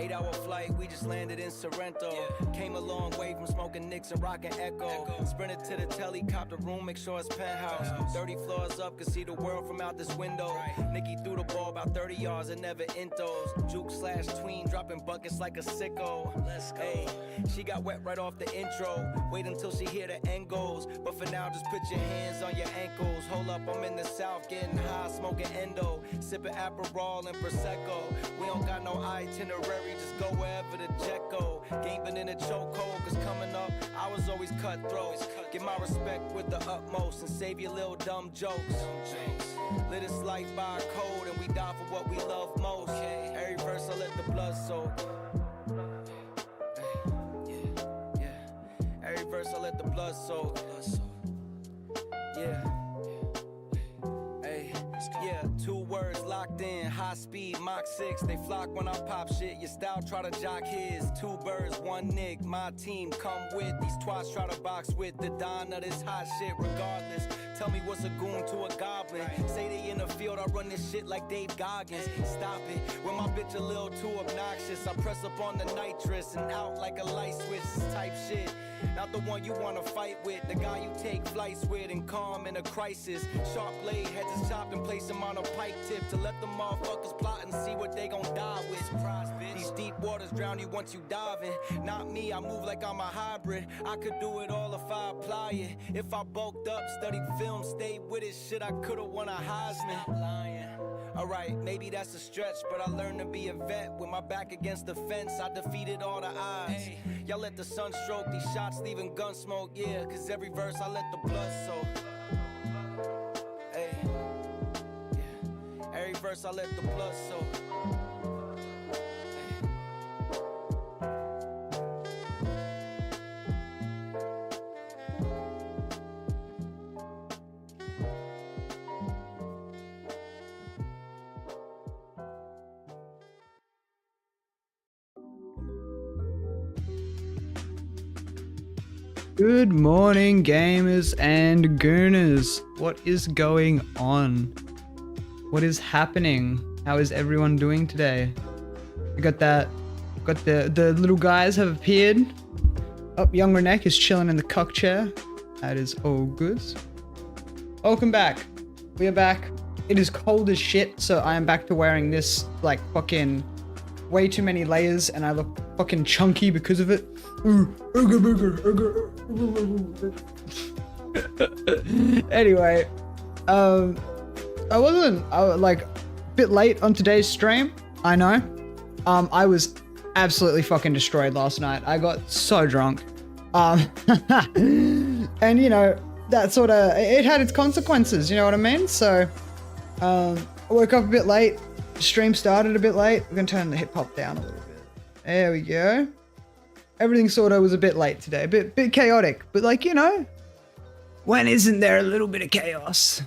8-hour flight, we just landed in Sorrento. Came a long way from smoking Nicks and rocking Echo. Sprinted to the helicopter room, make sure it's penthouse. 30 floors up, could see the world from out this window. Nikki threw the ball about 30 yards and never intos. Juke/tween, dropping buckets like a sicko. Let's go. Hey, she got wet right off the intro. Wait until she hear the end goes. But for now, just put your hands on your ankles. Hold up, I'm in the south, getting high, smoking endo. Sipping Aperol and Prosecco. We don't got no itinerary, just go wherever the jet go. Gaming in a chokehold, cause coming up, I was always cutthroat. Get my respect with the utmost and save your little dumb jokes. Live this life by a code and we die for what we love most. Every verse I let the blood soak. Every verse I let the blood soak. Yeah. Hey, yeah, 2 words locked in, high speed, Mach 6. They flock when I pop shit. Your style try to jock his. 2 birds, 1 nick. My team come with these twats try to box with the Don of this hot shit. Regardless, tell me what's a goon to a goblin. Say they in the field, I run this shit like Dave Goggins. Stop it, when my bitch a little too obnoxious. I press up on the nitrous and out like a light switch type shit. Not the one you wanna fight with, the guy you take flights with and calm in a crisis. Sharp blade, heads is chopped and place him on a pike tip to let the motherfuckers plot and see what they gon' die with. Surprise, bitch. These deep waters drown you once you dive in. Not me, I move like I'm a hybrid. I could do it all if I apply it. If I bulked up, studied film, stayed with it, shit, I could've won a Heisman. Lying. Alright, maybe that's a stretch, but I learned to be a vet. With my back against the fence, I defeated all the odds. Y'all let the sun stroke, these shots leaving gun smoke, yeah. Cause every verse I let the blood soak. Hey, yeah. Every verse I let the blood soak. Good morning, gamers and gooners. What is going on? What is happening? How is everyone doing today? We got the little guys have appeared. Up, young Renek is chilling in the cock chair. That is all good. Welcome back. We are back. It is cold as shit, so I am back to wearing this like fucking way too many layers, and I look fucking chunky because of it. Anyway, I was like a bit late on today's stream. I know. I was absolutely fucking destroyed last night. I got so drunk. And you know, that sort of, it had its consequences, you know what I mean? So, I woke up a bit late. Stream started a bit late. We're gonna turn the hip hop down a little bit. There we go. Everything sort of was a bit late today, a bit chaotic, but like, you know, when isn't there a little bit of chaos?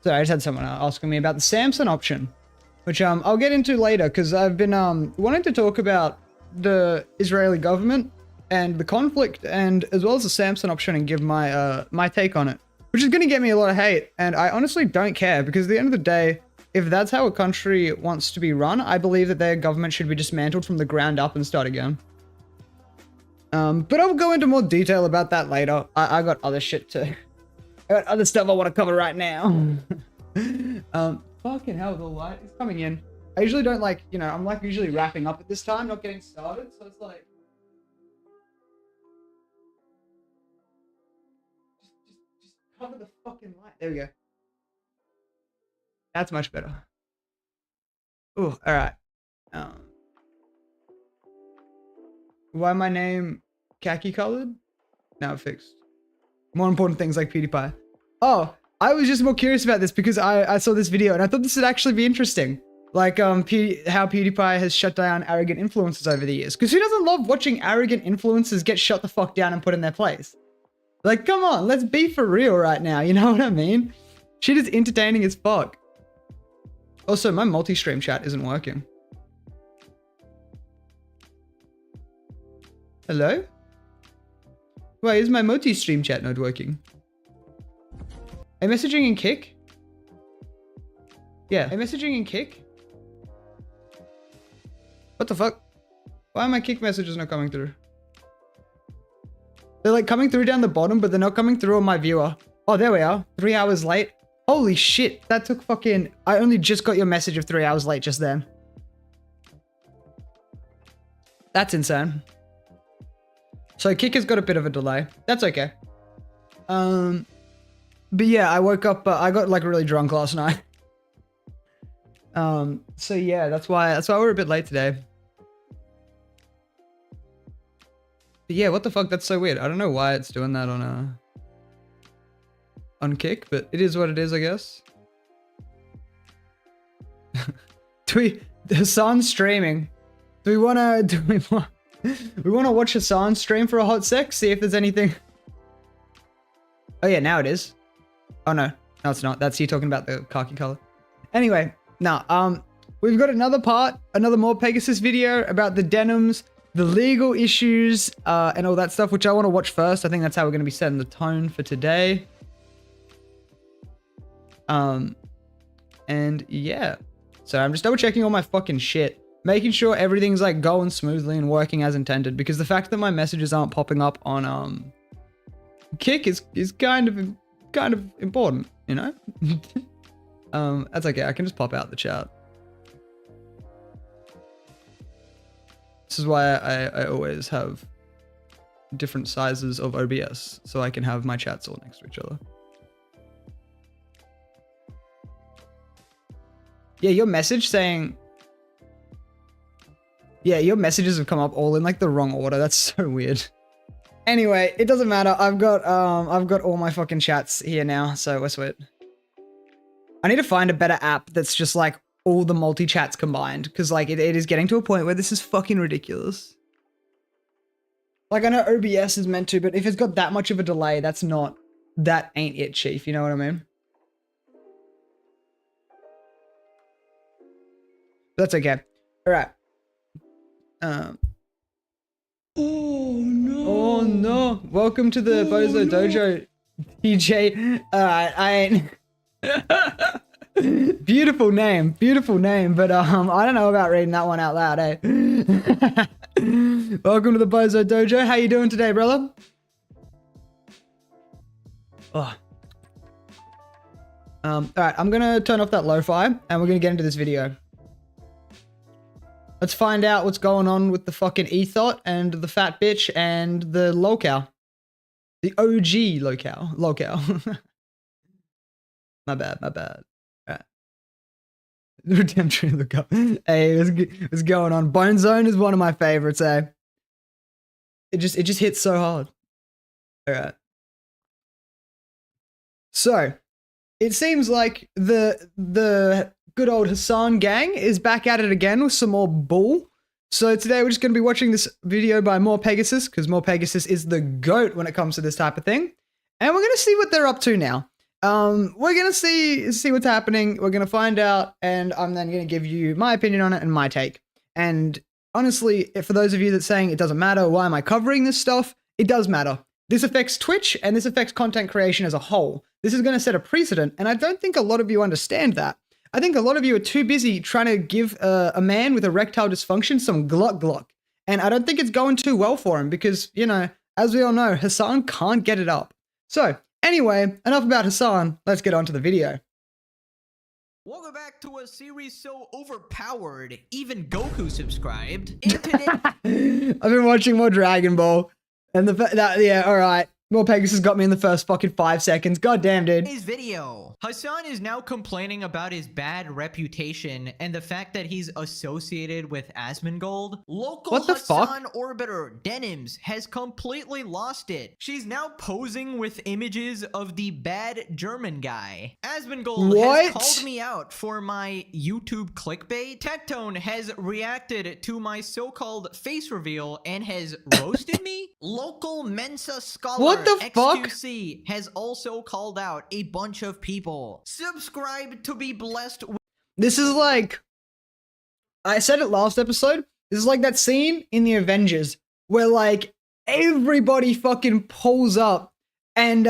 So I just had someone asking me about the Samson option, which I'll get into later because I've been wanting to talk about the Israeli government and the conflict, and as well as the Samson option, and give my my take on it, which is going to get me a lot of hate. And I honestly don't care, because at the end of the day, if that's how a country wants to be run, I believe that their government should be dismantled from the ground up and start again. But I'll go into more detail about that later. I got other shit to... I got other stuff I want to cover right now. Fucking hell, the light is coming in. I usually don't like, you know, I'm like usually wrapping up at this time, not getting started, so it's like... Just cover the fucking light. There we go. That's much better. Ooh, alright. Why my name khaki colored? Now fixed. More important things like PewDiePie. Oh, I was just more curious about this because I saw this video and I thought this would actually be interesting. Like how PewDiePie has shut down arrogant influencers over the years. Because who doesn't love watching arrogant influencers get shut the fuck down and put in their place? Like, come on, let's be for real right now. You know what I mean? Shit is entertaining as fuck. Also, my multi-stream chat isn't working. Hello? Why is my multi-stream chat not working? Are you messaging in Kick? Yeah. Are you messaging in Kick? What the fuck? Why are my Kick messages not coming through? They're like coming through down the bottom, but they're not coming through on my viewer. Oh, there we are. 3 hours late. Holy shit. That took fucking... I only just got your message of 3 hours late just then. That's insane. So Kick has got a bit of a delay. That's okay. But yeah, I woke up, I got like really drunk last night. So yeah, that's why we're a bit late today. But yeah, what the fuck? That's so weird. I don't know why it's doing that on Kick, but it is what it is, I guess. Hasan's streaming. We wanna watch Hasan stream for a hot sec? See if there's anything. Oh yeah, now it is. Oh no, it's not. That's you talking about the khaki color. Anyway, now, we've got another more Pegasus video about the Denims, the legal issues, and all that stuff, which I want to watch first. I think that's how we're going to be setting the tone for today. And yeah, so I'm just double checking all my fucking shit, making sure everything's like going smoothly and working as intended, because the fact that my messages aren't popping up on, Kick is kind of important, you know? That's okay. I can just pop out the chat. This is why I always have different sizes of OBS, so I can have my chats all next to each other. Yeah, your message saying... Yeah, your messages have come up all in like the wrong order. That's so weird. Anyway, it doesn't matter. I've got all my fucking chats here now, so we're sweet. I need to find a better app that's just like all the multi-chats combined, because like it is getting to a point where this is fucking ridiculous. Like I know OBS is meant to, but if it's got that much of a delay, that ain't it, chief. You know what I mean? That's okay. All right. Oh no. Oh no. Welcome to the Bozo Dojo, DJ. Alright, I ain't... Beautiful name, but I don't know about reading that one out loud, eh? Welcome to the Bozo Dojo. How you doing today, brother? Oh. Alright, I'm gonna turn off that lo-fi and we're gonna get into this video. Let's find out what's going on with the fucking ethot and the fat bitch and the lolcow. The OG lolcow. My bad. Alright. Redemptory look up. Hey, what's going on? Bone Zone is one of my favorites, eh? It just hits so hard. Alright. So, it seems like the good old Hasan gang is back at it again with some more bull. So today we're just going to be watching this video by More Pegasus, because More Pegasus is the GOAT when it comes to this type of thing. And we're going to see what they're up to now. We're going to see what's happening. We're going to find out, and I'm then going to give you my opinion on it and my take. And honestly, for those of you that's saying it doesn't matter, why am I covering this stuff? It does matter. This affects Twitch and this affects content creation as a whole. This is going to set a precedent, and I don't think a lot of you understand that. I think a lot of you are too busy trying to give a man with erectile dysfunction some gluck. And I don't think it's going too well for him because, you know, as we all know, Hasan can't get it up. So, anyway, enough about Hasan. Let's get on to the video. Welcome back to a series so overpowered, even Goku subscribed. And today... I've been watching more Dragon Ball. And the fact that, yeah, alright. Well, Pegasus got me in the first fucking 5 seconds. God damn, dude. Today's video. Hasan is now complaining about his bad reputation and the fact that he's associated with Asmongold. Local What the fuck? Hasan orbiter Denims has completely lost it. She's now posing with images of the bad German guy. Asmongold has called me out for my YouTube clickbait. Tectone has reacted to my so-called face reveal and has roasted me. Local Mensa scholar What the fuck? XQC has also called out a bunch of people. Subscribe to be blessed with— This is like, I said it last episode, this is like that scene in the Avengers where like everybody fucking pulls up and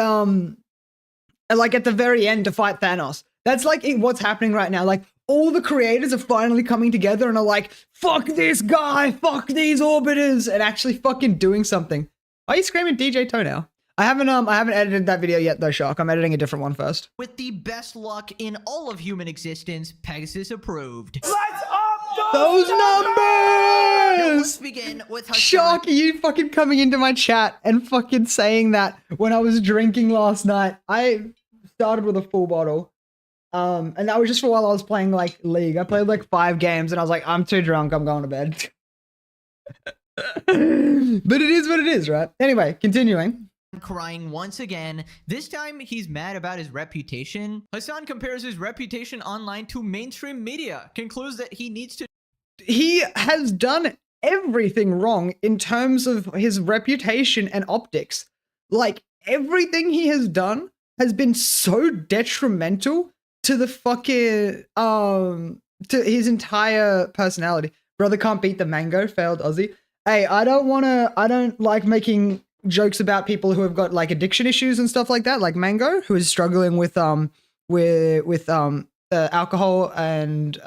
like at the very end to fight Thanos. That's like what's happening right now. Like all the creators are finally coming together and are like, fuck this guy, fuck these orbiters, and actually fucking doing something. Are you screaming DJ Toenail? I haven't edited that video yet though, Shark. I'm editing a different one first. with the best luck in all of human existence. Pegasus approved. Those Now numbers! let's begin with Hasan. Shark, you fucking coming into my chat and fucking saying that when I was drinking last night. I started with a full bottle. And that was just for while I was playing like League. I played like 5 games and I was like, I'm too drunk, I'm going to bed. But it is what it is, right? Anyway, continuing. Crying once again. This time he's mad about his reputation. Hasan compares his reputation online to mainstream media, concludes that he needs to He has done everything wrong in terms of his reputation and optics. Like everything he has done has been so detrimental to the fucking to his entire personality. Brother can't beat the mango, failed Aussie. Hey, I don't like making jokes about people who have got like addiction issues and stuff like that, like Mango, who is struggling with alcohol and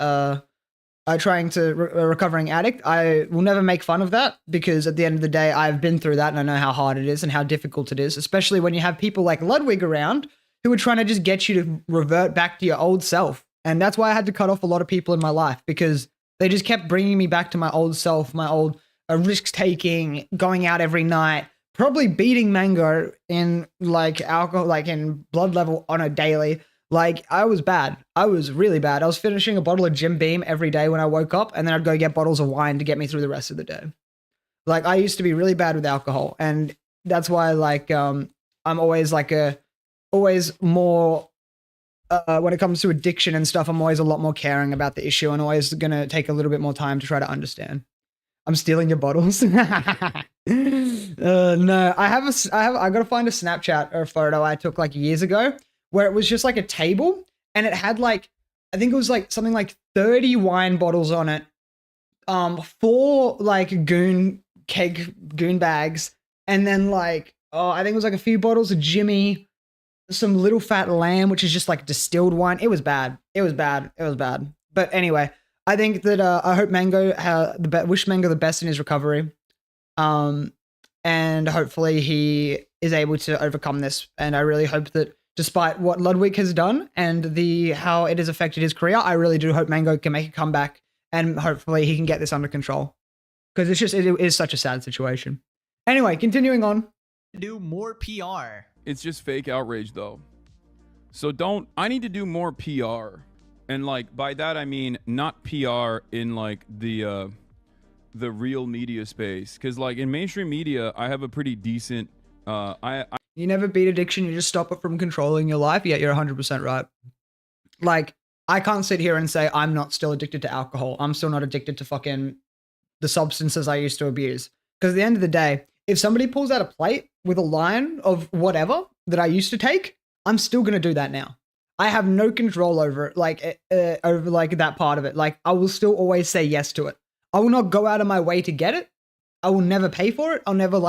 trying to a recovering addict. I will never make fun of that because at the end of the day, I've been through that and I know how hard it is and how difficult it is, especially when you have people like Ludwig around who are trying to just get you to revert back to your old self. And that's why I had to cut off a lot of people in my life because they just kept bringing me back to my old self, my old risk taking, going out every night, probably beating Mango in like alcohol, like in blood level on a daily. Like I was bad. I was really bad. I was finishing a bottle of Jim Beam every day when I woke up and then I'd go get bottles of wine to get me through the rest of the day. Like I used to be really bad with alcohol and that's why like I'm always like always more when it comes to addiction and stuff, I'm always a lot more caring about the issue and always going to take a little bit more time to try to understand. I'm stealing your bottles. No, I got to find a Snapchat or a photo I took like years ago where it was just like a table and it had like, I think it was like something like 30 wine bottles on it. 4 like goon bags. And then like, I think it was like a few bottles of Jimmy, some Little Fat Lamb, which is just like distilled wine. It was bad. It was bad. But anyway, I think that I hope Mango wish Mango the best in his recovery, and hopefully he is able to overcome this. And I really hope that, despite what Ludwig has done and how it has affected his career, I really do hope Mango can make a comeback and hopefully he can get this under control because it is such a sad situation. Anyway, continuing on. do more PR. It's just fake outrage though. So I need to do more PR. And like by that I mean not PR in like the real media space, cuz like in mainstream media I have a pretty decent You never beat addiction, you just stop it from controlling your life. Yeah, you're 100% right. Like I can't sit here and say I'm not still addicted to alcohol. I'm still not addicted to fucking the substances I used to abuse. Because at the end of the day, if somebody pulls out a plate with a line of whatever that I used to take, I'm still going to do that now. I have no control over it, over like that part of it. Like I will still always say yes to it. I will not go out of my way to get it. I will never pay for it. I'll never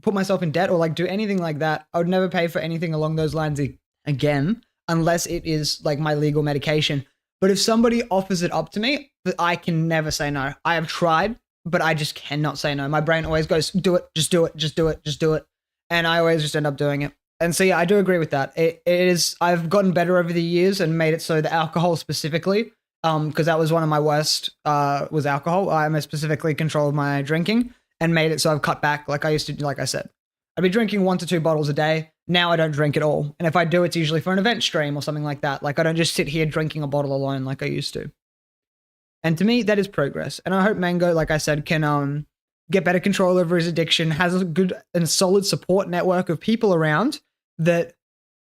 put myself in debt or like do anything like that. I would never pay for anything along those lines again, unless it is like my legal medication. But if somebody offers it up to me, I can never say no. I have tried, but I just cannot say no. My brain always goes, do it, just do it, just do it, just do it. And I always just end up doing it. And so, yeah, I do agree with that. It is, I've gotten better over the years and made it so the alcohol specifically, because that was one of my worst, was alcohol. I specifically controlled my drinking and made it so I've cut back like I used to do, like I said. I'd be drinking 1 to 2 bottles a day. Now I don't drink at all. And if I do, it's usually for an event stream or something like that. Like I don't just sit here drinking a bottle alone like I used to. And to me, that is progress. And I hope Mango, like I said, can get better control over his addiction, has a good and solid support network of people around that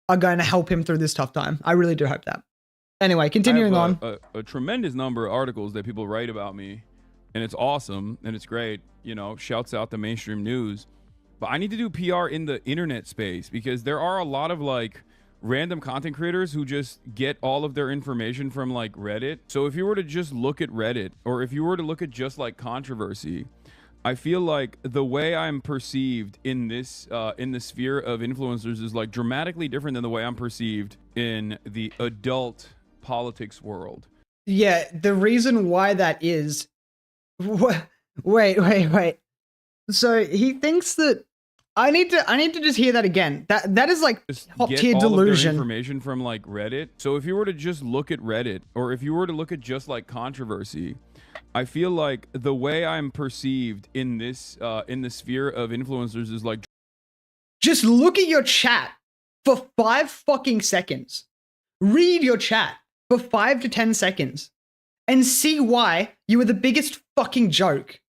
are going to help him through this tough time. I really do hope that. Anyway, continuing on. A tremendous number of articles that people write about me, and it's awesome and it's great. You know, shouts out the mainstream news. But I need to do PR in the internet space because there are a lot of like random content creators who just get all of their information from like Reddit. So if you were to just look at Reddit, or if you were to look at just like controversy, I feel like the way I'm perceived in this in the sphere of influencers is like dramatically different than the way I'm perceived in the adult politics world. Yeah, the reason why that is wait. So he thinks that I need to just hear that again. That is like top tier delusion. All of their information from like Reddit. So if you were to just look at Reddit, or if you were to look at just like controversy, I feel like the way I'm perceived in this in the sphere of influencers is like, just look at your chat for 5 fucking seconds. Read your chat for 5 to 10 seconds and see why you are the biggest fucking joke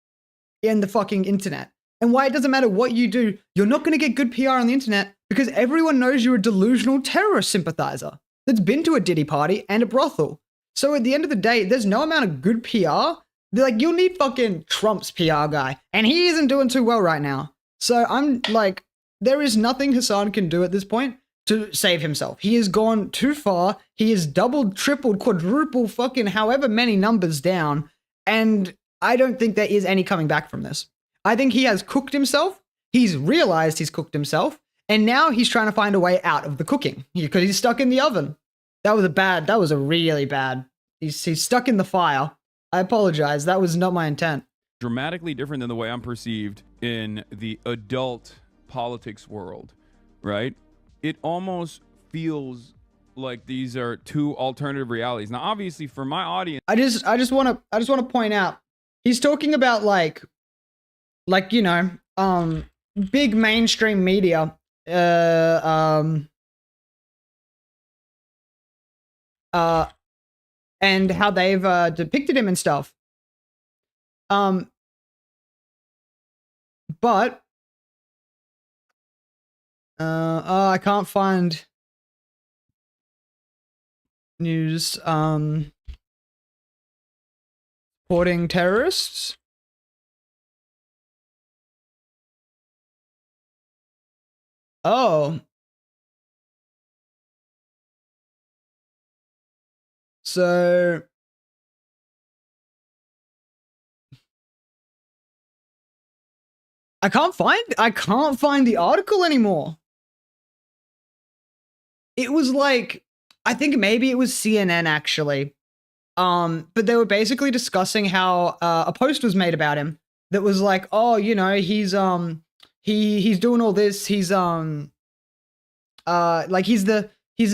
in the fucking internet. And why it doesn't matter what you do, you're not going to get good PR on the internet because everyone knows you're a delusional terrorist sympathizer that's been to a Diddy party and a brothel. So at the end of the day, there's no amount of good PR. Like, you'll need fucking Trump's PR guy, and he isn't doing too well right now. So I'm like, there is nothing Hasan can do at this point to save himself. He has gone too far. He has doubled, tripled, quadrupled fucking however many numbers down, and I don't think there is any coming back from this. I think he has cooked himself. He's realized he's cooked himself, and now he's trying to find a way out of the cooking because he's stuck in the oven. That was a really bad. He's stuck in the fire. I apologize. That was not my intent. Dramatically different than the way I'm perceived in the adult politics world, right? It almost feels like these are two alternative realities. Now, obviously, for my audience, I just want to point out, he's talking about like you know, big mainstream media, and how they've depicted him and stuff. But I can't find news supporting terrorists. Oh. So I can't find the article anymore. It was like, I think maybe it was CNN actually. But they were basically discussing how a post was made about him that was like, oh, you know, he's doing all this, he's like he's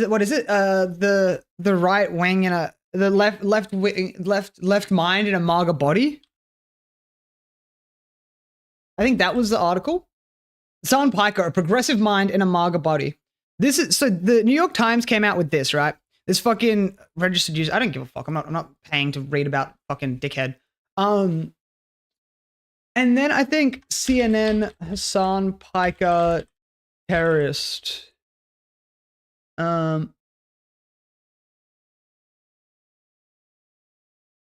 what is it? The right wing in the left mind in a MAGA body. I think that was the article. Hassan Piker, a progressive mind in a MAGA body. This is so the New York Times came out with this, right? This fucking registered user. I don't give a fuck. I'm not paying to read about fucking dickhead. And then I think CNN, Hassan Piker, terrorist. Was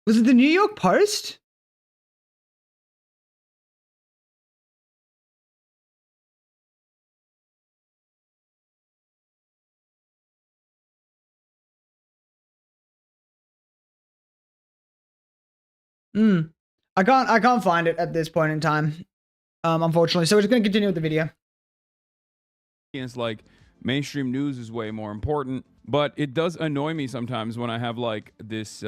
it the New York Post? I can't find it at this point in time, unfortunately. So we're just gonna continue with the video. It's like mainstream news is way more important, but it does annoy me sometimes when I have like this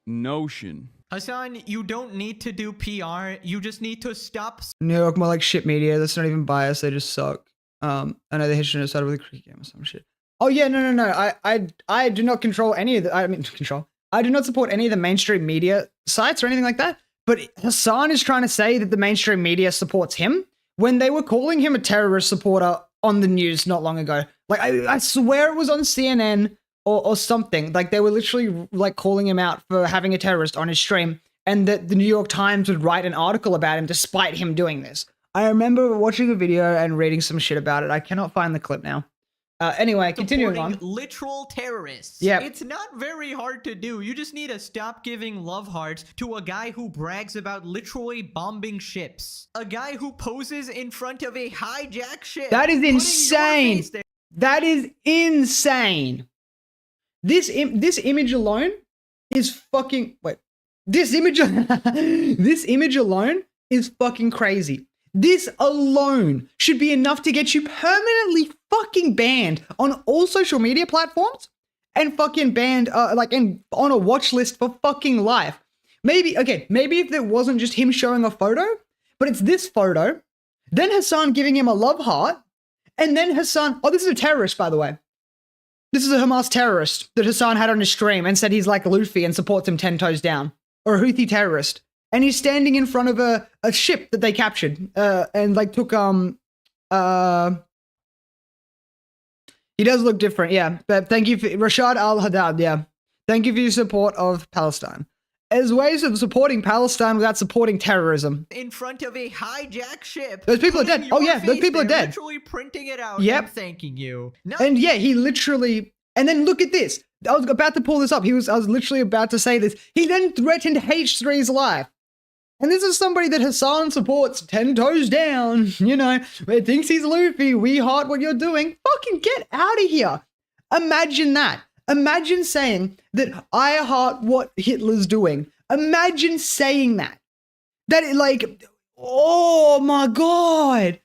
notion. Hasan, you don't need to do PR. You just need to stop. New York, more like shit media. That's not even biased. They just suck. I know the history started with a cricket game or some shit. Oh yeah, no. I do not control any of the. I do not support any of the mainstream media sites or anything like that. But Hasan is trying to say that the mainstream media supports him when they were calling him a terrorist supporter on the news not long ago. Like, I swear it was on CNN or something. Like, they were literally, like, calling him out for having a terrorist on his stream, and that the New York Times would write an article about him despite him doing this. I remember watching a video and reading some shit about it. I cannot find the clip now. Anyway, continuing on. Literal terrorists. Yeah. It's not very hard to do. You just need to stop giving love hearts to a guy who brags about literally bombing ships. A guy who poses in front of a hijacked ship. That is insane. That is insane. This image alone is fucking... Wait. This image alone is fucking crazy. This alone should be enough to get you permanently fucking banned on all social media platforms and fucking banned, and on a watch list for fucking life. Maybe if it wasn't just him showing a photo, but it's this photo, then Hasan giving him a love heart, and then Hasan, this is a terrorist, by the way. This is a Hamas terrorist that Hasan had on his stream and said he's like Luffy and supports him 10 toes down. Or a Houthi terrorist. And he's standing in front of a ship that they captured, and like took, he does look different, yeah. But thank you for, Rashad Al-Haddad, yeah. Thank you for your support of Palestine. As ways of supporting Palestine without supporting terrorism. In front of a hijacked ship. Those people are dead. Oh yeah, those people are dead. Literally printing it out and thanking you. And yeah, he literally, and then look at this. I was about to pull this up. I was literally about to say this. He then threatened H3's life. And this is somebody that Hasan supports 10 toes down, you know, thinks he's Luffy. We heart what you're doing. Fucking get out of here. Imagine that. Imagine saying that I heart what Hitler's doing. Imagine saying that. That, like, oh my God.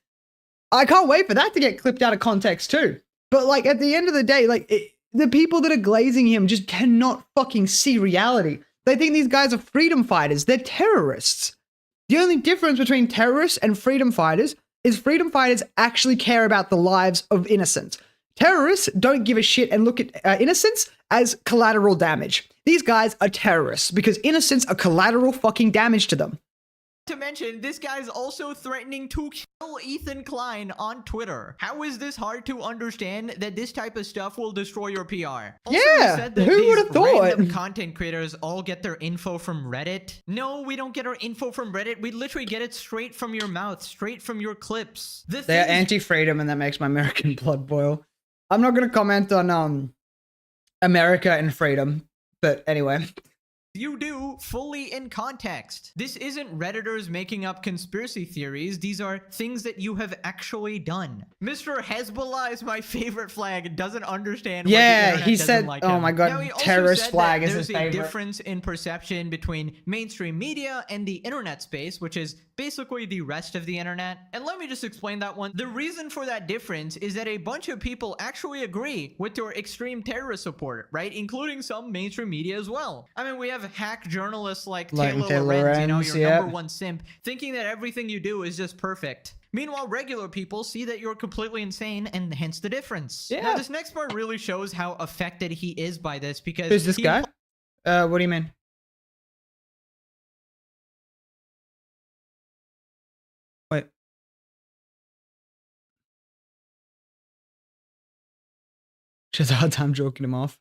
I can't wait for that to get clipped out of context too. But, like, at the end of the day, like, the people that are glazing him just cannot fucking see reality. They think these guys are freedom fighters. They're terrorists. The only difference between terrorists and freedom fighters is freedom fighters actually care about the lives of innocents. Terrorists don't give a shit and look at innocents as collateral damage. These guys are terrorists because innocents are collateral fucking damage to them. To mention, this guy's also threatening to kill Ethan Klein on Twitter. How is this hard to understand that this type of stuff will destroy your PR? Also, yeah, said that who would have thought? Random content creators all get their info from Reddit. No, we don't get our info from Reddit. We literally get it straight from your mouth, straight from your clips. They're anti-freedom, and that makes my American blood boil. I'm not going to comment on America and freedom, but anyway. You do fully in context. This isn't Redditors making up conspiracy theories. These are things that you have actually done. Mr. Hezbollah is my favorite flag. Doesn't understand. Yeah, he said, like, oh my God, terrorist flag is his favorite. There's a difference in perception between mainstream media and the internet space, which is basically the rest of the internet. And let me just explain that one. The reason for that difference is that a bunch of people actually agree with your extreme terrorist support, right? Including some mainstream media as well. I mean, we have hack journalists like Taylor Lorenz, you know, your number one simp, thinking that everything you do is just perfect. Meanwhile, regular people see that you're completely insane, and hence the difference. Yeah. Now, this next part really shows how affected he is by this, because who's this guy? What do you mean? Wait. She has a hard time joking him off.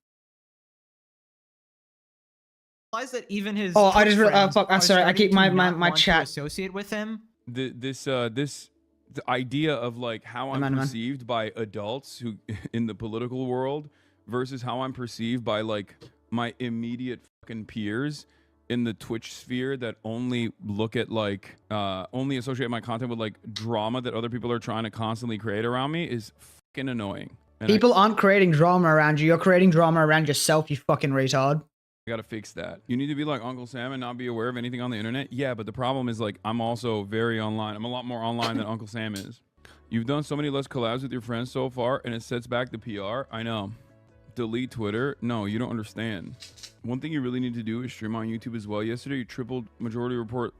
That even his I just fuck. I'm sorry. I keep my chat associate with him. The idea of like how I'm perceived by adults who in the political world versus how I'm perceived by like my immediate fucking peers in the Twitch sphere that only look at like only associate my content with like drama that other people are trying to constantly create around me is fucking annoying. And people aren't creating drama around you. You're creating drama around yourself, you fucking retard. I gotta fix that. You need to be like Uncle Sam and not be aware of anything on the internet. Yeah, but the problem is like I'm also very online. I'm a lot more online than Uncle Sam is. You've done so many less collabs with your friends so far, and it sets back the PR. I know. Delete Twitter? No, you don't understand. One thing you really need to do is stream on YouTube as well. Yesterday, you tripled majority report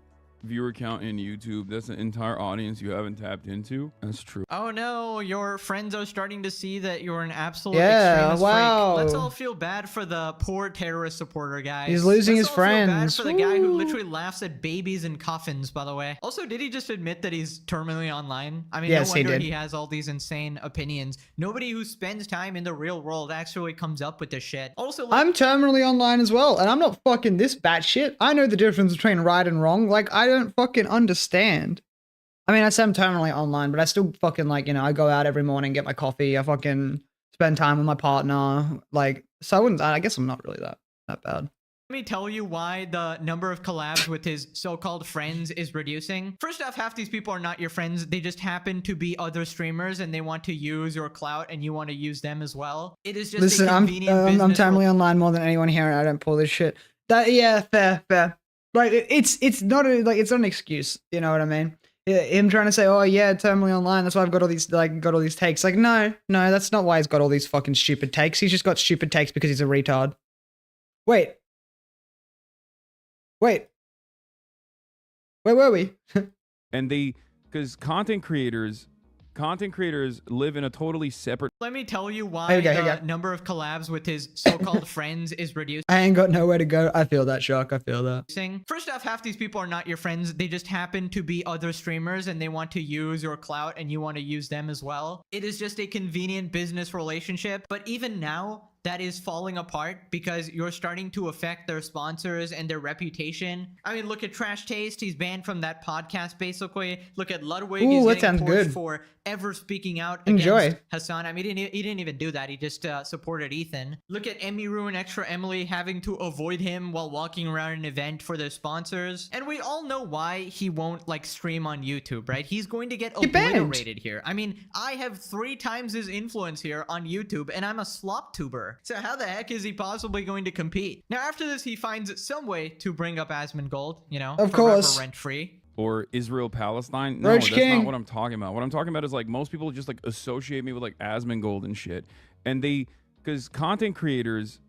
viewer count in YouTube. That's an entire audience you haven't tapped into. That's true. Oh no, your friends are starting to see that you're an absolute Yeah, extremist wow. freak. Let's all feel bad for the poor terrorist supporter, guys. He's losing Let's his all feel bad friends. for the guy who Woo. literally laughs at babies in coffins, by the way. Also, did he just admit that he's terminally online? I mean, Yes, no he wonder did. he has all these insane opinions. Nobody who spends time in the real world actually comes up with this shit. Also, I'm terminally online as well, and I'm not fucking this batshit. I know the difference between right and wrong. Like, I don't fucking understand. I mean, I say I'm terminally online, but I still fucking, like, you know, I go out every morning, get my coffee, I fucking spend time with my partner. Like, so I guess I'm not really that bad. let me tell you why the number of collabs with his so-called friends is reducing. First off, half these people are not your friends. They just happen to be other streamers and they want to use your clout and you want to use them as well. It is just Listen, a convenient business. I'm terminally online more than anyone here, and I don't pull this shit. Yeah, fair. Like, it's not it's not an excuse. You know what I mean? Yeah, him trying to say, oh yeah, terminally online, that's why I've got all these takes. Like, no, that's not why he's got all these fucking stupid takes. He's just got stupid takes because he's a retard. Wait, where were we? And because content creators live in a totally separate. Let me tell you why Here we the go. number of collabs with his so-called friends is reducing. I ain't got nowhere to go. I feel that, Shock. I feel that. First off, half these people are not your friends. They just happen to be other streamers and they want to use your clout and you want to use them as well. It is just a convenient business relationship. But even now, that is falling apart because you're starting to affect their sponsors and their reputation. I mean, look at Trash Taste. He's banned from that podcast, basically. Look at Ludwig. Ooh, He's that getting sounds torched good. for ever speaking out Enjoy. against Hasan. I mean, he didn't even do that. He just supported Ethan. Look at Emmy Ruin Extra Emily having to avoid him while walking around an event for their sponsors. And we all know why he won't like stream on YouTube, right? He's going to get Get banned. obliterated here. I mean, I have 3 times his influence here on YouTube and I'm a slop tuber. So how the heck is he possibly going to compete? Now, after this, he finds some way to bring up Asmongold, you know, Of forever course. rent-free. Or Israel Palestine. No, Roach that's King. not what I'm talking about. What I'm talking about is like most people just like associate me with like Asmongold and shit. And because content creators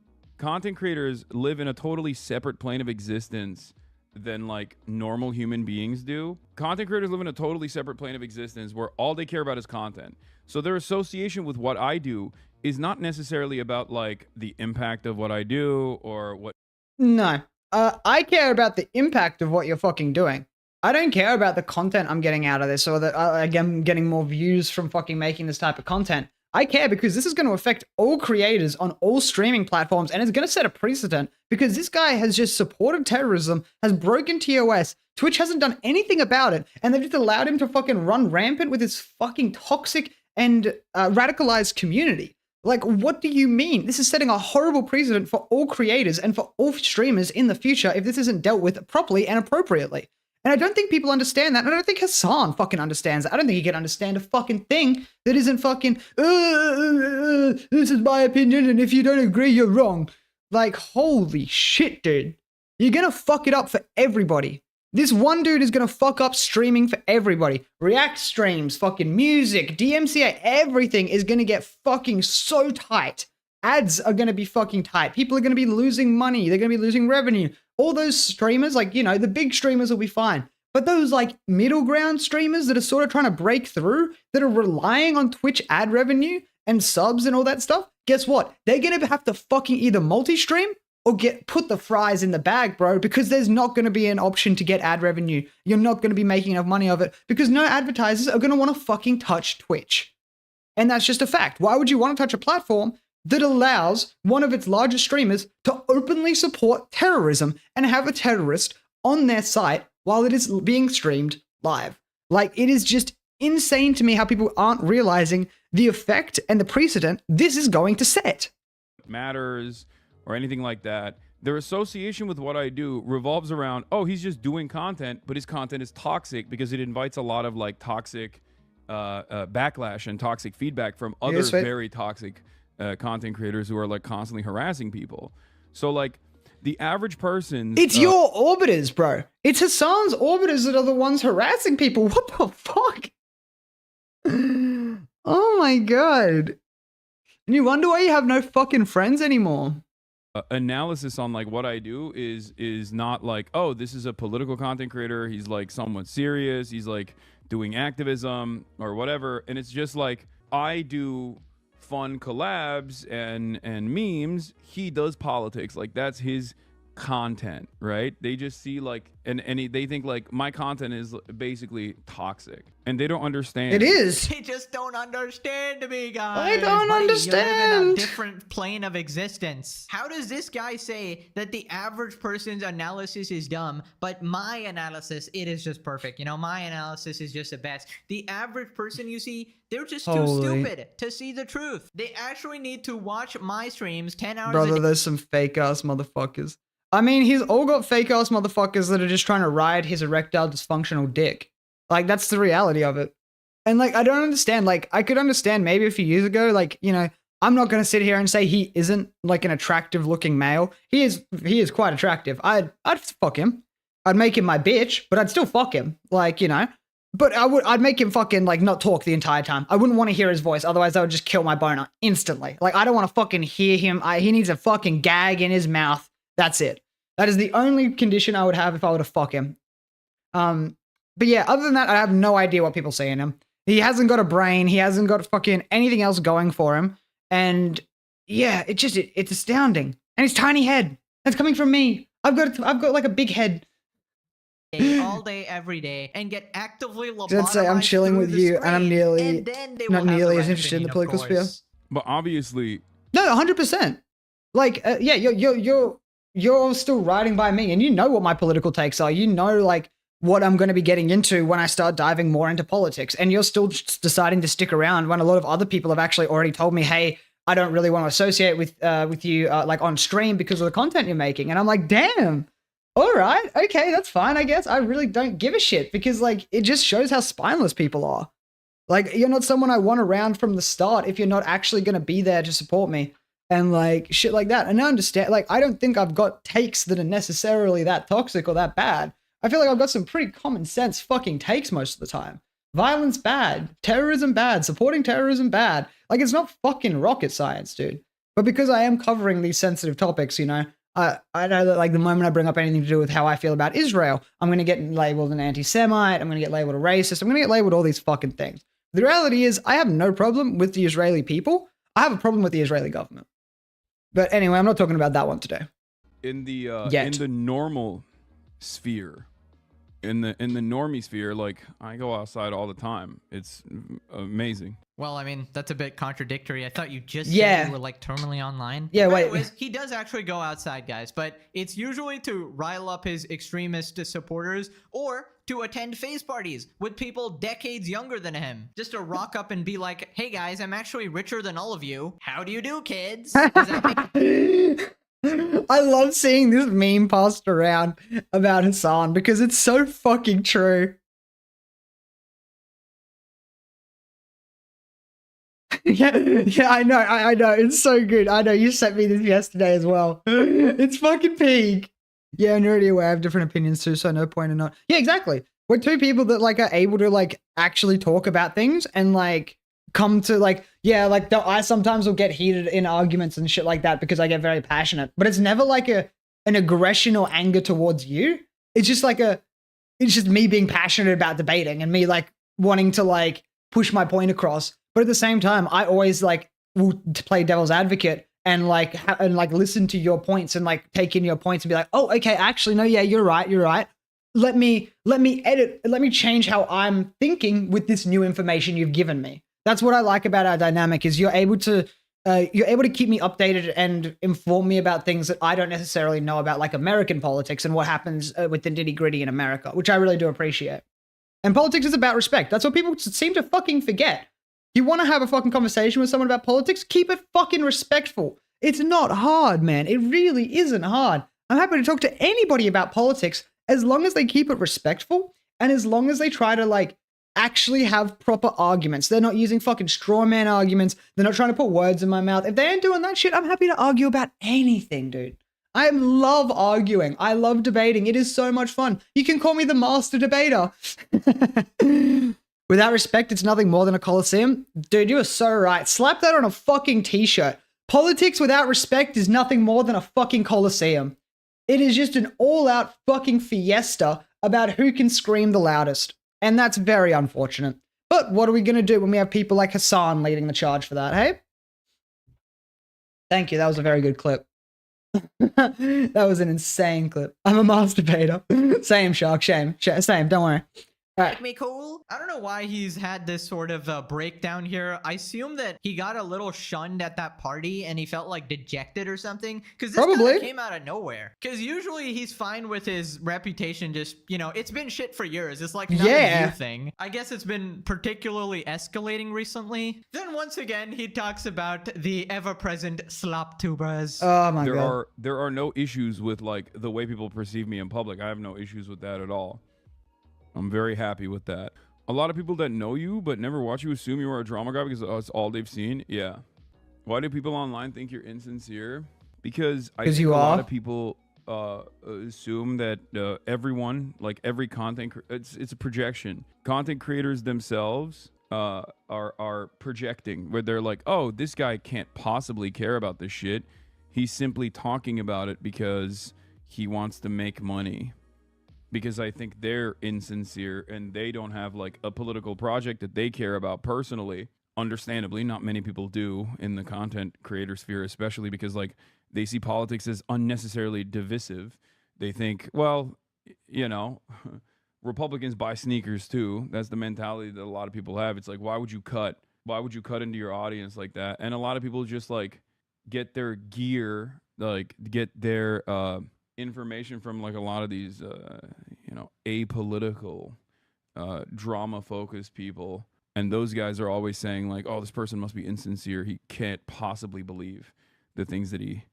live in a totally separate plane of existence than like normal human beings do. Content creators live in a totally separate plane of existence where all they care about is content. So their association with what I do is not necessarily about like the impact of what I do or what. No. I care about the impact of what you're fucking doing. I don't care about the content I'm getting out of this or that I'm getting more views from fucking making this type of content. I care because this is going to affect all creators on all streaming platforms and it's going to set a precedent because this guy has just supported terrorism, has broken TOS, Twitch hasn't done anything about it, and they've just allowed him to fucking run rampant with his fucking toxic and radicalized community. Like, what do you mean? This is setting a horrible precedent for all creators and for all streamers in the future if this isn't dealt with properly and appropriately. And I don't think people understand that. And I don't think Hasan fucking understands that. I don't think he can understand a fucking thing that isn't fucking, this is my opinion, and if you don't agree, you're wrong. Like, holy shit, dude. You're gonna fuck it up for everybody. This one dude is gonna fuck up streaming for everybody. React streams, fucking music, DMCA, everything is gonna get fucking so tight. Ads are gonna be fucking tight. People are gonna be losing money. They're gonna be losing revenue. All those streamers, like, you know, the big streamers will be fine. But those, like, middle ground streamers that are sort of trying to break through, that are relying on Twitch ad revenue and subs and all that stuff, guess what? They're gonna have to fucking either multi-stream or put the fries in the bag, bro, because there's not going to be an option to get ad revenue. You're not going to be making enough money of it because no advertisers are going to want to fucking touch Twitch. And that's just a fact. Why would you want to touch a platform that allows one of its largest streamers to openly support terrorism and have a terrorist on their site while it is being streamed live? Like, it is just insane to me how people aren't realizing the effect and the precedent this is going to set. Matters or anything like that. Their association with what I do revolves around, oh, he's just doing content, but his content is toxic because it invites a lot of like toxic backlash and toxic feedback from other very toxic content creators who are like constantly harassing people. So like the average person, it's your orbiters, bro. It's Hasan's orbiters that are the ones harassing people. What the fuck? Oh my god. And you wonder why you have no fucking friends anymore. analysis on like what I do is not like, oh, this is a political content creator, he's like somewhat serious, he's like doing activism or whatever, and it's just like I do fun collabs and memes, he does politics. Like that's his content, right? They just see like they think like my content is basically toxic, and they don't understand. It is. They just don't understand me, guys. I don't Buddy, understand. You live in a different plane of existence. How does this guy say that the average person's analysis is dumb, but my analysis, it is just perfect? You know, my analysis is just the best. The average person, you see, they're just too stupid to see the truth. They actually need to watch my streams 10 hours a Brother, day. there's some fake ass motherfuckers. I mean, he's all got fake ass motherfuckers that are just trying to ride his erectile dysfunctional dick. Like, that's the reality of it. And like, I don't understand. Like, I could understand maybe a few years ago, like, you know, I'm not going to sit here and say he isn't like an attractive looking male. He is quite attractive. I'd fuck him. I'd make him my bitch, but I'd still fuck him. Like, you know, but I'd make him fucking like not talk the entire time. I wouldn't want to hear his voice. Otherwise I would just kill my boner instantly. Like, I don't want to fucking hear him. He needs a fucking gag in his mouth. That's it. That is the only condition I would have if I were to fuck him. But yeah, other than that, I have no idea what people see in him. He hasn't got a brain. He hasn't got fucking anything else going for him. And yeah, it's astounding. And his tiny head. That's coming from me. I've got like a big head. All day, every day, and get actively lobotomized. Let's say I'm chilling through with the you, and I'm screen, nearly and then they not will have nearly the as right interested in the opinion, of political sphere. course. But obviously, No, 100%. Like, yeah, you're still riding by me, and you know what my political takes are. You know, like, what I'm going to be getting into when I start diving more into politics, and you're still just deciding to stick around when a lot of other people have actually already told me, hey, I don't really want to associate with you like on stream because of the content you're making. And I'm like, damn. All right, okay, that's fine, I guess. I really don't give a shit because, like, it just shows how spineless people are. Like, you're not someone I want around from the start if you're not actually going to be there to support me and, like, shit like that. And I understand, like, I don't think I've got takes that are necessarily that toxic or that bad. I feel like I've got some pretty common sense fucking takes most of the time. Violence bad, terrorism bad, supporting terrorism bad. Like, it's not fucking rocket science, dude. But because I am covering these sensitive topics, you know, I know that, like, the moment I bring up anything to do with how I feel about Israel, I'm going to get labeled an anti-Semite, I'm going to get labeled a racist, I'm going to get labeled all these fucking things. The reality is, I have no problem with the Israeli people. I have a problem with the Israeli government. But anyway, I'm not talking about that one today. in the normal sphere, in the normie sphere, like, I go outside all the time. It's amazing. Well, I mean, that's a bit contradictory. I thought you just said you were, like, terminally online. Yeah, wait. Anyways, he does actually go outside, guys, but it's usually to rile up his extremist supporters or to attend face parties with people decades younger than him. Just to rock up and be like, hey, guys, I'm actually richer than all of you. How do you do, kids? Does that make I love seeing this meme passed around about Hasan because it's so fucking true. Yeah, I know. It's so good. I know, you sent me this yesterday as well. It's fucking peak. Yeah, and you're already aware I have different opinions too, so no point in not. Yeah, exactly. We're two people that, like, are able to, like, actually talk about things and, like, come to, like, yeah, like, I sometimes will get heated in arguments and shit like that because I get very passionate, but it's never like an aggression or anger towards you. It's just like it's just me being passionate about debating and me, like, wanting to, like, push my point across. But at the same time, I always, like, will play devil's advocate and, like, listen to your points and, like, take in your points and be like, oh, okay, actually, no, yeah, you're right. Let me edit, let me change how I'm thinking with this new information you've given me. That's what I like about our dynamic is you're able to keep me updated and inform me about things that I don't necessarily know about, like American politics and what happens with the nitty gritty in America, which I really do appreciate. And politics is about respect. That's what people seem to fucking forget. You want to have a fucking conversation with someone about politics? Keep it fucking respectful. It's not hard, man. It really isn't hard. I'm happy to talk to anybody about politics as long as they keep it respectful and as long as they try to, like, actually have proper arguments. They're not using fucking straw man arguments. They're not trying to put words in my mouth. If they ain't doing that shit, I'm happy to argue about anything, dude. I love arguing. I love debating. It is so much fun. You can call me the master debater. Without respect, it's nothing more than a coliseum. Dude, you are so right. Slap that on a fucking t-shirt. Politics without respect is nothing more than a fucking coliseum. It is just an all-out fucking fiesta about who can scream the loudest. And that's very unfortunate. But what are we going to do when we have people like Hasan leading the charge for that, hey? Thank you, that was a very good clip. That was an insane clip. I'm a masturbator. Same, Shark, same, don't worry. Make me cool. I don't know why he's had this sort of breakdown here. I assume that he got a little shunned at that party and he felt like dejected or something. Because this kinda came out of nowhere. Because usually he's fine with his reputation. Just, you know, it's been shit for years. It's like not a new thing. I guess it's been particularly escalating recently. Then once again, he talks about the ever-present slop tubers. Oh my god. There are no issues with like the way people perceive me in public. I have no issues with that at all. I'm very happy with that. A lot of people that know you but never watch you assume you are a drama guy because that's all they've seen. Yeah. Why do people online think you're insincere? Because I think a lot of people assume that everyone, like every content, it's a projection. Content creators themselves are projecting, where they're like, oh, this guy can't possibly care about this shit. He's simply talking about it because he wants to make money. Because I think they're insincere and they don't have like a political project that they care about personally. Understandably, not many people do in the content creator sphere, especially because like they see politics as unnecessarily divisive. They think, well, you know, Republicans buy sneakers too. That's the mentality that a lot of people have. It's like, why would you cut into your audience like that? And a lot of people just like get their gear, like get their information from like a lot of these you know, apolitical drama focused people, and those guys are always saying like, oh, this person must be insincere, he can't possibly believe the things that he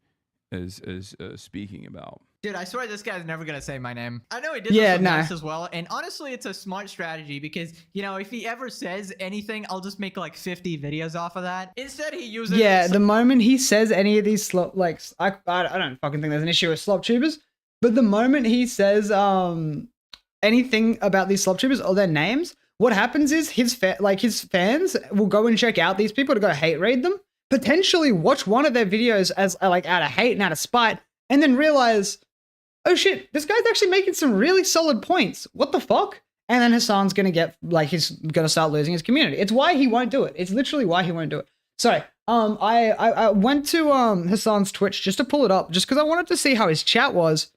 is speaking about. Dude, I swear this guy's never gonna say my name. I know he did this with us as well, and honestly, it's a smart strategy because, you know, if he ever says anything, I'll just make like 50 videos off of that. Instead, he uses the moment he says any of these slop, like I don't fucking think there's an issue with slop tubers, but the moment he says anything about these slop tubers or their names, what happens is his fans will go and check out these people to go hate raid them, potentially watch one of their videos as like out of hate and out of spite, and then realize, oh shit, this guy's actually making some really solid points. What the fuck? And then Hasan's gonna get like, he's gonna start losing his community. It's why he won't do it. It's literally why he won't do it. Sorry. I went to Hasan's Twitch just to pull it up, just because I wanted to see how his chat was.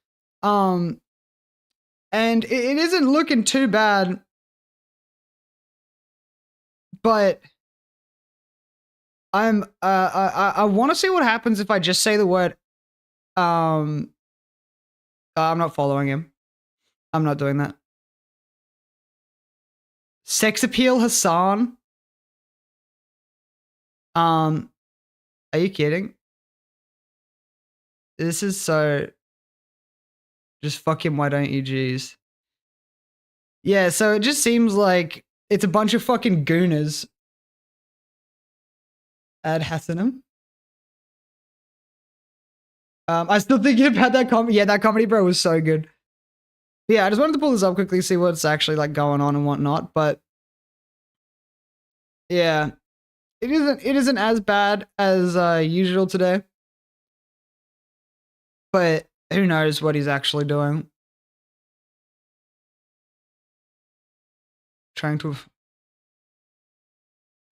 And it isn't looking too bad, but I want to see what happens if I just say the word. I'm not following him. I'm not doing that. Sex appeal Hasan. Are you kidding? This is so. Just fuck him, why don't you, jeez. Yeah, so it just seems like it's a bunch of fucking gooners. Add Hasanam. I still thinking about that comedy. Yeah, that comedy, bro, was so good. Yeah, I just wanted to pull this up quickly, see what's actually like going on and whatnot, but yeah, it isn't as bad as usual today, but who knows what he's actually doing. Trying to.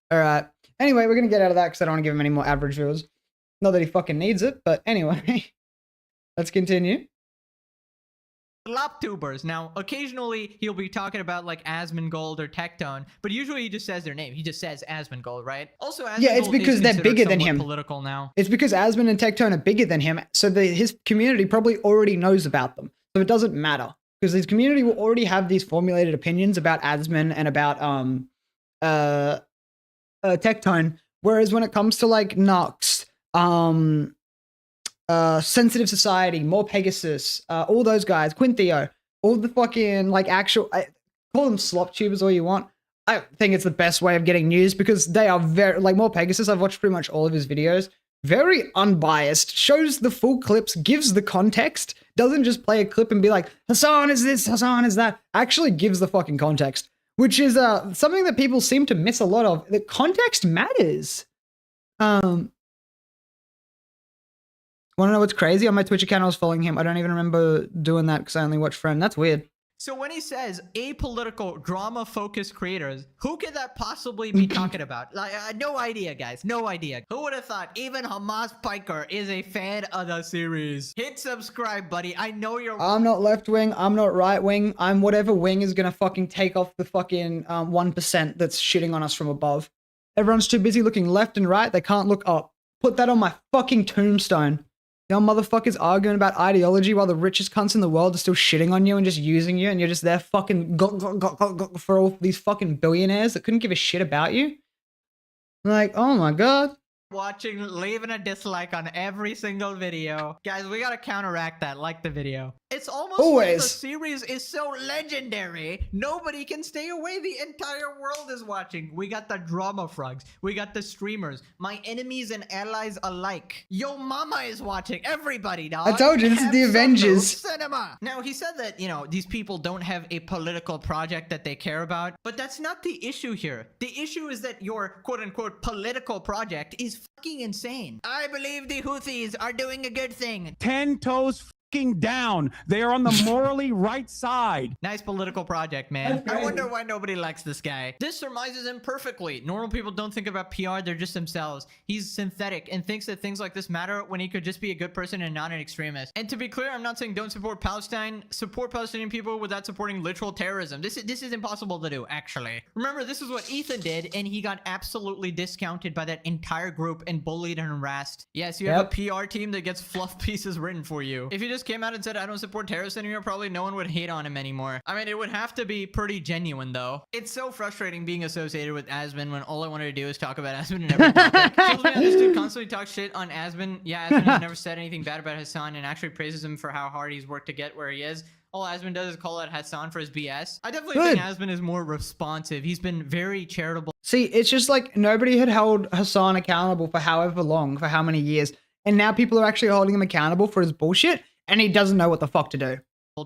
All right. Anyway, we're gonna get out of that because I don't want to give him any more average viewers. Not that he fucking needs it, but anyway, let's continue. Slop tubers. Now, occasionally he'll be talking about like Asmongold or Tectone, but usually he just says their name. He just says Asmongold, right? Also, Asmongold, yeah, it's because they're bigger than him. Political now. It's because Asmon and Tectone are bigger than him, so his community probably already knows about them. So it doesn't matter because his community will already have these formulated opinions about Asmon and about Tectone. Whereas when it comes to like Nux, Sensitive Society, More Pegasus, all those guys, Quintheo, all the fucking like actual, call them slop tubers all you want. I think it's the best way of getting news because they are very, like More Pegasus, I've watched pretty much all of his videos, very unbiased, shows the full clips, gives the context, doesn't just play a clip and be like, Hasan is this, Hasan is that, actually gives the fucking context, which is something that people seem to miss a lot of. The context matters. Want to know what's crazy? On my Twitch account, I was following him. I don't even remember doing that because I only watch Friend. That's weird. So when he says apolitical, drama-focused creators, who could that possibly be talking about? Like, no idea, guys. No idea. Who would have thought even Hamas Piker is a fan of the series? Hit subscribe, buddy. I know you're... I'm not left-wing. I'm not right-wing. I'm whatever wing is going to fucking take off the fucking 1% that's shitting on us from above. Everyone's too busy looking left and right. They can't look up. Put that on my fucking tombstone. Y'all motherfuckers arguing about ideology while the richest cunts in the world are still shitting on you and just using you, and you're just there fucking for all these fucking billionaires that couldn't give a shit about you. Like, oh my god. Watching, leaving a dislike on every single video. Guys, we gotta counteract that. Like the video. It's almost like the series is so legendary, nobody can stay away. The entire world is watching. We got the drama frogs. We got the streamers. My enemies and allies alike. Yo mama is watching. Everybody, dog. I told you, this is the Avengers. Cinema. Now, he said that, you know, these people don't have a political project that they care about, but that's not the issue here. The issue is that your quote-unquote political project is fucking insane. I believe the Houthis are doing a good thing. 10 toes fucking down. They are on the morally right side. Nice political project, man. I wonder why nobody likes this guy. This surmises him perfectly. Normal people don't think about PR, they're just themselves. He's synthetic and thinks that things like this matter when he could just be a good person and not an extremist. And to be clear, I'm not saying don't support Palestine. Support Palestinian people without supporting literal terrorism. This is impossible to do, actually. Remember, this is what Ethan did, and he got absolutely discounted by that entire group and bullied and harassed. Yes, you have a PR team that gets fluff pieces written for you. If you just came out and said, I don't support terrorists anymore, probably no one would hate on him anymore. I mean, it would have to be pretty genuine, though. It's so frustrating being associated with Asmon when all I wanted to do is talk about Asmon in every topic. Kills me how this dude constantly talks shit on Asmon. Yeah, Asmon has never said anything bad about Hasan and actually praises him for how hard he's worked to get where he is. All Asmon does is call out Hasan for his BS. I definitely think Asmon is more responsive. He's been very charitable. See, it's just like nobody had held Hasan accountable for however long, for how many years. And now people are actually holding him accountable for his bullshit, and he doesn't know what the fuck to do.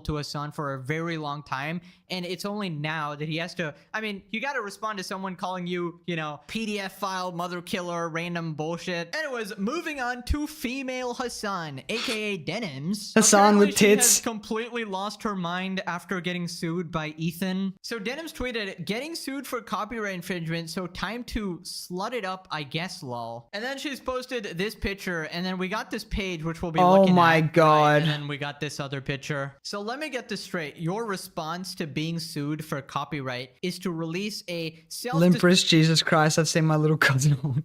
To Hasan for a very long time, and it's only now that he has to, I mean, you got to respond to someone calling you, you know, PDF file, mother killer, random bullshit. Anyways, moving on to female Hasan, aka Denims. Hasan with She tits. has completely lost her mind after getting sued by Ethan. So Denims tweeted, getting sued for copyright infringement, so time to slut it up, I guess, lol. And then she's posted this picture, and then we got this page, which we'll be looking at. Oh my god. Right? And then we got this other picture. So let me get this straight. Your response to being sued for copyright is to release a Limpress, Jesus Christ, I've seen my little cousin.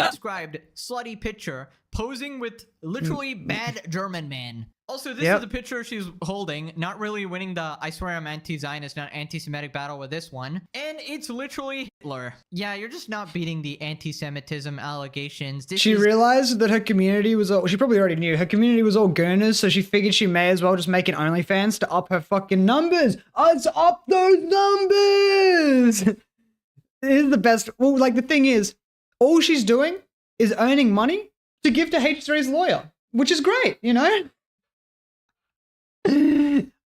described slutty picture posing with literally bad German man. Also, this is the picture she's holding, not really winning the I swear I'm anti-Zionist, not anti-Semitic battle with this one. And it's literally Hitler. Yeah, you're just not beating the anti-Semitism allegations. She realized that her community was all, she probably already knew, her community was all Gooners, so she figured she may as well just make an OnlyFans to up her fucking numbers. Let's up those numbers! It is the best. Well, like, the thing is, all she's doing is earning money to give to H3's lawyer, which is great, you know?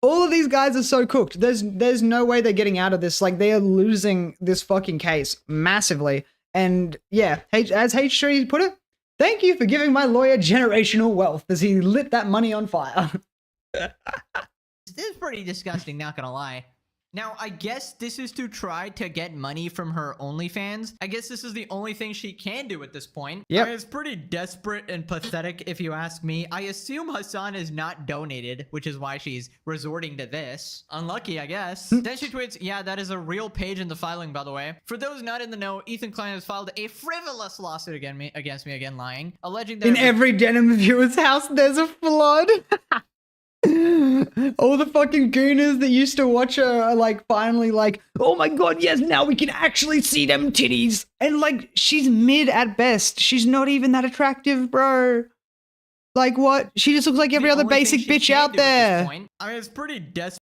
All of these guys are so cooked. There's no way they're getting out of this. Like, they are losing this fucking case massively. And yeah, as H3 put it, thank you for giving my lawyer generational wealth, as he lit that money on fire. This is pretty disgusting, not gonna lie. Now, I guess this is to try to get money from her OnlyFans. I guess this is the only thing she can do at this point. Yep. I mean, it's pretty desperate and pathetic if you ask me. I assume Hasan is not donated, which is why she's resorting to this. Unlucky, I guess. Then she tweets, yeah, that is a real page in the filing, by the way. For those not in the know, Ethan Klein has filed a frivolous lawsuit against me, again lying, alleging that— in every Denim viewer's house, there's a flood. All the fucking gooners that used to watch her are like finally like, oh my god, yes, now we can actually see them titties. And like, she's mid at best. She's not even that attractive, bro. Like, what? She just looks like every other basic bitch out there. I mean, it's pretty desperate.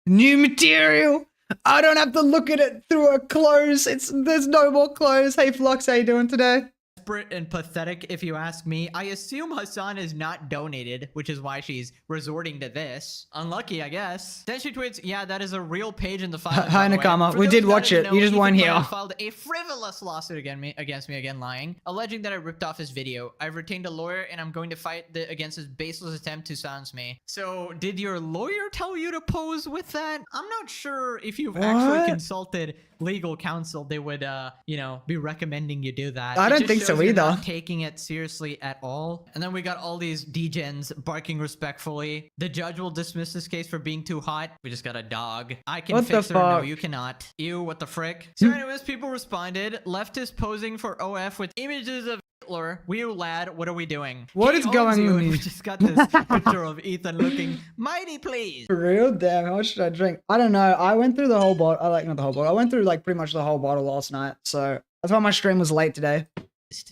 New material. I don't have to look at it through her clothes. There's no more clothes. Hey Flux, how you doing today? desperate and pathetic if you ask me. I assume Hasan is not donated, which is why she's resorting to this. Unlucky, I guess. Then she tweets, yeah, that is a real page in the file. Hi, Nakama. We did watch it. You just weren't here. Filed a frivolous lawsuit against me again, lying, alleging that I ripped off his video. I've retained a lawyer and I'm going to fight against his baseless attempt to silence me. So did your lawyer tell you to pose with that? I'm not sure if you've actually consulted legal counsel. They would, you know, be recommending you do that. I don't think so either. Not taking it seriously at all. And then we got all these degens barking respectfully. The judge will dismiss this case for being too hot. We just got a dog. I can fix her. No, you cannot. Ew, what the frick? So anyways, people responded. Leftist posing for OF with images of Hitler. Wee lad, what are we doing? What is going on? We just got this picture of Ethan looking mighty pleased. For real? Damn, how much should I drink? I don't know. I went through the whole bottle. Not the whole bottle. I went through like pretty much the whole bottle last night. So that's why my stream was late today.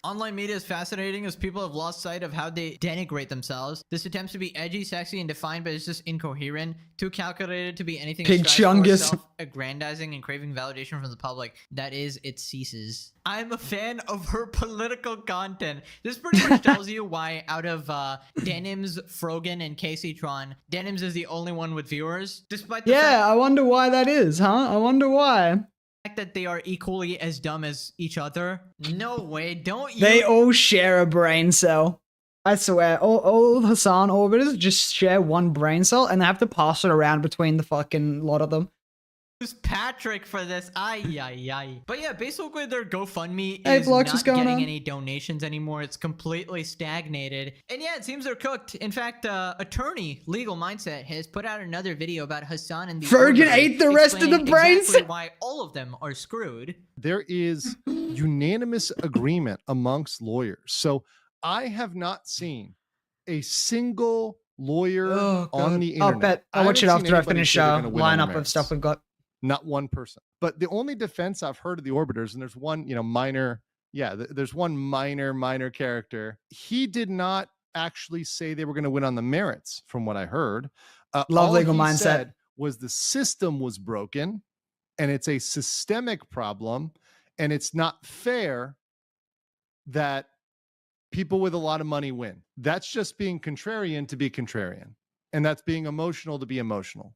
Online media is fascinating as people have lost sight of how they denigrate themselves. This attempts to be edgy, sexy, and defined, but it's just incoherent. Too calculated to be anything self-aggrandizing and craving validation from the public. That is, it ceases. I'm a fan of her political content. This pretty much tells you why out of Denims, Froggan, and Kaseytron, Denims is the only one with viewers. Despite the fact I wonder why that is, huh? I wonder why. That they are equally as dumb as each other. No way, don't you? They all share a brain cell. I swear, all Hasan orbiters just share one brain cell and they have to pass it around between the fucking lot of them. Use Patrick for this. Ay. But yeah, basically their GoFundMe hey, is Vlogs, not getting any donations anymore. It's completely stagnated. And yeah, it seems they're cooked. In fact, attorney Legal Mindset has put out another video about Hasan and the Froggan ate the rest of the brains. Exactly why all of them are screwed. There is unanimous agreement amongst lawyers. So I have not seen a single lawyer on the internet. I'll watch it after I finish lineup of stuff we've got. Not one person. But the only defense I've heard of the Orbiters, and there's one, minor, there's one minor character. He did not actually say they were going to win on the merits, from what I heard. Love Legal Mindset. Was the system was broken, and it's a systemic problem, and it's not fair that people with a lot of money win. That's just being contrarian to be contrarian, and that's being emotional to be emotional.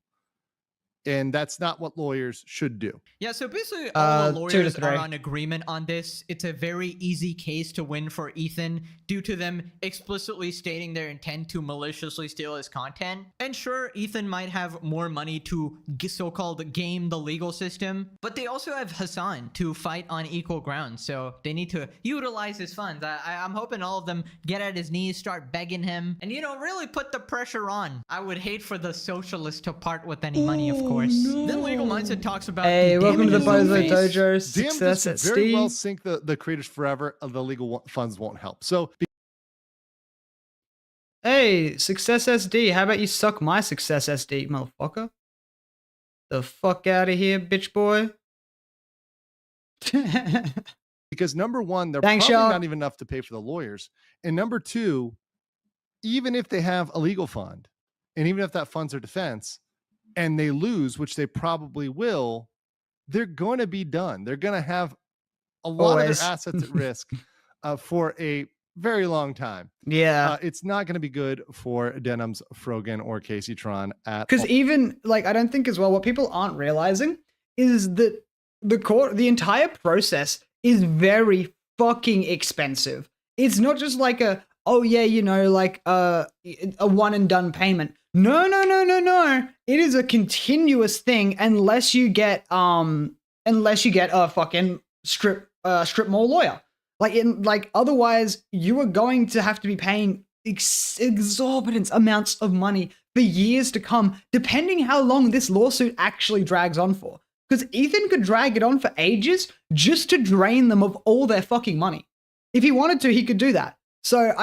And that's not what lawyers should do. Yeah, so basically all the lawyers are on agreement on this. It's a very easy case to win for Ethan due to them explicitly stating their intent to maliciously steal his content. And sure, Ethan might have more money to so-called game the legal system, but they also have Hasan to fight on equal ground. So they need to utilize his funds. I'm hoping all of them get at his knees, start begging him, and, really put the pressure on. I would hate for the socialists to part with any money, of course. No. Then Legal Mindset talks about welcome to the Bozo Dojo. Success at very well sync the creators forever. The legal funds won't help. So, hey, Success SD, how about you suck my Success SD, motherfucker? The fuck out of here, bitch boy. Because number one, they're probably not even enough to pay for the lawyers, and number two, even if they have a legal fund, and even if that funds their defense, and they lose, which they probably will, they're going to be done. They're going to have a lot of their assets at risk for a very long time. Yeah. It's not going to be good for Denims, Froggan, or Kaseytron at Because even, I don't think as well, what people aren't realizing is that the entire process is very fucking expensive. It's not just like a one and done payment. No. It is a continuous thing unless you get a fucking strip mall lawyer. Otherwise you are going to have to be paying exorbitant amounts of money for years to come, depending how long this lawsuit actually drags on for. Because Ethan could drag it on for ages just to drain them of all their fucking money. If he wanted to, he could do that. So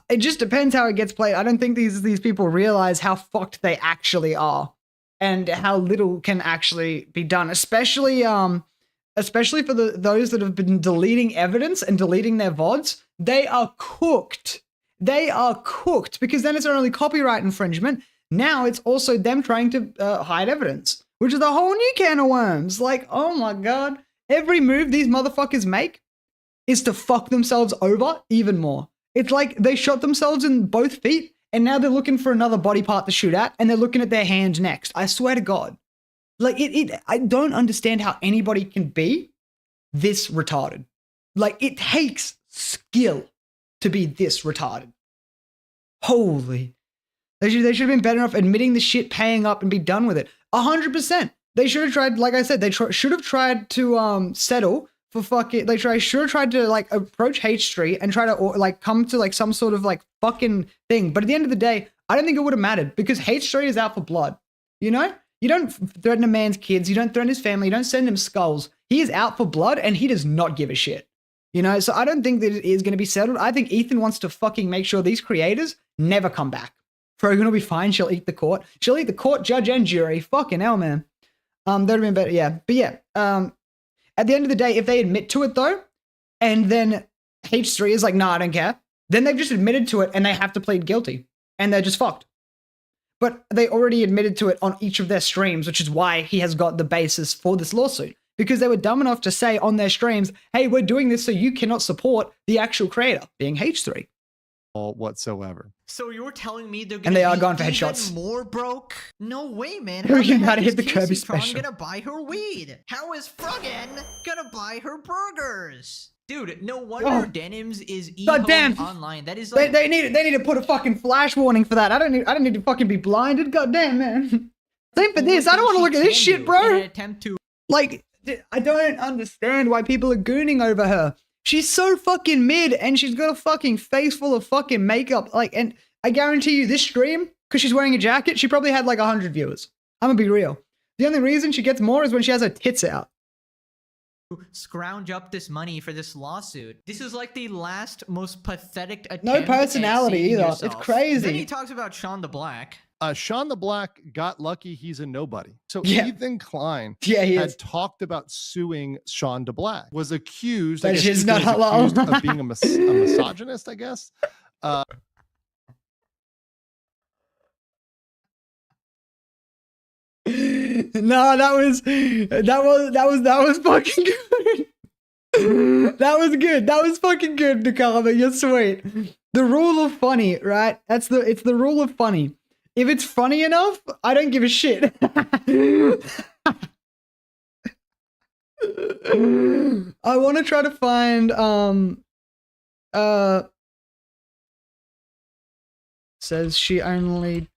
it just depends how it gets played. I don't think these people realize how fucked they actually are and how little can actually be done, especially for those that have been deleting evidence and deleting their VODs. They are cooked. Because then it's not only copyright infringement. Now it's also them trying to hide evidence, which is a whole new can of worms. Oh my God. Every move these motherfuckers make is to fuck themselves over even more. It's like they shot themselves in both feet and now they're looking for another body part to shoot at and they're looking at their hand next. I swear to God. Like I don't understand how anybody can be this retarded. Like it takes skill to be this retarded. Holy. They should have been better off admitting the shit, paying up and be done with it. 100%. They should have tried, like I said, they should have tried to settle for fucking, should have tried to like approach H Street and try to like come to like some sort of like fucking thing. But at the end of the day, I don't think it would have mattered because H Street is out for blood. You know? You don't threaten a man's kids. You don't threaten his family. You don't send him skulls. He is out for blood and he does not give a shit. You know? So I don't think that it is going to be settled. I think Ethan wants to fucking make sure these creators never come back. Froggan will be fine. She'll eat the court. She'll eat the court, judge, and jury. Fucking hell, man. That'd have been better. Yeah. But yeah. At the end of the day, if they admit to it though, and then H3 is like, nah, I don't care, then they've just admitted to it and they have to plead guilty and they're just fucked. But they already admitted to it on each of their streams, which is why he has got the basis for this lawsuit. Because they were dumb enough to say on their streams, hey, we're doing this so you cannot support the actual creator, being H3. Whatsoever. So you're telling me they're and they are be going for even headshots. More broke? No way, man. How to hit the Kirby special. Gonna buy her weed? How is Froggan gonna buy her burgers? Dude, no wonder Denims is online. That is like they need to put a fucking flash warning for that. I don't need to fucking be blinded. Goddamn, man. Same for this. I don't want to look at this shit, bro. Attempt to like, I don't understand why people are gooning over her. She's so fucking mid and she's got a fucking face full of fucking makeup. Like, and I guarantee you this stream, because she's wearing a jacket, she probably had like 100 viewers. I'm gonna be real. The only reason she gets more is when she has her tits out. Scrounge up this money for this lawsuit. This is like the last most pathetic attempt. No personality either. Yourself. It's crazy. Then he talks about Sean the Black. Sean the Black got lucky he's a nobody. So yeah. Ethan Klein had talked about suing Sean the Black. Was accused, that is not halal. Of being a misogynist, I guess. No, that was fucking good. That was good. That was fucking good, Nakama. You're sweet. The rule of funny, right? It's the rule of funny. If it's funny enough, I don't give a shit. I want to try to find says she only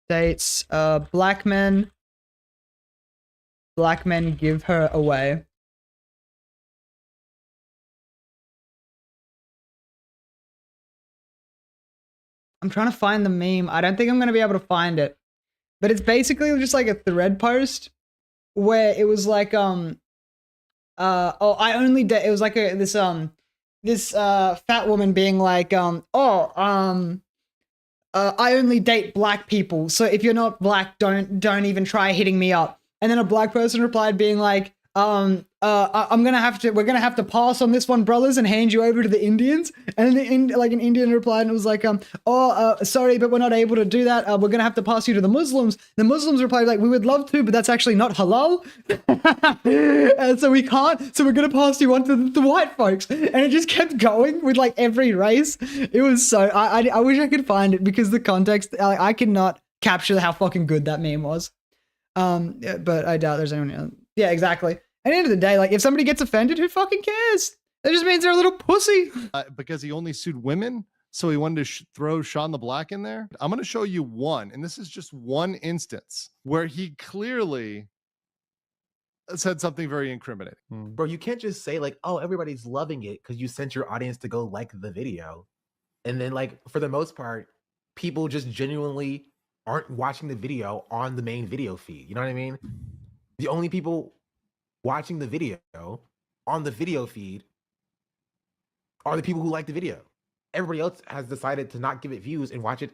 dates black men. Black men give her away. I'm trying to find the meme. I don't think I'm going to be able to find it. But it's basically just like a thread post where it was like, I only date, it was like this fat woman being like, I only date black people. So if you're not black, don't even try hitting me up. And then a black person replied being like, we're gonna have to pass on this one, brothers, and hand you over to the Indians. And then an Indian replied and it was like, sorry, but we're not able to do that. We're gonna have to pass you to the Muslims. The Muslims replied like, we would love to, but that's actually not halal. And so we can't. So we're gonna pass you on to the white folks. And it just kept going with like every race. It was so. I wish I could find it because the context. I could not capture how fucking good that meme was. Yeah, but I doubt there's anyone else. Yeah, exactly. At the end of the day, like, if somebody gets offended, who fucking cares? That just means they're a little pussy. Because he only sued women, so he wanted to throw Sean the Black in there. I'm going to show you one, and this is just one instance where he clearly said something very incriminating. Bro, you can't just say, like, oh, everybody's loving it because you sent your audience to go like the video. And then, like, for the most part, people just genuinely aren't watching the video on the main video feed. You know what I mean? The only people watching the video on the video feed are the people who like the video. Everybody else has decided to not give it views and watch it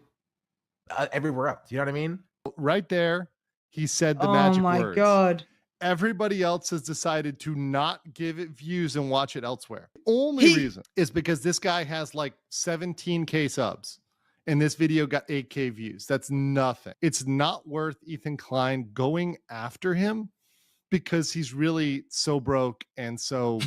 everywhere else. You know what I mean? Right there, he said the magic words. Oh my God. Everybody else has decided to not give it views and watch it elsewhere. The only reason is because this guy has like 17K subs. And this video got 8K views. That's nothing. It's not worth Ethan Klein going after him because he's really so broke and so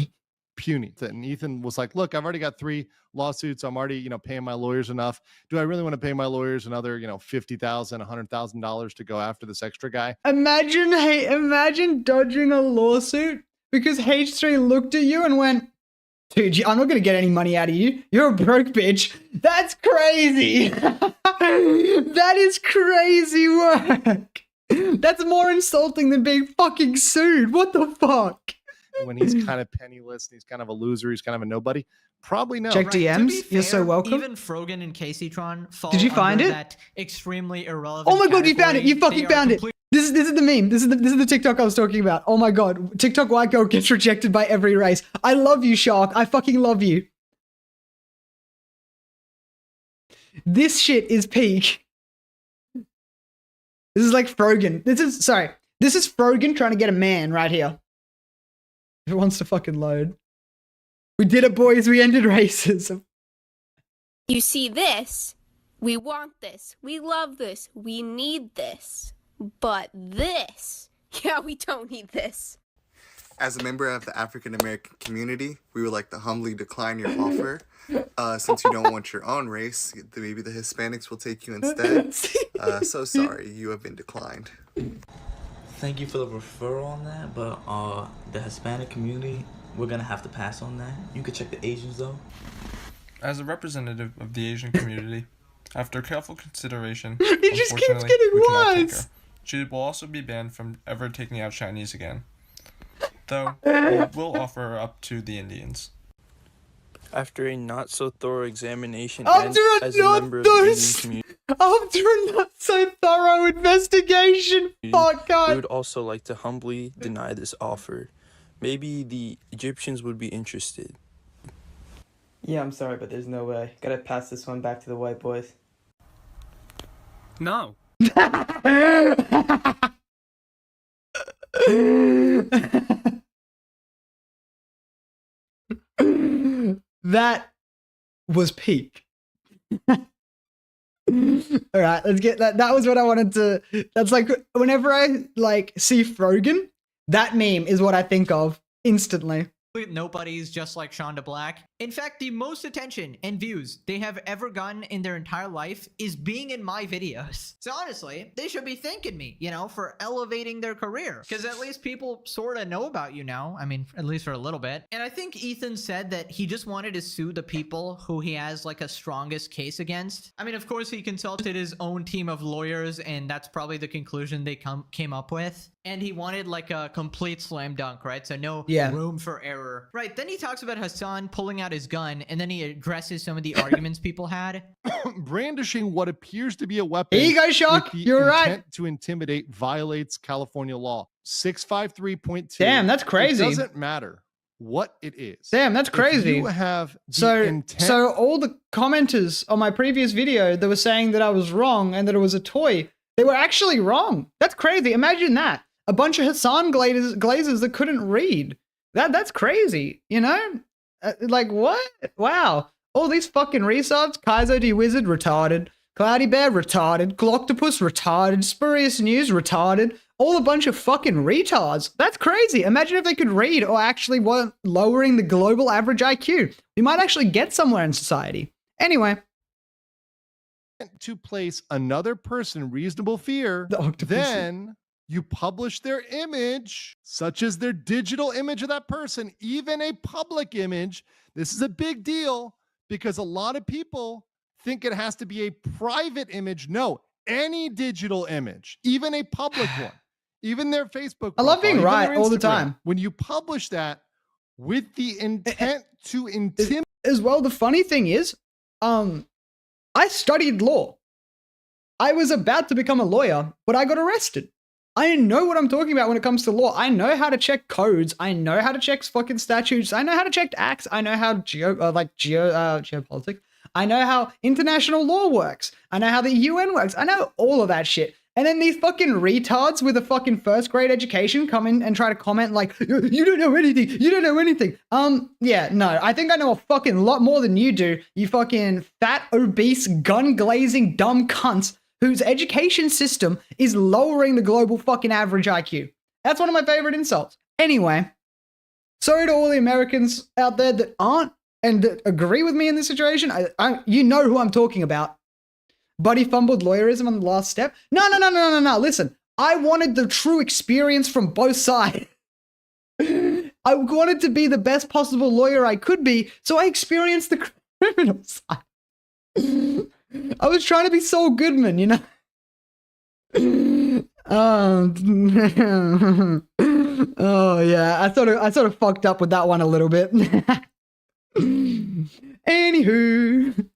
puny. And Ethan was like, look, I've already got 3 lawsuits. I'm already, paying my lawyers enough. Do I really want to pay my lawyers another, $50,000, $100,000 to go after this extra guy? Imagine dodging a lawsuit because H3 looked at you and went, dude, I'm not going to get any money out of you. You're a broke bitch. That's crazy. That is crazy work. That's more insulting than being fucking sued. What the fuck? When he's kind of penniless and he's kind of a loser, he's kind of a nobody. Probably no. Check DMs. You're so welcome. Even Froggan and Kaseytron fall Did you find under it? That extremely irrelevant. Oh my god, you found it! You fucking found it! Complete- This is the meme. This is the TikTok I was talking about. Oh my god, TikTok white girl gets rejected by every race. I love you, Shark. I fucking love you. This shit is peak. This is like Froggan. This is Froggan trying to get a man right here. If it wants to fucking load. We did it, boys. We ended racism. You see this? We want this. We love this. We need this. But this, yeah, we don't need this. As a member of the African American community, we would like to humbly decline your offer. Since you don't want your own race, maybe the Hispanics will take you instead. So sorry, you have been declined. Thank you for the referral on that, but the Hispanic community, we're gonna have to pass on that. You could check the Asians though. As a representative of the Asian community, after careful consideration, it just keeps getting worse. She will also be banned from ever taking out Chinese again. Though, we will offer her up to the Indians. After a not-so-thorough examination After a not-so-thorough investigation, fuck God. We would also like to humbly deny this offer. Maybe the Egyptians would be interested. Yeah, I'm sorry, but there's no way. Gotta pass this one back to the white boys. No. That was peak. All right, let's get that. That was what I wanted to. That's like whenever I see Froggan, that meme is what I think of instantly. Nobody's just like Shonda Black. In fact, the most attention and views they have ever gotten in their entire life is being in my videos. So honestly, they should be thanking me, for elevating their career. Because at least people sort of know about you now. I mean, at least for a little bit. And I think Ethan said that he just wanted to sue the people who he has a strongest case against. I mean, of course, he consulted his own team of lawyers, and that's probably the conclusion they came up with. And he wanted a complete slam dunk, right? So no room for error. Right, then he talks about Hasan pulling out his gun, and then he addresses some of the arguments people had. Brandishing what appears to be a weapon. Here you go, Shock. You're right. To intimidate violates California law. 653.2. Damn, that's crazy. It doesn't matter what it is. Damn, that's crazy. If you have the intent. So all the commenters on my previous video that were saying that I was wrong and that it was a toy, they were actually wrong. That's crazy. Imagine that. A bunch of Hasan glazers that couldn't read. That's crazy, what? Wow. All these fucking resubs. Kaizo D Wizard, retarded. Cloudy Bear, retarded. Gloctopus, retarded. Spurious News, retarded. All a bunch of fucking retards. That's crazy. Imagine if they could read or actually weren't lowering the global average IQ. We might actually get somewhere in society. Anyway. To place another person in reasonable fear, then you publish their image, such as their digital image of that person, even a public image. This is a big deal because a lot of people think it has to be a private image. No, any digital image, even a public one, even their Facebook profile, I love being right all the time. When you publish that with the intent to intimidate. As well, the funny thing is, I studied law. I was about to become a lawyer, but I got arrested. I know what I'm talking about when it comes to law. I know how to check codes. I know how to check fucking statutes. I know how to check acts. I know how geopolitics. I know how international law works. I know how the UN works. I know all of that shit. And then these fucking retards with a fucking first grade education come in and try to comment you don't know anything. You don't know anything. Yeah, no, I think I know a fucking lot more than you do. You fucking fat, obese, gun glazing, dumb cunts whose education system is lowering the global fucking average IQ. That's one of my favorite insults. Anyway, Sorry to all the Americans out there that aren't and that agree with me in this situation. You know who I'm talking about. Buddy fumbled lawyerism on the last step. No. Listen, I wanted the true experience from both sides. I wanted to be the best possible lawyer I could be, so I experienced the criminal side. I was trying to be Saul Goodman, you know? Oh yeah, I sort of fucked up with that one a little bit. Anywho,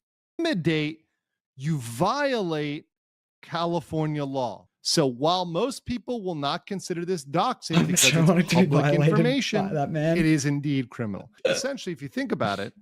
date, you violate California law. So while most people will not consider this doxing because it's public information, it is indeed criminal. Essentially, if you think about it,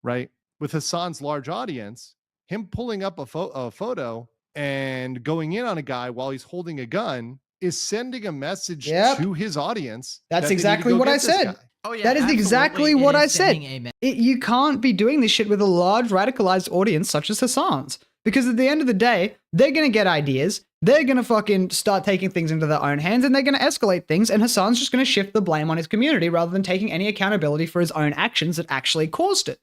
right, with Hasan's large audience, him pulling up a photo and going in on a guy while he's holding a gun is sending a message to his audience. That's exactly what I said. Oh, yeah, that is exactly what I said. Amen. You can't be doing this shit with a large radicalized audience such as Hasan's. Because at the end of the day, they're going to get ideas. They're going to fucking start taking things into their own hands and they're going to escalate things. And Hasan's just going to shift the blame on his community rather than taking any accountability for his own actions that actually caused it.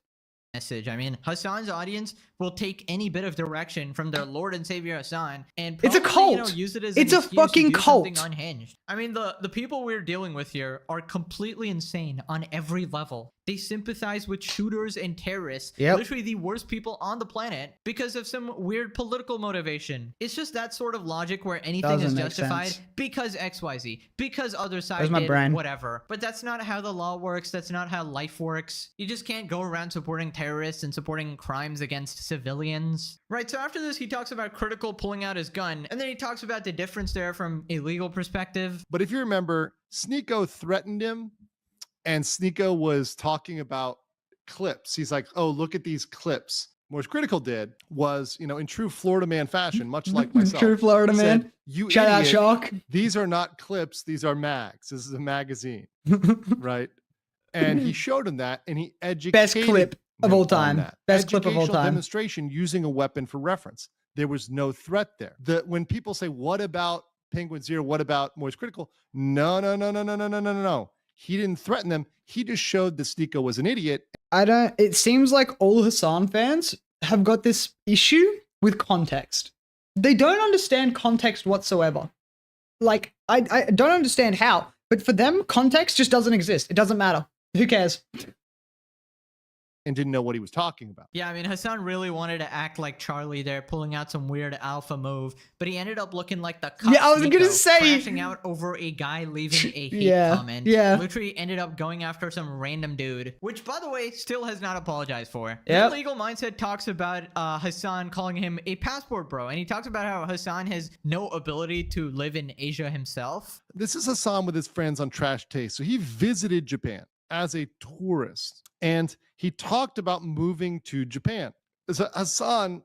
Message. I mean, Hasan's audience will take any bit of direction from their Lord and Savior Hasan and it's a cult. Use it as it's an a fucking cult. Unhinged. I mean, the people we're dealing with here are completely insane on every level. They sympathize with shooters and terrorists, literally the worst people on the planet, because of some weird political motivation. It's just that sort of logic where anything is justified because XYZ, because other side did whatever. But that's not how the law works. That's not how life works. You just can't go around supporting terrorists and supporting crimes against civilians. Right, so after this, he talks about Critical pulling out his gun, and then he talks about the difference there from a legal perspective. But if you remember, Sneeko threatened him, and Sneeko was talking about clips. He's like, oh, look at these clips. What Critical did was, you know, in true Florida man fashion, much like myself. True Florida man. Said, you Shout out, idiot, Shark. These are not clips. These are mags. This is a magazine, right? And he showed him that, and he educated Best clip of all time. Best clip of all time. Demonstration using a weapon for reference. There was no threat there. When people say, what about Penguin Zero? What about Moist Critical? No. He didn't threaten them. He just showed that Sneeko was an idiot. It seems like all Hasan fans have got this issue with context. They don't understand context whatsoever. Like, I don't understand how, but for them, context just doesn't exist. It doesn't matter. Who cares? And didn't know what he was talking about. Yeah, I mean, Hasan really wanted to act like Charlie there, pulling out some weird alpha move, but he ended up looking like the cop. Yeah, I was gonna say, crashing out over a guy leaving a hate comment. Yeah, literally ended up going after some random dude, which, by the way, still has not apologized for. Yep. The Legal Mindset talks about Hasan calling him a passport bro, and he talks about how Hasan has no ability to live in Asia himself. This is Hasan with his friends on Trash Taste. So he visited Japan as a tourist. And he talked about moving to Japan. So Hasan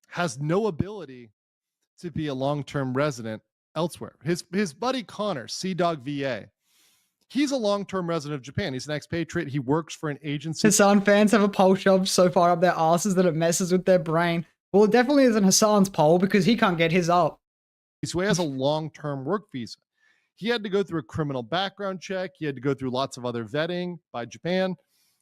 has no ability to be a long-term resident elsewhere. His buddy Connor, Sea-Dog VA, he's a long-term resident of Japan. He's an expatriate. He works for an agency. Hasan fans have a poll shoved so far up their asses that it messes with their brain. Well, it definitely isn't Hasan's poll because he can't get his up. So he has a long-term work visa. He had to go through a criminal background check. He had to go through lots of other vetting by Japan.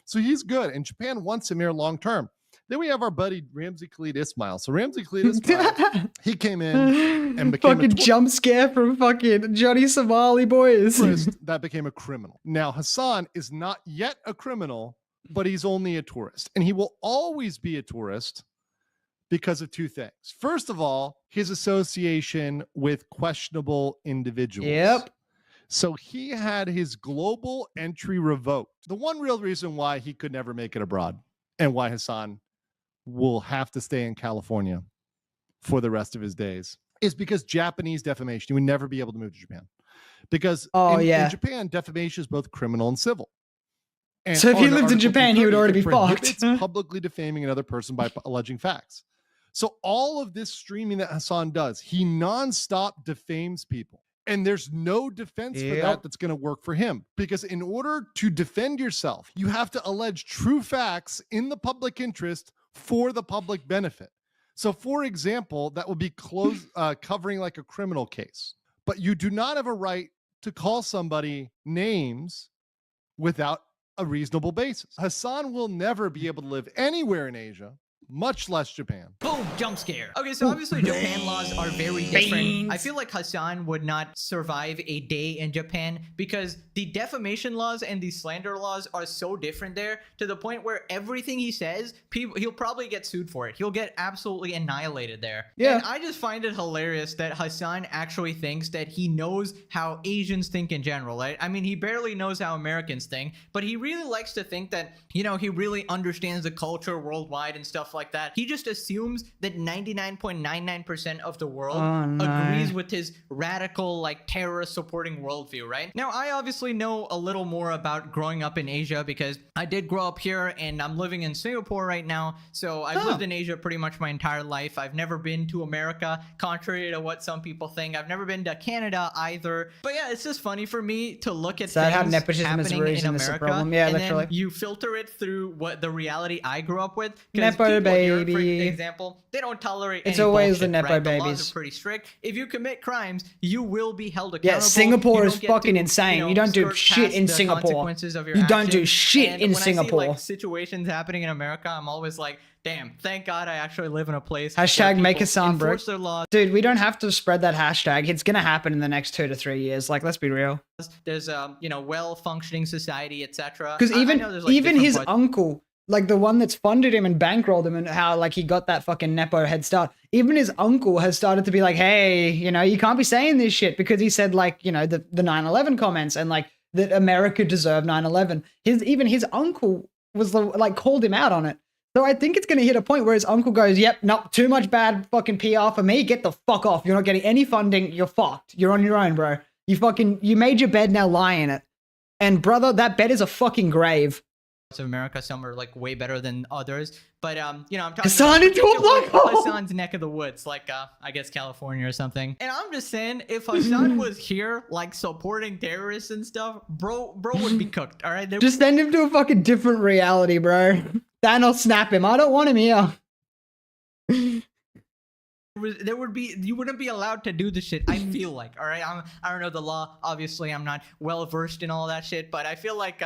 So he's good. And Japan wants him here long-term. Then we have our buddy Ramsey Khalid Ismail. So Ramsey Khalid Ismail, he came in and became fucking jump scare from fucking Johnny Somali boys. That became a criminal. Now, Hasan is not yet a criminal, but he's only a tourist. And he will always be a tourist because of two things. First of all, his association with questionable individuals. Yep. So he had his global entry revoked. The one real reason why he could never make it abroad and why Hasan will have to stay in California for the rest of his days is because Japanese defamation. He would never be able to move to Japan because in Japan, defamation is both criminal and civil. And so if he lived in Japan, he would already be fucked. It's publicly defaming another person by alleging facts. So all of this streaming that Hasan does, he nonstop defames people. And there's no defense for that that's going to work for him. Because in order to defend yourself, you have to allege true facts in the public interest for the public benefit. So, for example, that would be covering like a criminal case. But you do not have a right to call somebody names without a reasonable basis. Hasan will never be able to live anywhere in Asia, much less Japan. Boom, jump scare. Okay, so obviously Japan laws are very different. I feel like Hasan would not survive a day in Japan because the defamation laws and the slander laws are so different there to the point where everything he says, he'll probably get sued for it. He'll get absolutely annihilated there. Yeah. And I just find it hilarious that Hasan actually thinks that he knows how Asians think in general, right? I mean, he barely knows how Americans think, but he really likes to think that, you know, he really understands the culture worldwide and stuff like that. He just assumes that 99.99% of the world agrees with his radical, like, terrorist supporting worldview, right? Now, I obviously know a little more about growing up in Asia because I did grow up here and I'm living in Singapore right now. So I've lived in Asia pretty much my entire life. I've never been to America, contrary to what some people think. I've never been to Canada either. But yeah, it's just funny for me to look at things happening in America, yeah, and then you filter it through what the reality I grew up with. Nepo baby. For example, they don't tolerate any always bullshit, the Nepo right? babies. The laws are pretty strict. If you commit crimes, you will be held accountable. Yeah, Singapore is fucking insane. You don't do shit in Singapore. You don't do shit in Singapore. When I see, like, situations happening in America, I'm always like, damn, thank God I actually live in a place hashtag make a sound, bro. their laws. Dude, we don't have to spread that hashtag. It's gonna happen in the next 2 to 3 years. Like, let's be real. There's you know, well-functioning society, etc. Because even his uncle, like the one that's funded him and bankrolled him and how like he got that fucking Nepo head start, even his uncle has started to be like, hey, you know, you can't be saying this shit because he said, like, you know, the 9/11 comments and like that America deserved 9/11. Even his uncle was like called him out on it. So I think it's going to hit a point where his uncle goes, yep, not too much bad fucking PR for me. Get the fuck off. You're not getting any funding. You're fucked. You're on your own, bro. You made your bed, now lie in it. And brother, that bed is a fucking grave. Of America, some are like way better than others, but you know, I'm talking Hasan into a black hole. Hasan's neck of the woods, like I guess California or something. And I'm just saying, if Hasan was here, like supporting terrorists and stuff, bro would be cooked. All right, just send him to a fucking different reality, bro. Thanos snap him. I don't want him here. You wouldn't be allowed to do the shit. I feel like, all right, I don't know the law. Obviously, I'm not well versed in all that shit, but I feel like,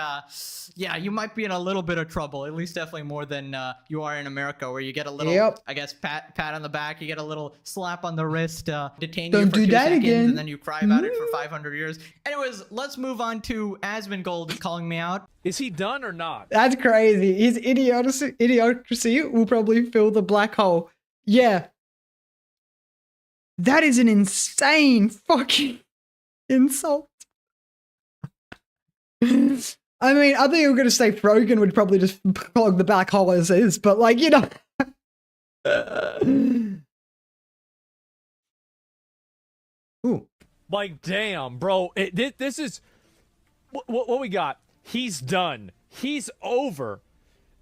yeah, you might be in a little bit of trouble. At least, definitely more than you are in America, where you get a little, I guess, pat on the back. You get a little slap on the wrist, detain you for 2 seconds, and then you cry about it for 500 years. Anyways, let's move on to Asmongold calling me out. Is he done or not? That's crazy. His idiocracy will probably fill the black hole. Yeah. That is an insane fucking insult. I mean, I think I'm going to say Froggan would probably just clog the black hole as is, but like, you know. Ooh. Like, damn, bro. This is... What we got? He's done. He's over.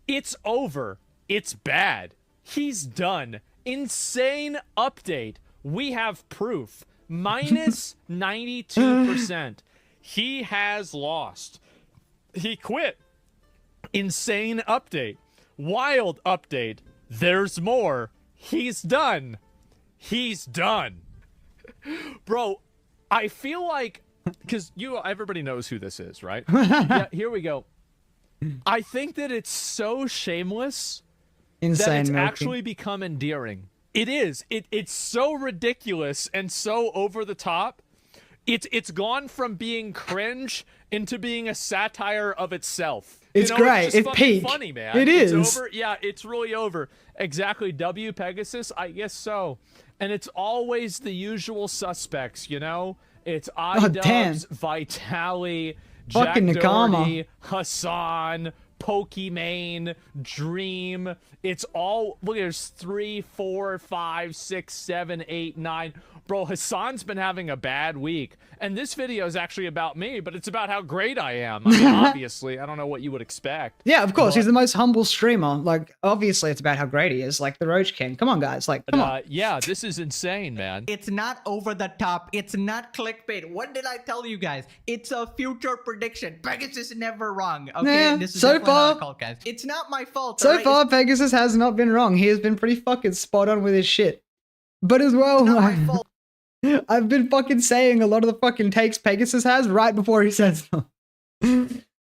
It's over. It's bad. He's done. Insane update. We have proof. Minus 92%. He has lost. He quit. Insane update. Wild update. There's more. He's done. He's done. Bro, I feel like, because everybody knows who this is, right? Yeah, here we go. I think that it's so shameless that it's actually become endearing. It is. It's so ridiculous and so over the top. It's gone from being cringe into being a satire of itself. It's great. It's peak. Funny, man. It's over. Yeah, it's really over. Exactly. W Pegasus, I guess so. And it's always the usual suspects, you know? It's iDubbbz, Vitaly, Jack Doherty, Hasan, Pokimane, Dream. It's all, look, there's 3, 4, 5, 6, 7, 8, 9. Bro, Hasan's been having a bad week. And this video is actually about me, but it's about how great I am. I mean, obviously, I don't know what you would expect. Yeah, of course. He's the most humble streamer. Like, obviously, it's about how great he is. Like, the Roach King. Come on, guys. Like, come on. Yeah, this is insane, man. It's not over the top. It's not clickbait. What did I tell you guys? It's a future prediction. Pegasus is never wrong. Okay, yeah, this is so far, not called, guys. It's not my fault. So far, Pegasus has not been wrong. He has been pretty fucking spot on with his shit. But as well, like, I've been fucking saying a lot of the fucking takes Pegasus has right before he says them.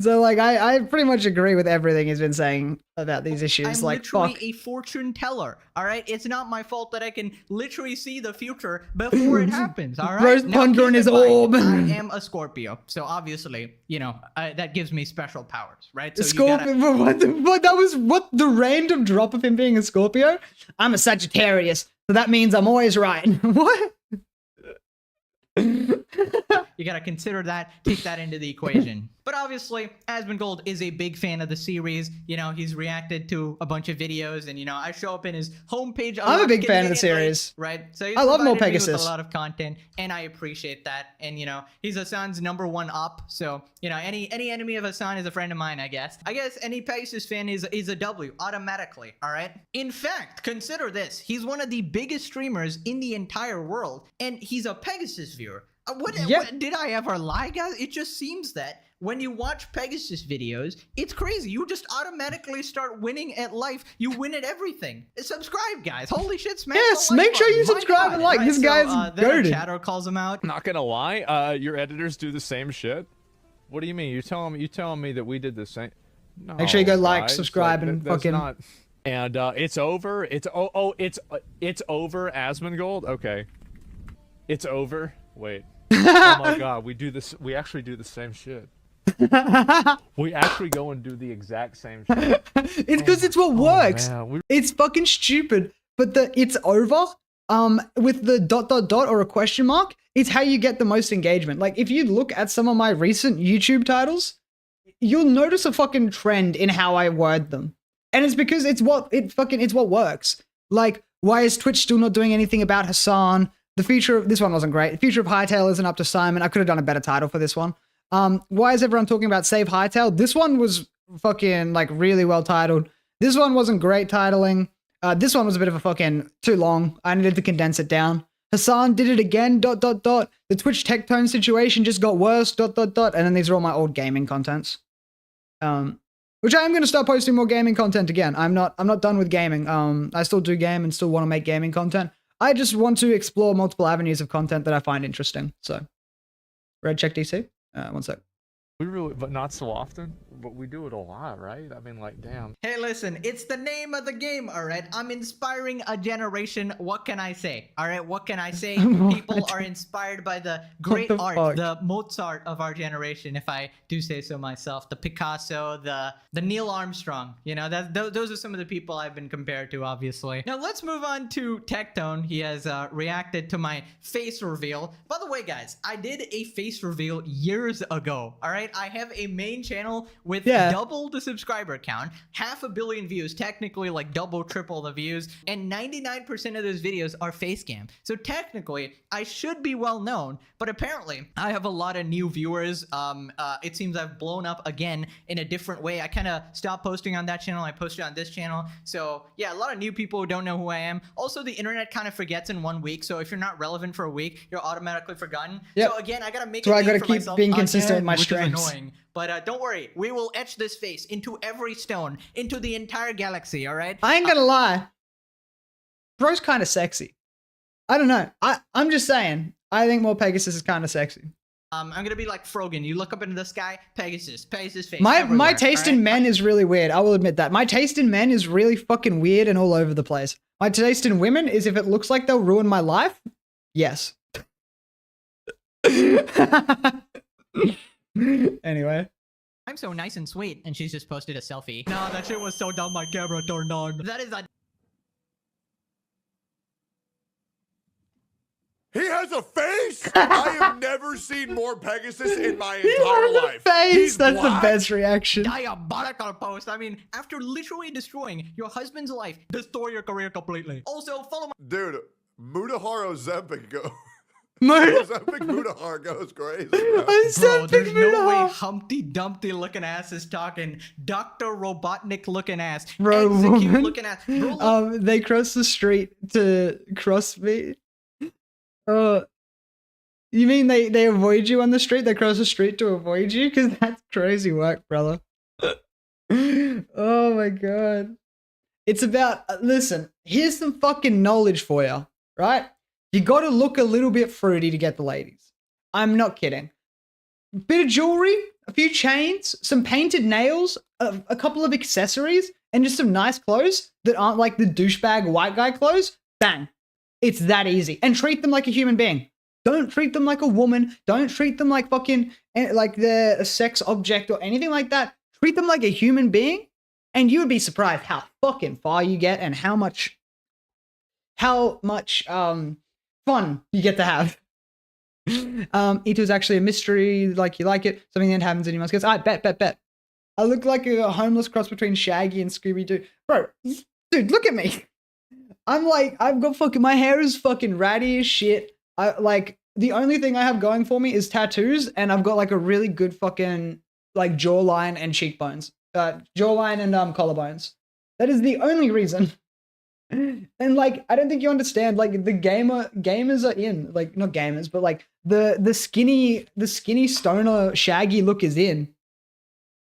So like I pretty much agree with everything he's been saying about these issues. I'm like literally fuck. a fortune teller. All right, it's not my fault that I can literally see the future before it happens. All right, Rose pondering his orb. I am a Scorpio, so obviously, you know, that gives me special powers, right? So Scorpio. What? That was what the random drop of him being a Scorpio. I'm a Sagittarius, so that means I'm always right. What? You gotta consider that, take that into the equation. But obviously, Asmongold is a big fan of the series. You know, he's reacted to a bunch of videos, and you know, I show up in his homepage. I'm a big fan of the series. Right? So he's I love more provided me with Pegasus. a lot of content, and I appreciate that. And you know, he's Hasan's #1 up. So you know, any enemy of Hasan is a friend of mine, I guess. I guess any Pegasus fan is a W automatically. All right. In fact, consider this: he's one of the biggest streamers in the entire world, and he's a Pegasus viewer. What did I ever lie, guys? It just seems that when you watch Pegasus videos, it's crazy. You just automatically start winning at life. You win at everything. Subscribe, guys. Holy shit, smash Yes, the like make sure button. you subscribe and like. Right, This guy's then our goated. chatter calls him out. Not gonna lie, your editors do the same shit. What do you mean? You telling me that we did the same? No, Make sure you go like, guys, subscribe, and that's fucking. not. And it's over. It's over. Asmongold. Okay, it's over. Wait. Oh my god, we do this. We actually do the same shit. We actually go and do the exact same shit. It's because it's what works. Man, It's fucking stupid. But the it's over with the ... or a question mark, it's how you get the most engagement. Like if you look at some of my recent YouTube titles, you'll notice a fucking trend in how I word them. And it's because it's what works. Like, why is Twitch still not doing anything about Hasan? The future of this one wasn't great. The future of Hightail isn't up to Simon. I could have done a better title for this one. Why is everyone talking about Save Hightail? This one was fucking like really well titled. This one wasn't great titling. This one was a bit of a fucking too long. I needed to condense it down. Hasan did it again. ... The Twitch Tectone situation just got worse. ... And then these are all my old gaming contents. Which I am going to start posting more gaming content again. I'm not done with gaming. I still do game and still want to make gaming content. I just want to explore multiple avenues of content that I find interesting. So, Red, check DC. One sec. We really, but not so often. But we do it a lot, right? I mean, like, damn. Hey, listen, it's the name of the game, all right? I'm inspiring a generation. What can I say? All right, what can I say? People are inspired by the great art, the Mozart of our generation, if I do say so myself. The Picasso, the Neil Armstrong. You know, those are some of the people I've been compared to, obviously. Now, let's move on to Tectone. He has reacted to my face reveal. By the way, guys, I did a face reveal years ago, all right? I have a main channel with double the subscriber count, 500 million views, technically like double, triple the views, and 99% of those videos are face cam. So technically, I should be well known, but apparently I have a lot of new viewers. It seems I've blown up again in a different way. I kind of stopped posting on that channel. I posted on this channel. So yeah, a lot of new people who don't know who I am. Also, the internet kind of forgets in 1 week. So if you're not relevant for a week, you're automatically forgotten. Yep. So again, I got to make So a I name gotta for keep myself being consistent with again, my which is strengths. annoying. But don't worry, we will etch this face into every stone, into the entire galaxy, all right? I ain't gonna lie. Bro's kind of sexy. I don't know. I'm just saying. I think more Pegasus is kind of sexy. I'm gonna be like Froggan. You look up into the sky, Pegasus face. My everywhere, taste all in right? men is really weird. I will admit that. My taste in men is really fucking weird and all over the place. My taste in women is if it looks like they'll ruin my life, yes. Anyway. I'm so nice and sweet, and she's just posted a selfie. No, that shit was so dumb, my camera turned on. That is a... He has a face? I have never seen more Pegasus in my entire life. Face, He's that's black. the best reaction. Diabolical post. I mean, after literally destroying your husband's life, destroy your career completely. Also, follow my... Dude, Mudahar Ozempic go. Mud- Ozempic Mudahar goes crazy. Bro, there's no way Humpty Dumpty looking ass is talking Dr. Robotnik looking ass. Bro, Execute woman. looking ass. Bro, look- They cross the street to cross me. You mean they avoid you on the street? They cross the street to avoid you? Because that's crazy work, brother. Oh my god. It's about, listen, here's some fucking knowledge for you, right? You gotta look a little bit fruity to get the ladies. I'm not kidding. bit of jewelry, a few chains, some painted nails, a couple of accessories, and just some nice clothes that aren't like the douchebag white guy clothes, bang. It's that easy. And treat them like a human being. Don't treat them like a woman. Don't treat them like fucking, like they're a sex object or anything like that. Treat them like a human being, and you would be surprised how fucking far you get and how much fun you get to have. It was actually a mystery, like you like it. Something that happens and you must guess. I bet. I look like a homeless cross between Shaggy and Scooby-Doo. Bro, dude, look at me. I'm like, I've got fucking, my hair is fucking ratty as shit. Like, the only thing I have going for me is tattoos, and I've got like a really good fucking like jawline and cheekbones. Jawline and collarbones. That is the only reason. And like, I don't think you understand, like the gamers are in, like not gamers, but like the skinny stoner Shaggy look is in.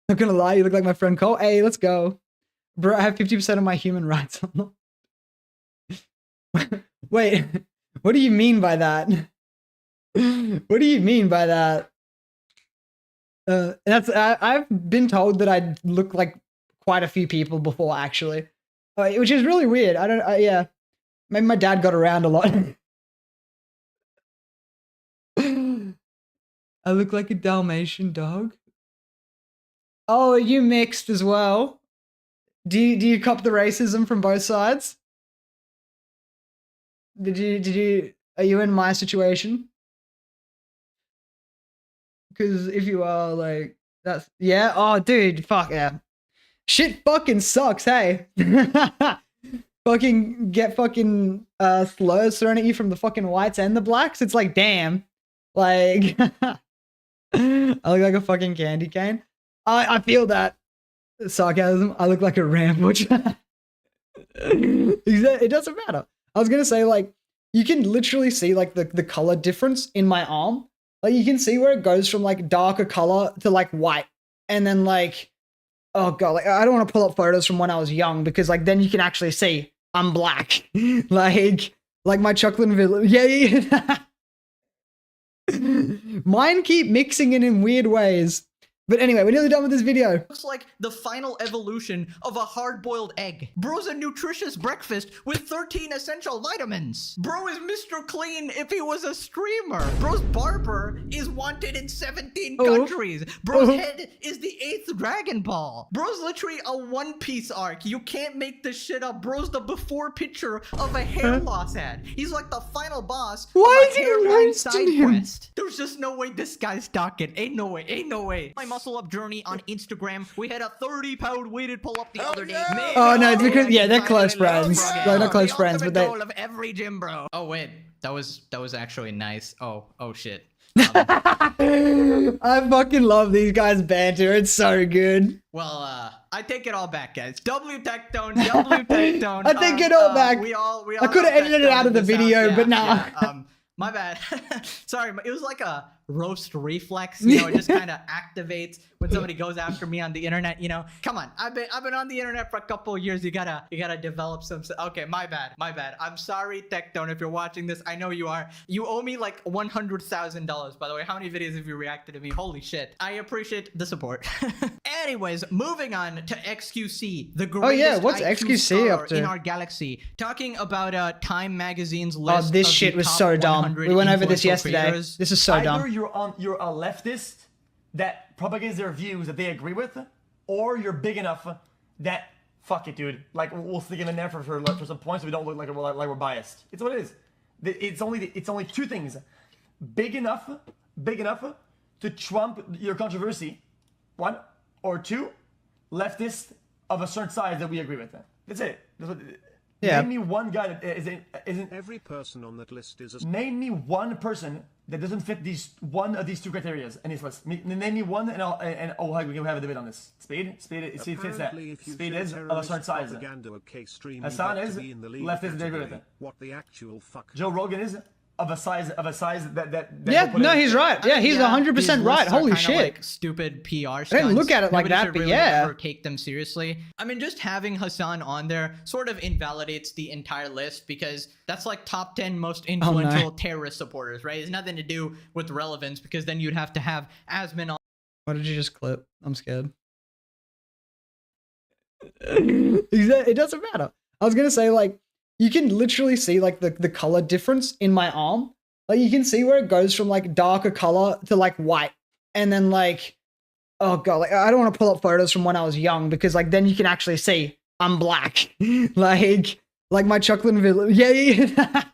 Not gonna lie, you look like my friend Cole. Hey, let's go. Bro, I have 50% of my human rights. Wait, what do you mean by that? What do you mean by that? I've been told that I look like quite a few people before, actually, which is really weird. Yeah, maybe my dad got around a lot. I look like a Dalmatian dog. Oh, are you mixed as well? Do you cop the racism from both sides? Are you in my situation? Because if you are, like, that's, yeah, oh, dude, fuck yeah. Shit fucking sucks, hey. Fucking get fucking slurs thrown at you from the fucking whites and the blacks. It's like, damn. Like, I look like a fucking candy cane. I feel that sarcasm. I look like a rambush. It doesn't matter. I was gonna say, like, you can literally see like the color difference in my arm. Like, you can see where it goes from like darker color to like white, and then like, oh god, like I don't want to pull up photos from when I was young, because like then you can actually see I'm black. like my chocolate village. Yeah. Mine keep mixing it in weird ways. But anyway, we're nearly done with this video. Looks like the final evolution of a hard-boiled egg. Bro's a nutritious breakfast with 13 essential vitamins. Bro is Mr. Clean if he was a streamer. Bro's barber is wanted in 17 countries. Bro's head is the 8th Dragon Ball. Bro's literally a One Piece arc. You can't make this shit up. Bro's the before picture of a hair loss ad. He's like the final boss of a hairline side quest. There's just no way this guy's talking. Ain't no way. My muscle up journey on Instagram. We had a 30-pound weighted pull up the other day. Man, oh no, it's because they're close friends. Like, not close friends, but they. Goal of every gym bro. Oh wait, that was actually nice. Oh shit. I fucking love these guys' banter. It's so good. Well, I take it all back, guys. W Tectone. I take it all back. I could have edited it out of the video, but nah. My bad. Sorry, it was like a roast reflex. You know, it just kind of activates when somebody goes after me on the internet. You know, come on. I've been on the internet for a couple of years. You gotta develop some. Okay, my bad. I'm sorry, Tectone, if you're watching this. I know you are. You owe me like $100,000. By the way, how many videos have you reacted to me? Holy shit! I appreciate the support. Anyways, moving on to XQC, the greatest what's XQC up to in our galaxy. Talking about Time Magazine's list. Oh, this shit was so dumb. We went over this yesterday. Creators. This is so dumb. Either you're a leftist that propagates their views that they agree with, or you're big enough that fuck it, dude. Like, we'll stick them in there for some points so we don't look like we're biased. It's what it is. It's only two things: big enough to trump your controversy, one, or two, leftist of a certain size that we agree with. That's it. Yeah. Name me one guy that isn't. Every person on that list is a. Name me one person that doesn't fit one of these two criteria in this list. Name me one, and we can have a debate on this. Speed fits that. Speed is of a certain size. Hasan is, left is, they agree with it. What the actual fuck? Joe Rogan is, of a size that yeah, no, he's right. Yeah, he's 100% right. Holy shit. Like stupid PR stunts. I didn't look at it like Nobody that, should but really yeah. ever take them seriously. I mean, just having Hasan on there sort of invalidates the entire list because that's like top 10 most influential terrorist supporters, right? It's nothing to do with relevance because then you'd have to have Asmon on. What did you just clip? I'm scared. It doesn't matter. I was gonna say, like, you can literally see like the color difference in my arm. Like you can see where it goes from like darker color to like white, and then like, oh god, like I don't want to pull up photos from when I was young because like then you can actually see I'm black. like my chocolate village. Yeah.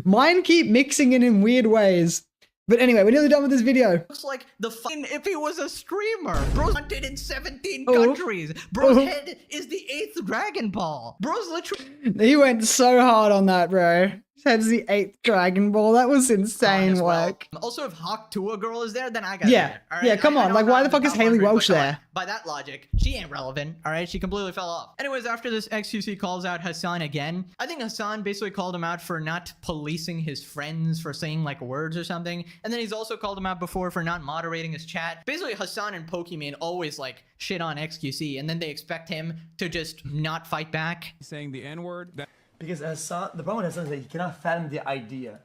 Mine keep mixing it in weird ways. But anyway, we're nearly done with this video. Looks like the fucking if he was a streamer. Bro's hunted in 17 countries. Bro's head is the 8th Dragon Ball. Bro's literally. He went so hard on that, bro. His head's the 8th Dragon Ball. That was insane work. Also, if Hawk Tua girl is there, then I got yeah, all right? yeah. Come on, like why the fuck is Haley Welch there? By that logic, she ain't relevant. All right, she completely fell off. Anyways, after this, XQC calls out Hasan again. I think Hasan basically called him out for not policing his friends for saying like words or something, and then he's also called him out before for not moderating his chat. Basically, Hasan and Pokimane always like shit on XQC, and then they expect him to just not fight back. Saying the N-word. Because Hasan, the problem with Hasan is that he cannot fathom the idea,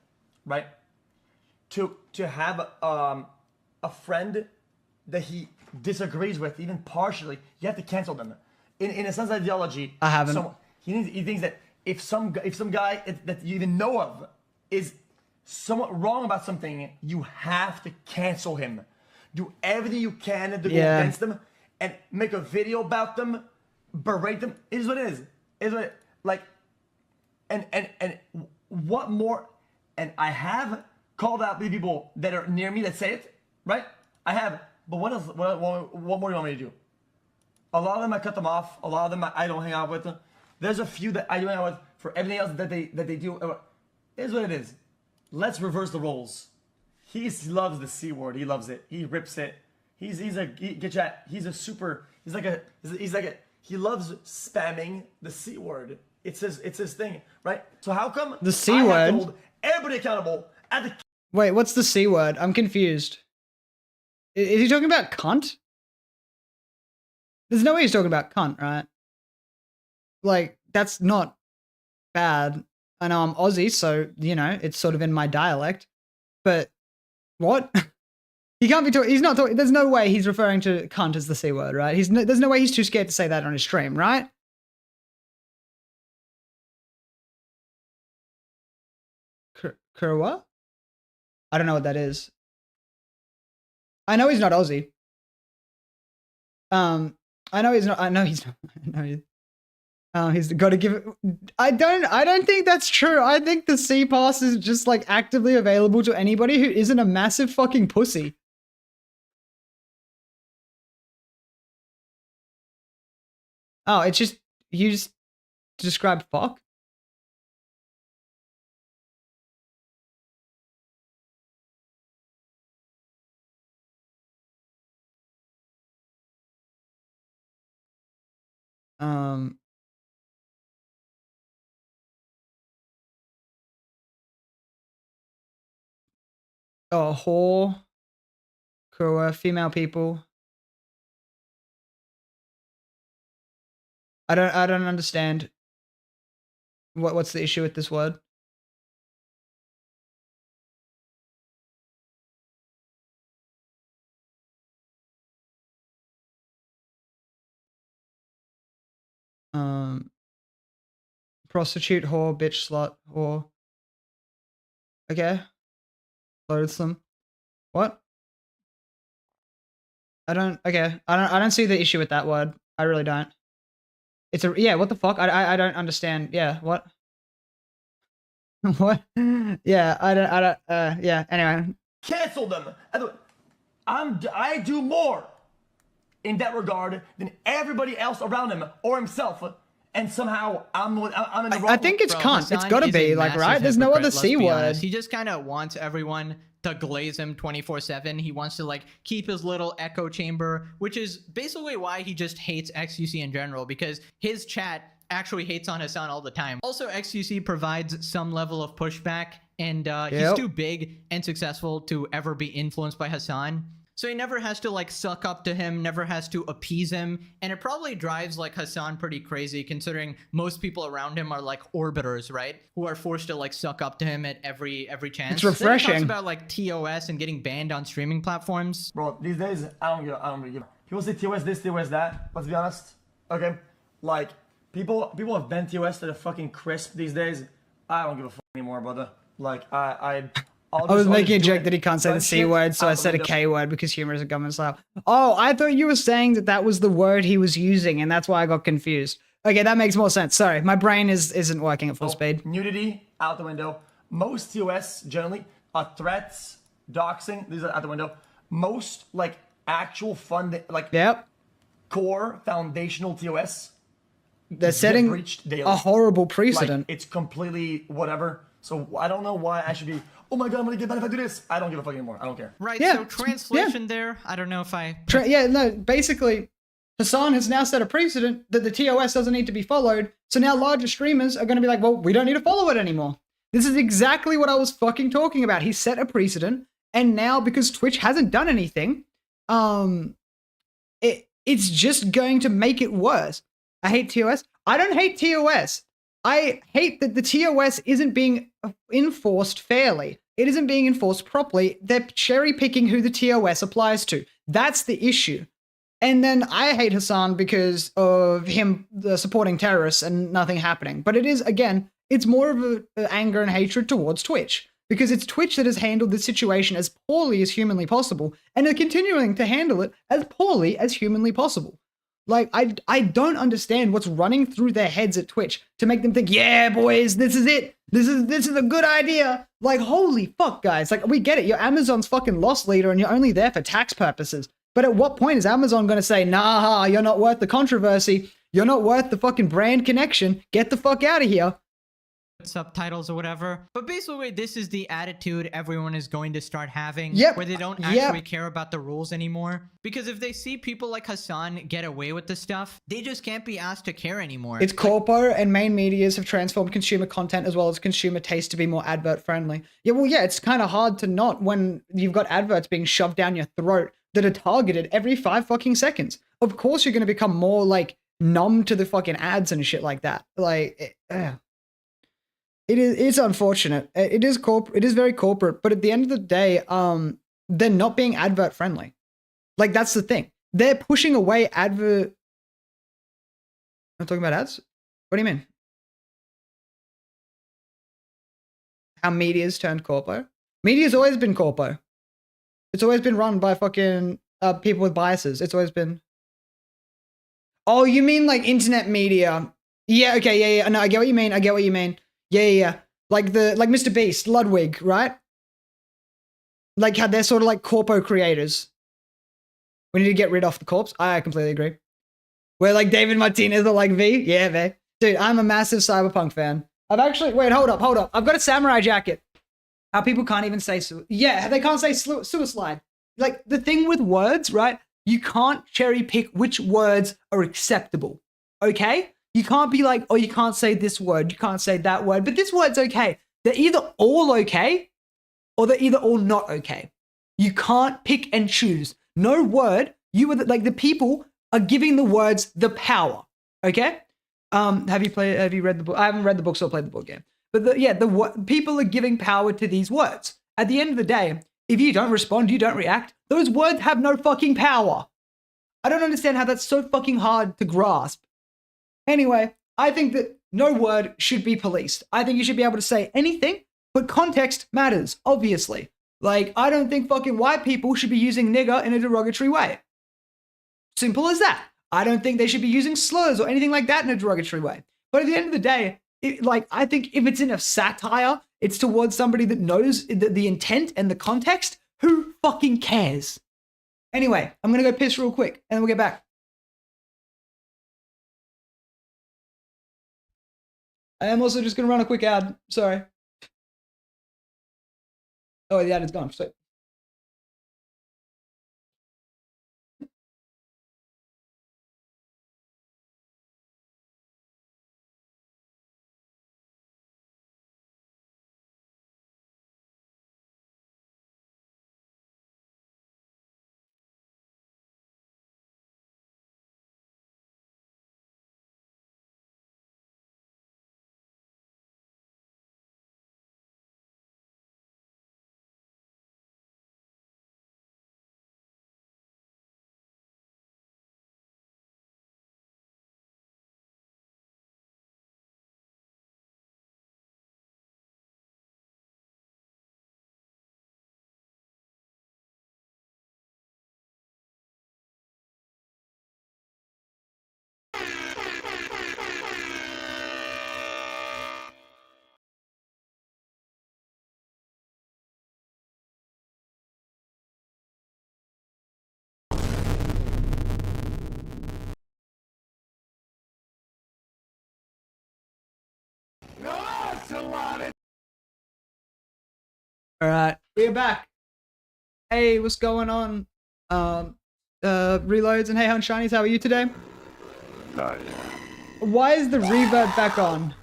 right? To have a friend that he disagrees with, even partially, you have to cancel them. In Hasan's ideology, I haven't. He thinks that if some guy that you even know of is somewhat wrong about something, you have to cancel him. Do everything you can to go against them and make a video about them, berate them. It is what it is. It is what it, like. And what more? And I have called out the people that are near me that say it, right? I have. But what else? What more do you want me to do? A lot of them I cut them off. A lot of them I don't hang out with them. There's a few that I do hang out with. For everything else that they do, it is what it is. Let's reverse the roles. He loves the C word. He loves it. He rips it. He loves spamming the C word. It's his thing, right? So how come the C I word? have to hold everybody accountable at the. Wait, what's the C word? I'm confused. Is he talking about cunt? There's no way he's talking about cunt, right? Like, that's not bad. I know I'm Aussie, so, you know, it's sort of in my dialect. But, what? He can't be talking, he's not talking, there's no way he's referring to cunt as the C word, right? There's no way he's too scared to say that on his stream, right? Kurwa? I don't know what that is. I know he's not Aussie. I know he's not. I know he's not. He's got to give it. I don't think that's true. I think the C pass is just like actively available to anybody who isn't a massive fucking pussy. Oh, it's just you just described fuck. Oh, whore, Kura, female people. I don't understand. What's the issue with this word? Prostitute, whore, bitch, slut, whore. Okay. Loathsome. What? I don't see the issue with that word. I really don't. It's a, yeah, what the fuck? I don't understand. Yeah, what? What? Yeah, I don't, yeah, anyway. Cancel them. I do more in that regard than everybody else around him or himself. And somehow I'm in the wrong. I think it's cunt. It's gotta be, like, right? There's no other C word. He just kind of wants everyone to glaze him 24/7. He wants to like keep his little echo chamber, which is basically why he just hates XQC in general, because his chat actually hates on Hasan all the time. Also, XQC provides some level of pushback, and he's Yep. too big and successful to ever be influenced by Hasan. So he never has to like suck up to him, never has to appease him, and it probably drives like Hasan pretty crazy considering most people around him are like orbiters, right? Who are forced to like suck up to him at every chance. It's refreshing. Then he talks about like TOS and getting banned on streaming platforms. Bro, these days, I don't give. People say TOS this, TOS that. Let's be honest. Okay? Like, people have bent TOS to the fucking crisp these days. I don't give a fuck anymore, brother. Like, I was making a joke that he can't say the C word, so I said a K word because humor is a government style. Oh, I thought you were saying that was the word he was using, and that's why I got confused. Okay, that makes more sense. Sorry, my brain isn't working at full speed. Nudity, out the window. Most TOS, generally, are threats, doxing, these are out the window. Most, like, actual fun, like, core, foundational TOS. They're setting breached daily. a horrible precedent. Like, it's completely whatever. So I don't know why I should be, oh my god, I'm gonna get banned if I do this. I don't give a fuck anymore. I don't care. Right, Yeah, so translation there, I don't know if I... Basically, Hasan has now set a precedent that the TOS doesn't need to be followed, so now larger streamers are going to be like, well, we don't need to follow it anymore. This is exactly what I was fucking talking about. He set a precedent, and now because Twitch hasn't done anything, it's just going to make it worse. I hate TOS. I don't hate TOS. I hate that the TOS isn't being enforced fairly. It isn't being enforced properly. They're cherry picking who the TOS applies to. That's the issue. And then I hate Hasan because of him supporting terrorists and nothing happening. But it is, again, it's more of an anger and hatred towards Twitch. Because it's Twitch that has handled this situation as poorly as humanly possible, and are continuing to handle it as poorly as humanly possible. Like, I don't understand what's running through their heads at Twitch to make them think, yeah, boys, this is it. This is a good idea. Like, holy fuck, guys. Like, we get it. You're Amazon's fucking loss leader and you're only there for tax purposes. But at what point is Amazon going to say, nah, you're not worth the controversy. You're not worth the fucking brand connection. Get the fuck out of here. Subtitles or whatever. But basically, this is the attitude everyone is going to start having, where they don't actually care about the rules anymore. Because if they see people like Hasan get away with this stuff, they just can't be asked to care anymore. It's corpo and main medias have transformed consumer content as well as consumer taste to be more advert friendly. Yeah, well, yeah, it's kind of hard to not when you've got adverts being shoved down your throat that are targeted every 5 fucking seconds. Of course, you're going to become more like numb to the fucking ads and shit like that. Like, it's unfortunate. It is very corporate, but at the end of the day, they're not being advert friendly. Like, that's the thing. They're pushing away I'm talking about ads? What do you mean? How media's turned corpo? Media's always been corpo. It's always been run by fucking people with biases. It's always been. Oh, you mean like internet media? Yeah, okay, yeah. No, I get what you mean. Yeah. Like Mr. Beast, Ludwig, right? Like how they're sort of like corpo creators. We need to get rid of the corpse. I completely agree. Where like David Martinez or like V? Yeah, man. Dude, I'm a massive Cyberpunk fan. Wait, hold up. I've got a samurai jacket. How people can't even say, they can't say suicide. Like the thing with words, right? You can't cherry pick which words are acceptable. Okay? You can't be like, oh, you can't say this word, you can't say that word, but this word's okay. They're either all okay or they're either all not okay. You can't pick and choose. No word, the people are giving the words the power, okay? Have you read the book? I haven't read the books or played the book game. But people are giving power to these words. At the end of the day, if you don't respond, you don't react, those words have no fucking power. I don't understand how that's so fucking hard to grasp. Anyway, I think that no word should be policed. I think you should be able to say anything, but context matters, obviously. Like, I don't think fucking white people should be using nigger in a derogatory way. Simple as that. I don't think they should be using slurs or anything like that in a derogatory way. But at the end of the day, I think if it's in a satire, it's towards somebody that knows the intent and the context. Who fucking cares? Anyway, I'm going to go piss real quick, and then we'll get back. I am also just going to run a quick ad. Sorry. Oh, the ad is gone. Sweet. All right, we're back. Hey, what's going on? Reloads and hey, hun shinies, how are you today? Why is the reverb back on?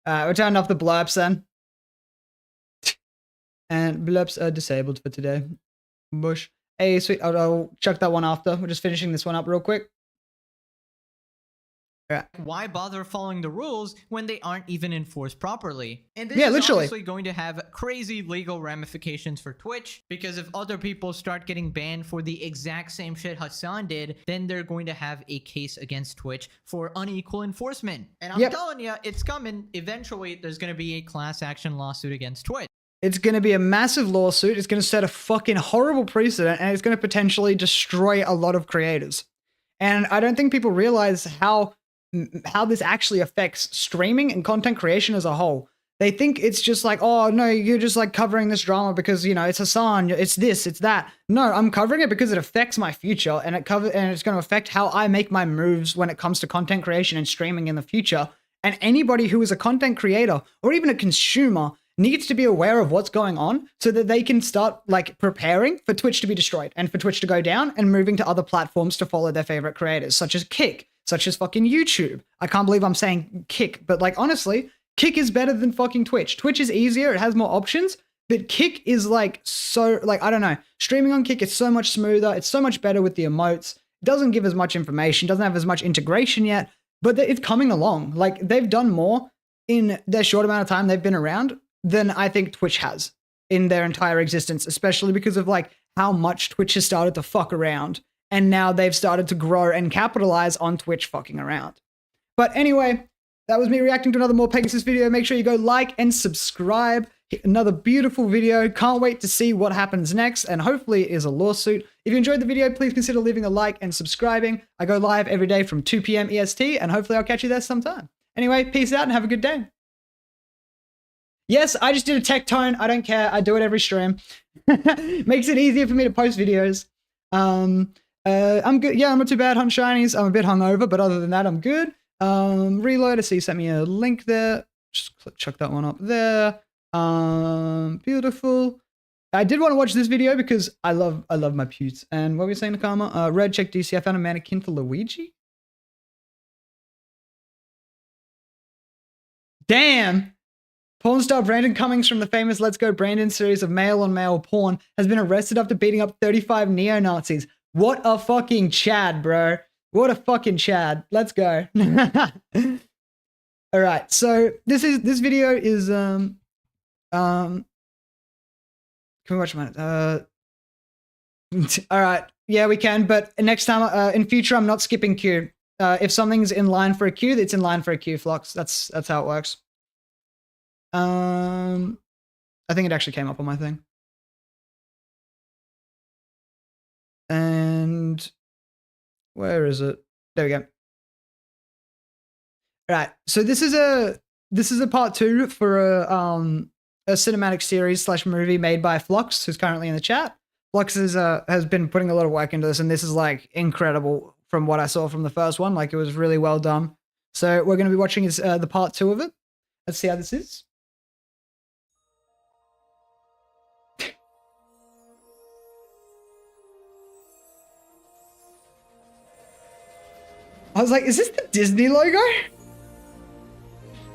We're turning off the blurps then. And blurps are disabled for today. Bush. Hey, sweet. I'll chuck that one after. We're just finishing this one up real quick. Yeah. Why bother following the rules when they aren't even enforced properly? And this Yeah, is literally. obviously going to have crazy legal ramifications for Twitch, because if other people start getting banned for the exact same shit Hasan did, then they're going to have a case against Twitch for unequal enforcement. And I'm telling you, it's coming. Eventually, there's going to be a class action lawsuit against Twitch. It's going to be a massive lawsuit. It's going to set a fucking horrible precedent, and it's going to potentially destroy a lot of creators. And I don't think people realize how this actually affects streaming and content creation as a whole. They think it's just like, oh no, you're just like covering this drama because, you know, it's Hasan, it's this, it's that. No, I'm covering it because it affects my future, and it's going to affect how I make my moves when it comes to content creation and streaming in the future. And anybody who is a content creator or even a consumer needs to be aware of what's going on so that they can start like preparing for Twitch to be destroyed and for Twitch to go down and moving to other platforms to follow their favorite creators, such as Kick, such as fucking YouTube. I can't believe I'm saying Kick, but like honestly, Kick is better than fucking Twitch. Twitch is easier, it has more options, but Kick is like so, like, I don't know, streaming on Kick is so much smoother, it's so much better with the emotes, it doesn't give as much information, doesn't have as much integration yet, but it's coming along. Like, they've done more in their short amount of time they've been around than I think Twitch has in their entire existence, especially because of like how much Twitch has started to fuck around. And now they've started to grow and capitalize on Twitch fucking around. But anyway, that was me reacting to another more Pegasus video. Make sure you go like and subscribe. Another beautiful video. Can't wait to see what happens next. And hopefully it is a lawsuit. If you enjoyed the video, please consider leaving a like and subscribing. I go live every day from 2 p.m. EST, and hopefully I'll catch you there sometime. Anyway, peace out and have a good day. Yes, I just did a Tectone. I don't care. I do it every stream. Makes it easier for me to post videos. I'm good. Yeah, I'm not too bad, hun shinies. I'm a bit hungover, but other than that, I'm good. Reload. I see you sent me a link there. Just chuck that one up there. Beautiful. I did want to watch this video because I love my putes. And what were you saying, Nakama? Red, check DC. I found a mannequin for Luigi. Damn. Porn star Brandon Cummings from the famous Let's Go Brandon series of male-on-male porn has been arrested after beating up 35 neo-Nazis. What a fucking Chad, bro. What a fucking Chad. Let's go. All right. So this video is can we watch a minute? All right. Yeah, we can, but next time in future I'm not skipping queue. If something's in line for a queue, it's in line for a queue, Flux. That's how it works. I think it actually came up on my thing. And where is it? There we go. All right. So this is a part 2 for a cinematic series / movie made by Flux, who's currently in the chat. Flux has been putting a lot of work into this, and this is like incredible from what I saw from the first one. Like, it was really well done. So we're going to be watching the part 2 of it. Let's see how this is. I was like, is this the Disney logo?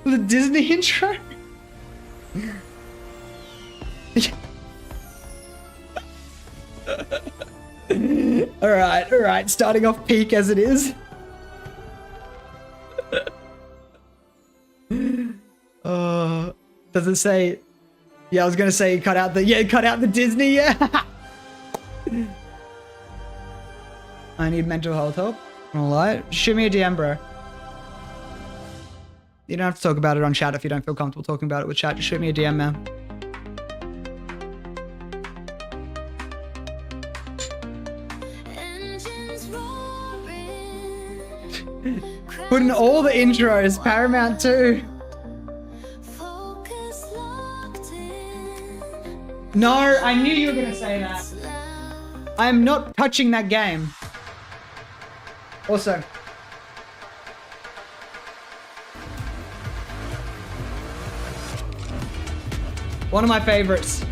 The Disney intro? Alright, starting off peak as it is. Does it say? Yeah, I was gonna say cut out the Disney, yeah. I need mental health help. I'm gonna lie. Shoot me a DM, bro. You don't have to talk about it on chat if you don't feel comfortable talking about it with chat. Just shoot me a DM, man. Put in all the intros, Paramount 2. No, I knew you were gonna say that. I'm not touching that game. Also, One of my favorites.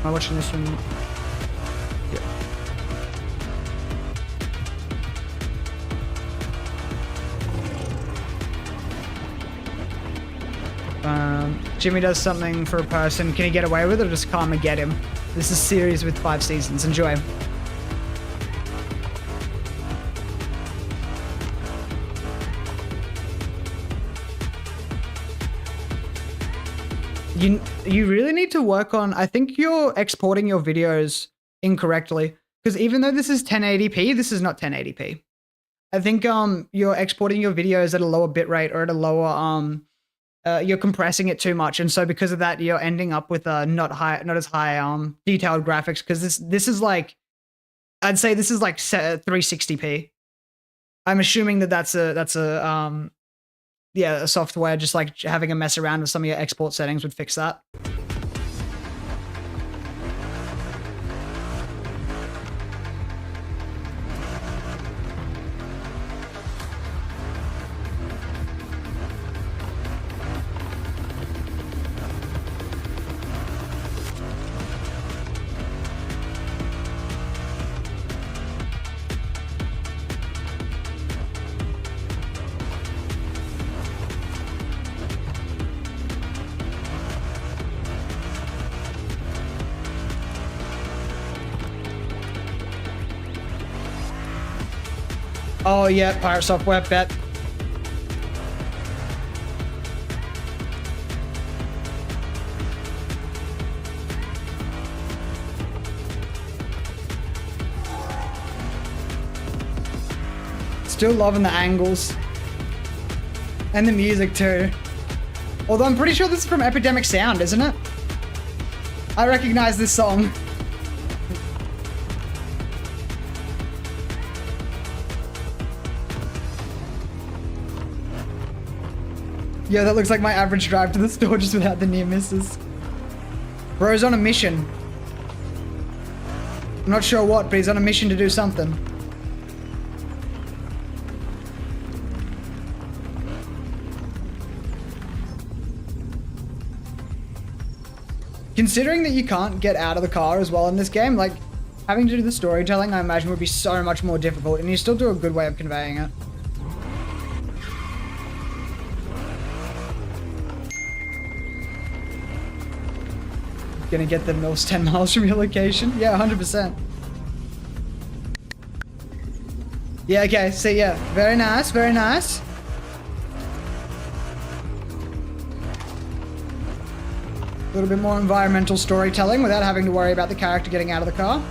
Am I watching this one? Jimmy does something for a person. Can he get away with it or just karma get him? This is series with 5 seasons. Enjoy. You really need to work on, I think you're exporting your videos incorrectly, because even though this is 1080p, this is not 1080p. I think you're exporting your videos at a lower bitrate or at a lower you're compressing it too much, and so because of that, you're ending up with not as high detailed graphics. Because this is like, I'd say this is like 360p. I'm assuming that that's a software. Just like having a mess around with some of your export settings would fix that. Oh yeah, pirate software, bet. Still loving the angles. And the music too. Although I'm pretty sure this is from Epidemic Sound, isn't it? I recognize this song. Yeah, that looks like my average drive to the store just without the near misses. Bro's on a mission. I'm not sure what, but he's on a mission to do something. Considering that you can't get out of the car as well in this game, like, having to do the storytelling, I imagine, would be so much more difficult, and you still do a good way of conveying it. Gonna get the mills 10 miles from your location? Yeah, 100%. Yeah, okay, so yeah, very nice, very nice. A little bit more environmental storytelling without having to worry about the character getting out of the car.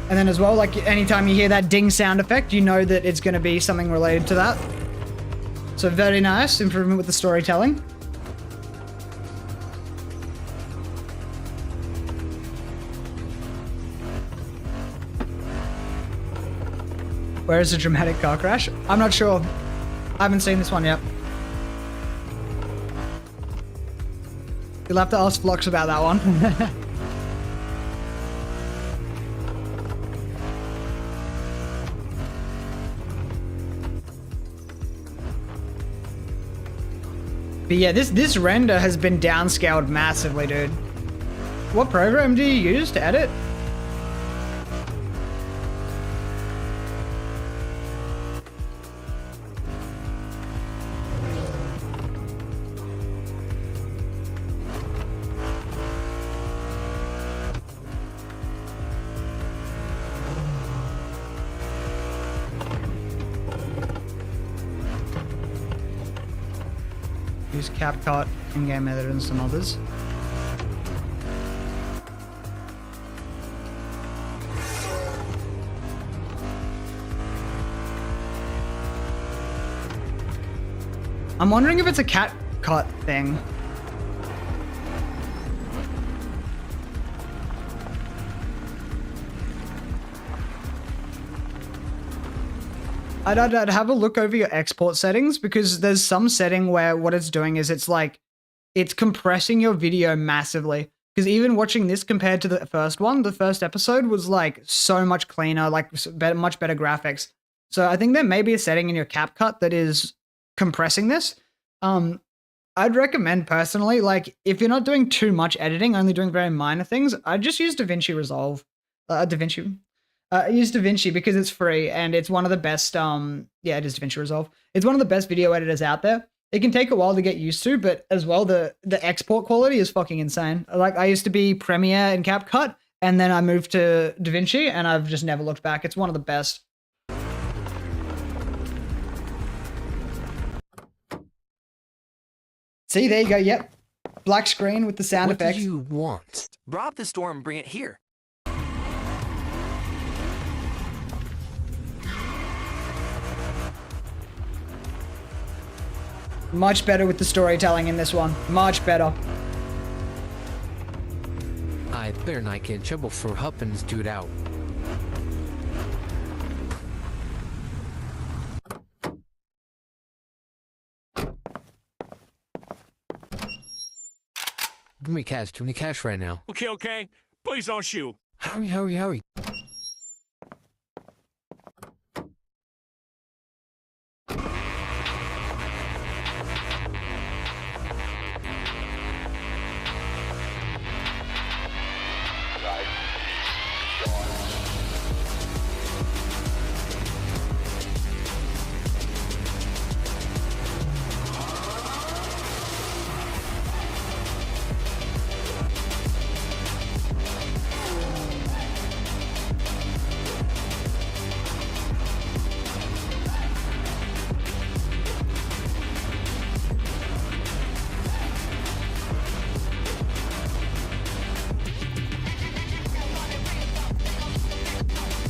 And then as well, like anytime you hear that ding sound effect, you know that it's gonna be something related to that. So very nice, improvement with the storytelling. Where is the dramatic car crash? I'm not sure. I haven't seen this one yet. You'll have to ask Flux about that one. But yeah, this render has been downscaled massively, dude. What program do you use to edit? Use CapCut, in-game editor, and some others. I'm wondering if it's a CapCut thing. I'd have a look over your export settings, because there's some setting where what it's doing is it's like, it's compressing your video massively. Because even watching this compared to the first one, the first episode was like so much cleaner, like much better graphics. So I think there may be a setting in your CapCut that is compressing this. I'd recommend personally, like if you're not doing too much editing, only doing very minor things, I'd just use DaVinci Resolve. Use DaVinci because it's free and it's one of the best, yeah, it is DaVinci Resolve. It's one of the best video editors out there. It can take a while to get used to, but as well, the export quality is fucking insane. Like I used to be Premiere and CapCut, and then I moved to DaVinci and I've just never looked back. It's one of the best. See, there you go. Yep. Black screen with the sound effects. What do you want? Rob the store and bring it here. Much better with the storytelling in this one. Much better. I better not get in trouble for helping this dude out. Give me cash right now. Okay. Please don't shoot. Hurry.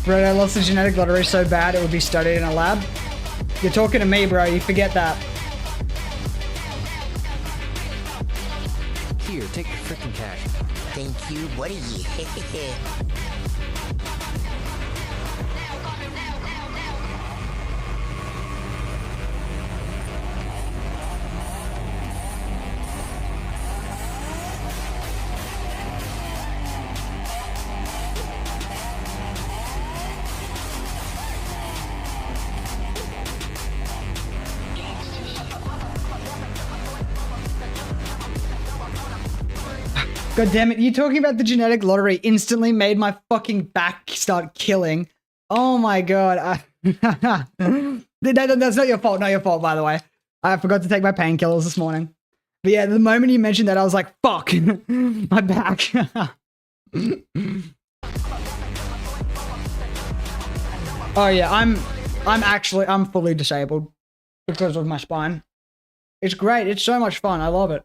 Bro, I lost the genetic lottery so bad it would be studied in a lab. You're talking to me, bro. You forget that. Here, take the freaking cash. Thank you, buddy. God damn it, you talking about the genetic lottery instantly made my fucking back start killing. Oh my god. That's not your fault, by the way. I forgot to take my painkillers this morning. But yeah, the moment you mentioned that, I was like, fuck, my back. Oh yeah, I'm fully disabled because of my spine. It's great, it's so much fun, I love it.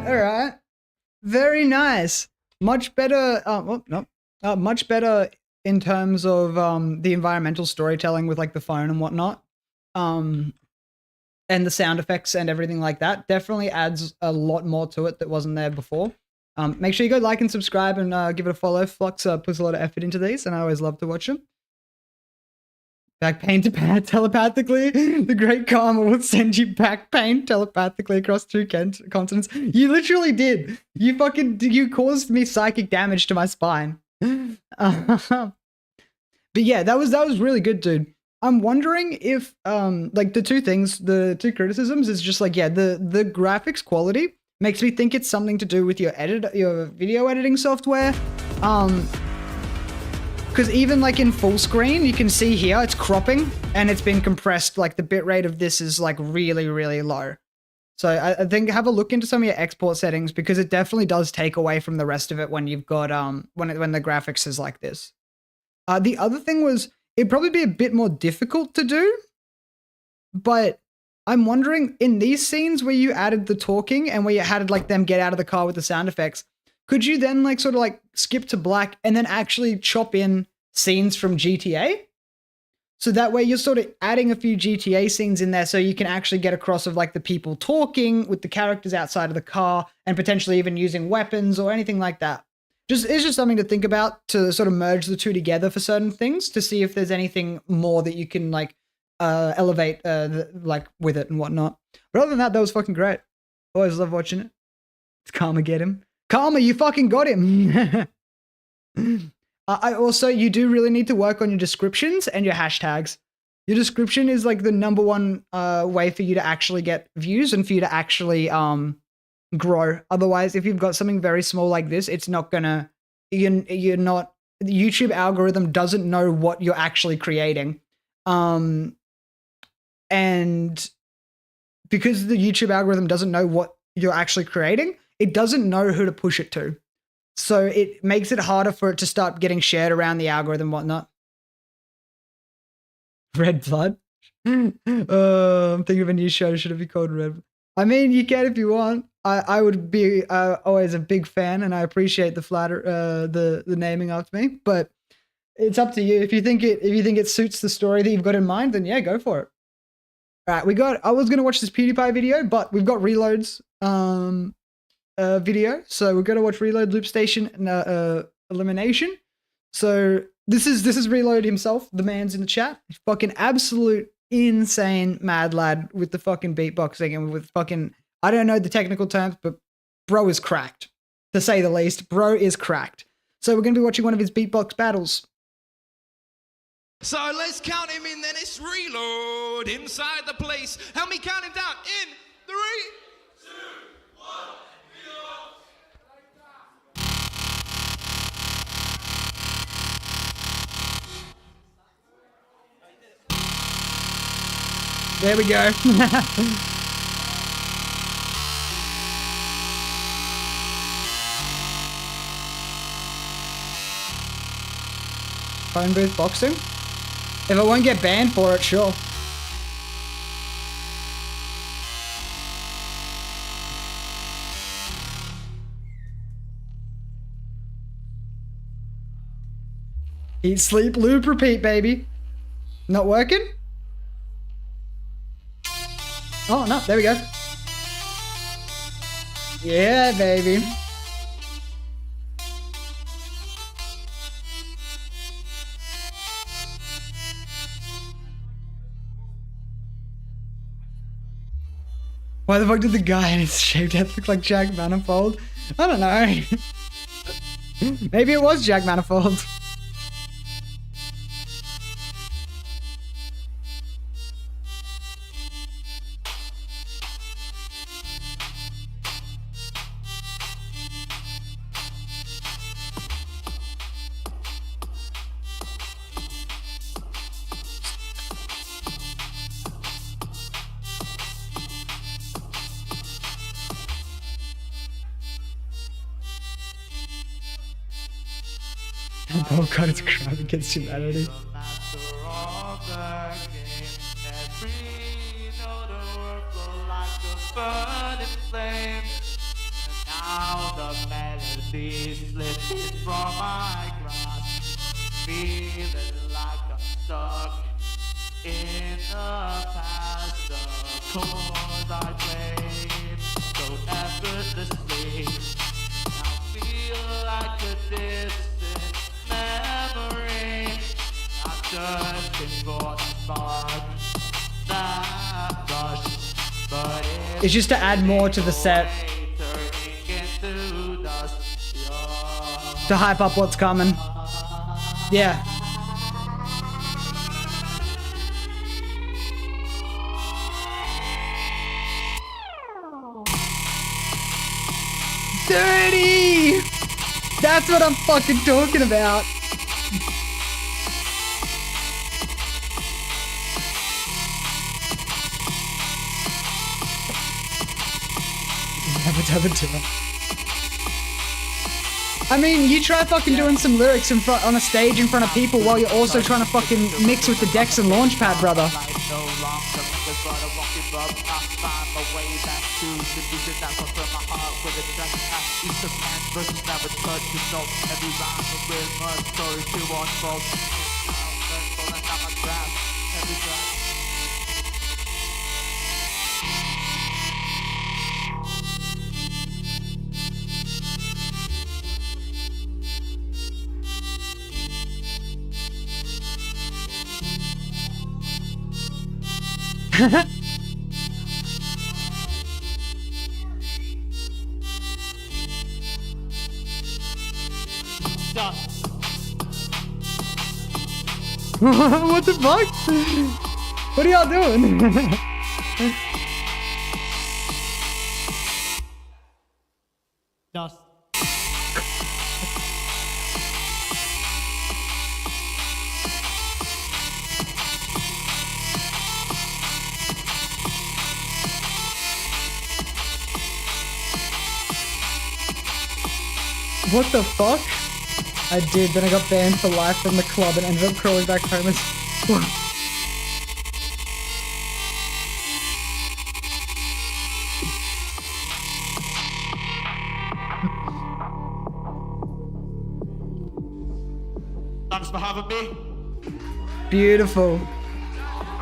Alright. Very nice. Much better, much better in terms of the environmental storytelling with like the phone and whatnot. And the sound effects and everything like that. Definitely adds a lot more to it that wasn't there before. Make sure you go like and subscribe and give it a follow. Flux puts a lot of effort into these and I always love to watch them. Back pain to pad telepathically. The great karma will send you back pain telepathically across 2 continents. You literally did. You caused me psychic damage to my spine. But yeah, that was really good, dude. I'm wondering if like the two criticisms is just like, yeah, the graphics quality makes me think it's something to do with your video editing software. Because even like in full screen, you can see here it's cropping and it's been compressed. Like the bitrate of this is like really, really low. So I think have a look into some of your export settings because it definitely does take away from the rest of it when you've got when the graphics is like this. The other thing was it'd probably be a bit more difficult to do, but I'm wondering in these scenes where you added the talking and where you had like them get out of the car with the sound effects. Could you then like sort of like skip to black and then actually chop in scenes from GTA? So that way you're sort of adding a few GTA scenes in there so you can actually get across of like the people talking with the characters outside of the car and potentially even using weapons or anything like that. It's just something to think about to sort of merge the two together for certain things to see if there's anything more that you can like elevate like with it and whatnot. But other than that was fucking great. Always love watching it. It's Karma get him. Karma, you fucking got him. I also, you do really need to work on your descriptions and your hashtags. Your description is like the #1 way for you to actually get views and for you to actually grow. Otherwise, if you've got something very small like this, it's not gonna, you're not, the YouTube algorithm doesn't know what you're actually creating. And because the YouTube algorithm doesn't know what you're actually creating, it doesn't know who to push it to. So it makes it harder for it to start getting shared around the algorithm and whatnot. Red Blood? I'm thinking of a new show. Should it be called Red? I mean, you can if you want. I would be always a big fan, and I appreciate the naming after me. But it's up to you. If you think it suits the story that you've got in mind, then yeah, go for it. All right, I was gonna watch this PewDiePie video, but we've got Reload's video, so we're gonna watch Reload Loop Station Elimination. So this is Reload himself. The man's in the chat. He's fucking absolute insane mad lad with the fucking beatboxing and with fucking, I don't know the technical terms, but bro is cracked, to say the least. Bro is cracked. So we're gonna be watching one of his beatbox battles. So let's count him in, then it's Reload inside the place. Help me count him down in 3, 2, 1. There we go. Phone booth boxing? If I won't get banned for it, sure. Eat, sleep, loop, repeat, baby. Not working? Oh, no, there we go. Yeah, baby. Why the fuck did the guy in his shaved head look like Jack Manifold? I don't know. Maybe it was Jack Manifold. Oh god, it's a crime against humanity. Now the melody slipping from my grasp, feeling like I'm stuck in the past. The chords I played so effortlessly now feel like a distant memory. I'm searching for the spark that rush, but It's just to add more to the set. To hype up what's coming. Yeah. Dirty! That's what I'm fucking talking about. I mean, you try fucking doing some lyrics in front on a stage in front of people while you're also trying to fucking mix with the decks and launchpad, brother. Done. What the fuck? What are y'all doing? Dust. What the fuck? I did, then I got banned for life from the club and ended up crawling back home as... Thanks for having me. Beautiful.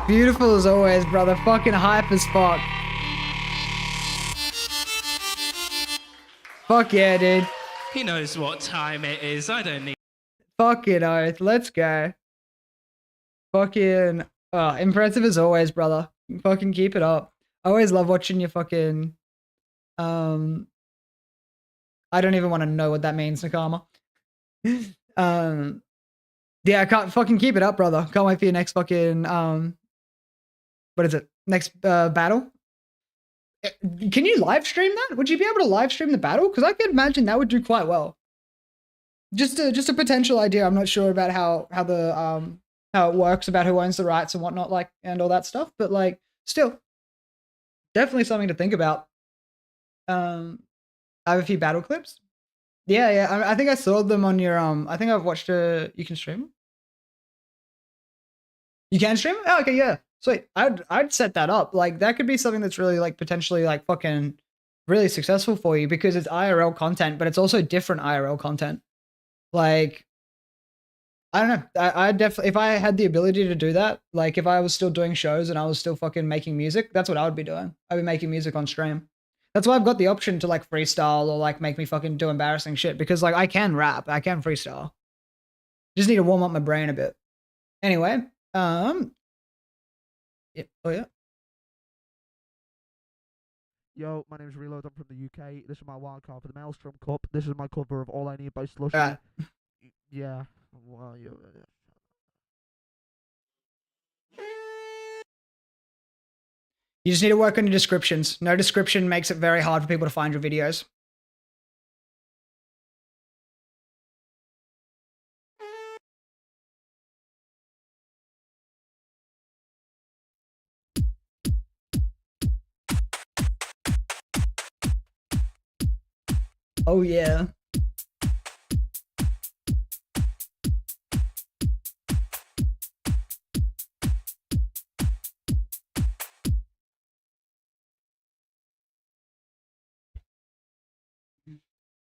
Beautiful as always, brother. Fucking hype as fuck. Fuck yeah, dude. He knows what time it is. I don't need. Fucking oath. Let's go. Fucking impressive as always, brother. Fucking keep it up. I always love watching your fucking I don't even want to know what that means, Nakama. Yeah, I can't fucking keep it up, brother. Can't wait for your next fucking what is it? Next battle? Can you live stream that? Would you be able to live stream the battle? Because I could imagine that would do quite well. Just a potential idea. I'm not sure about how it works, about who owns the rights and whatnot, like, and all that stuff. But like, still, definitely something to think about. I have a few battle clips. Yeah. I think I saw them on your I think I've watched you can stream them? You can stream? Oh, okay, yeah. Sweet. I'd set that up. Like, that could be something that's really, like, potentially, like, fucking really successful for you because it's IRL content, but it's also different IRL content. Like, I don't know. I definitely, if I had the ability to do that, like, if I was still doing shows and I was still fucking making music, that's what I would be doing. I'd be making music on stream. That's why I've got the option to, like, freestyle or, like, make me fucking do embarrassing shit because, like, I can rap. I can freestyle. Just need to warm up my brain a bit. Anyway, yeah. Oh, yeah. Yo, my name's Reload. I'm from the UK. This is my wildcard for the Maelstrom Cup. This is my cover of All I Need by Slushy. Yeah. Well, yeah. You just need to work on your descriptions. No description makes it very hard for people to find your videos. Oh, yeah.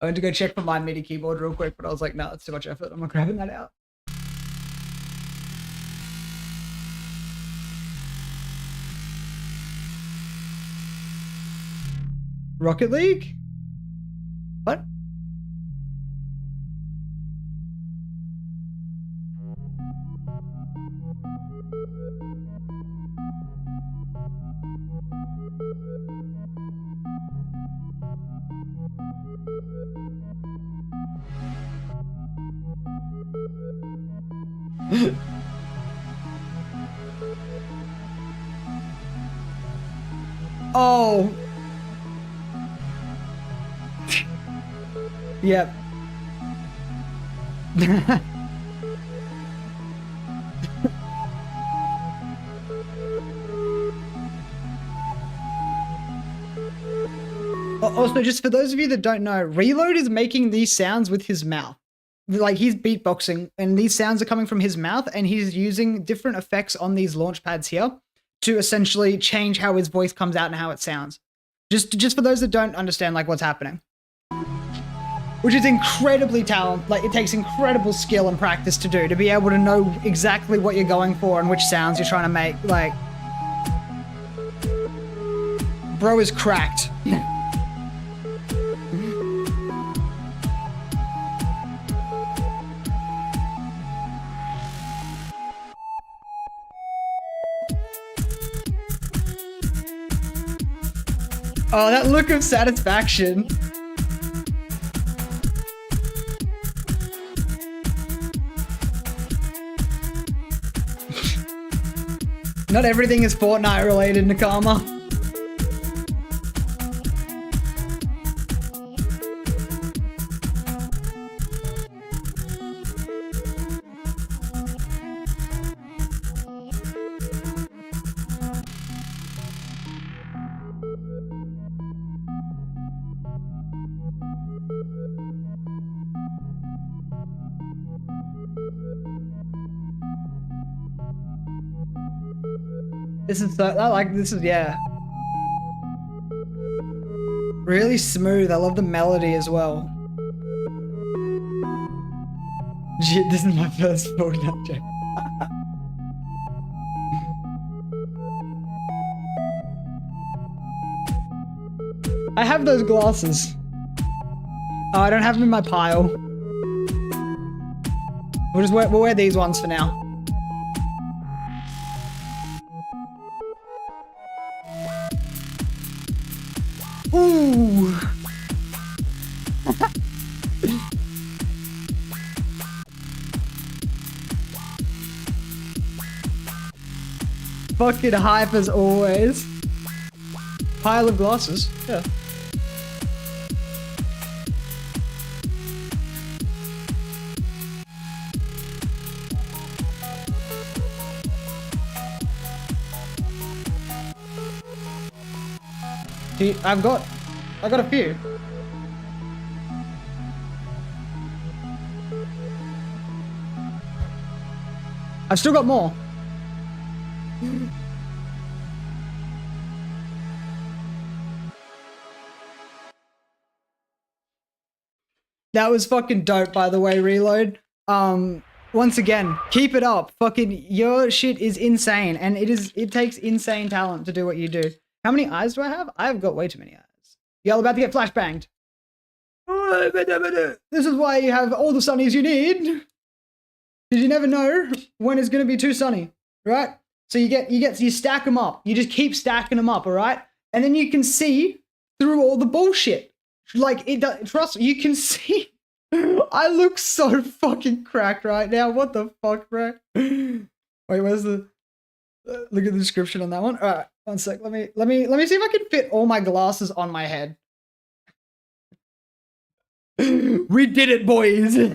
I went to go check for my MIDI keyboard real quick, but I was like, no, it's too much effort. I'm not grabbing that out. Rocket League? What? Oh. Yep. Also, just for those of you that don't know, Reload is making these sounds with his mouth. Like, he's beatboxing, and these sounds are coming from his mouth, and he's using different effects on these launch pads here to essentially change how his voice comes out and how it sounds. Just for those that don't understand, like, what's happening. Which is incredibly talented. Like, it takes incredible skill and practice to do, to be able to know exactly what you're going for and which sounds you're trying to make. Like, bro is cracked. Oh, that look of satisfaction. Not everything is Fortnite related, Nakama. This is so, yeah. Really smooth. I love the melody as well. Shit, this is my first Fortnite joke. I have those glasses. Oh, I don't have them in my pile. We'll wear these ones for now. Ooh. Fucking hype as always. Pile of glasses. Yeah. I got a few. I've still got more. That was fucking dope, by the way, Reload. Once again, keep it up. Fucking your shit is insane, and it takes insane talent to do what you do. How many eyes do I have? I've got way too many eyes. Y'all about to get flashbanged. This is why you have all the sunnies you need. Because you never know when it's going to be too sunny, right? So you stack them up. You just keep stacking them up, all right? And then you can see through all the bullshit. Like, trust me, you can see. I look so fucking cracked right now. What the fuck, bro? Wait, where's the... look at the description on that one. All right, one sec. Let me see if I can fit all my glasses on my head. We did it, boys. I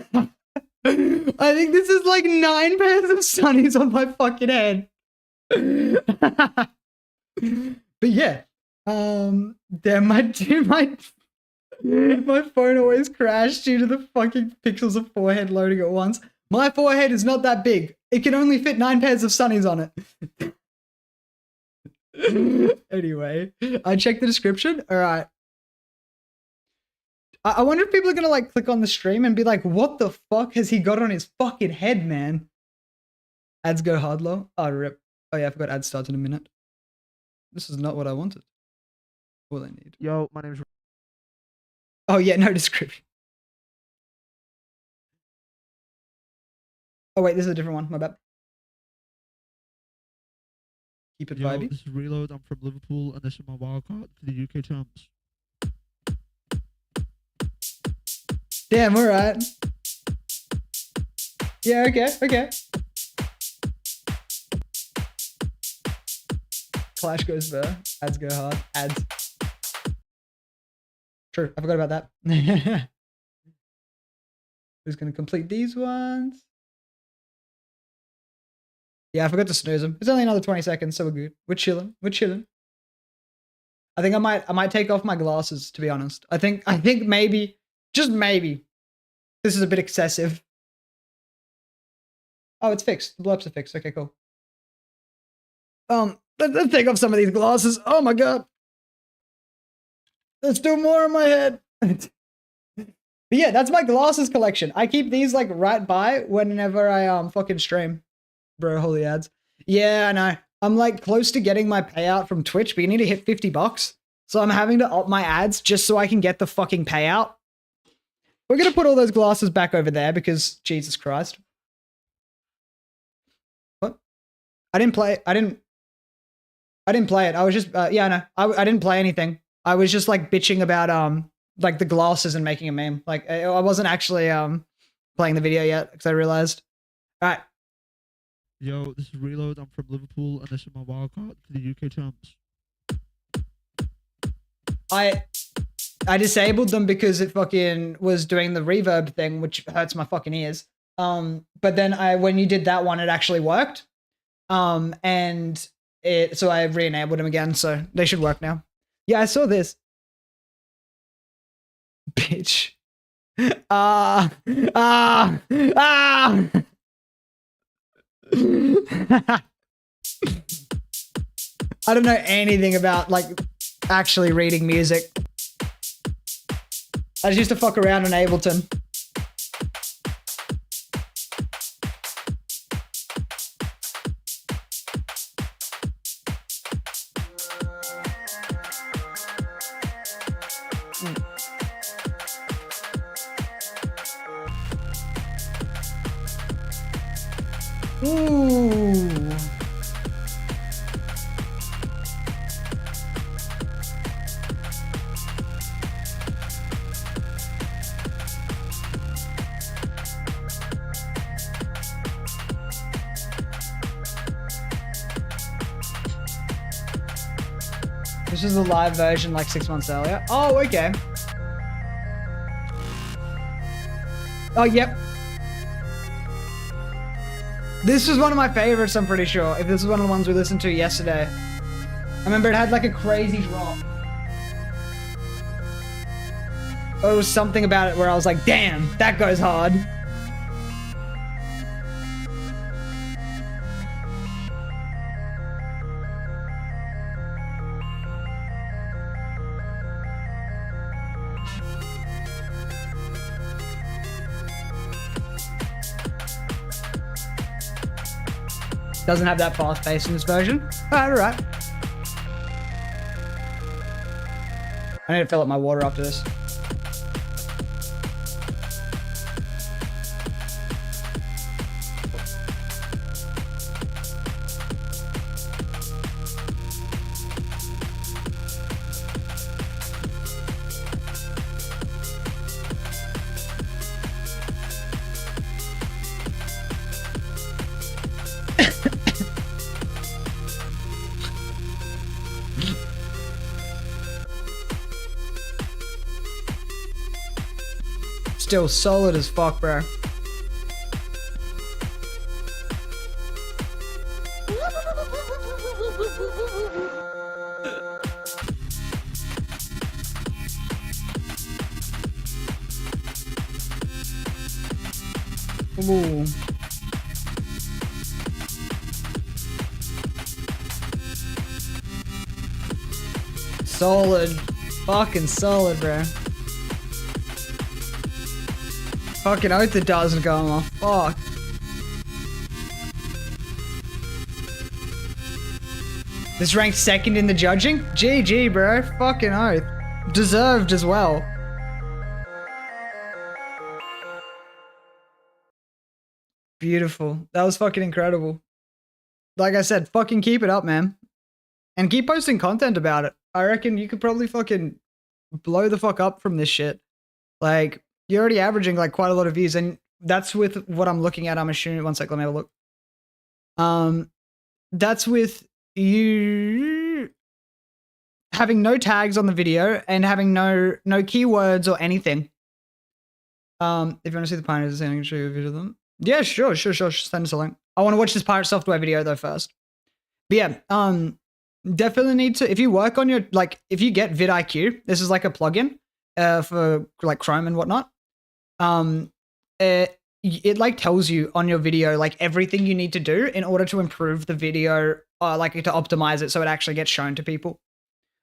think this is like 9 pairs of sunnies on my fucking head. But yeah, damn, my phone always crashed due to the fucking pixels of forehead loading at once. My forehead is not that big. It can only fit 9 pairs of sunnies on it. Anyway, I checked the description. All right. I wonder if people are gonna like click on the stream and be like, "What the fuck has he got on his fucking head, man?" Ads go hard low. Oh, rip. Oh yeah, I forgot ads starts in a minute. This is not what I wanted. All I need. Yo, my name's... Oh yeah, no description. Oh wait, this is a different one. My bad. Keep it vibey. This is Reload. I'm from Liverpool, and this is my wildcard for the UK champs. Damn, all right. Yeah, okay. Clash goes there. Ads go hard. Ads. True, I forgot about that. Who's gonna complete these ones? Yeah, I forgot to snooze them. It's only another 20 seconds, so we're good. We're chilling. I think I might take off my glasses, to be honest. I think maybe, just maybe, this is a bit excessive. Oh, it's fixed. The blobs are fixed. Okay, cool. Let's take off some of these glasses. Oh my god. Let's do more on my head. But yeah, that's my glasses collection. I keep these like right by whenever I fucking stream. Bro, holy ads. Yeah, I know. I'm like close to getting my payout from Twitch, but you need to hit $50. So I'm having to up my ads just so I can get the fucking payout. We're gonna put all those glasses back over there because Jesus Christ. What? I didn't play it. I was just, yeah, no. I didn't play anything. I was just like bitching about like the glasses and making a meme. Like I wasn't actually playing the video yet because I realized. All right. Yo, this is Reload. I'm from Liverpool, and this is my wildcard to the UK champs. I disabled them because it fucking was doing the reverb thing, which hurts my fucking ears. But then when you did that one, it actually worked. So I re-enabled them again, so they should work now. Yeah, I saw this. Bitch. I don't know anything about like actually reading music. I just used to fuck around on Ableton. Ooh. This is the live version like 6 months earlier. Oh, okay. Oh, yep. This was one of my favorites, I'm pretty sure. If this is one of the ones we listened to yesterday. I remember it had like a crazy drop. Or it was something about it where I was like, damn, that goes hard. Doesn't have that fast pace in this version. Alright. I need to fill up my water after this. Still solid as fuck, bro. Ooh. Solid. Fucking solid, bro. Fucking oath it doesn't go off. Fuck. This ranked second in the judging? GG, bro. Fucking oath. Deserved as well. Beautiful. That was fucking incredible. Like I said, fucking keep it up, man. And keep posting content about it. I reckon you could probably fucking blow the fuck up from this shit. Like, you're already averaging like quite a lot of views, and that's with what I'm looking at. I'm assuming. One sec, let me have a look. That's with you having no tags on the video and having no keywords or anything. If you want to see the pioneers, I can show you a video of them. Yeah, sure. Send us a link. I want to watch this pirate software video though first. But yeah, definitely need to. If you work on your if you get vidIQ, this is like a plugin for like Chrome and whatnot. It like tells you on your video like everything you need to do in order to improve the video, like to optimize it so it actually gets shown to people.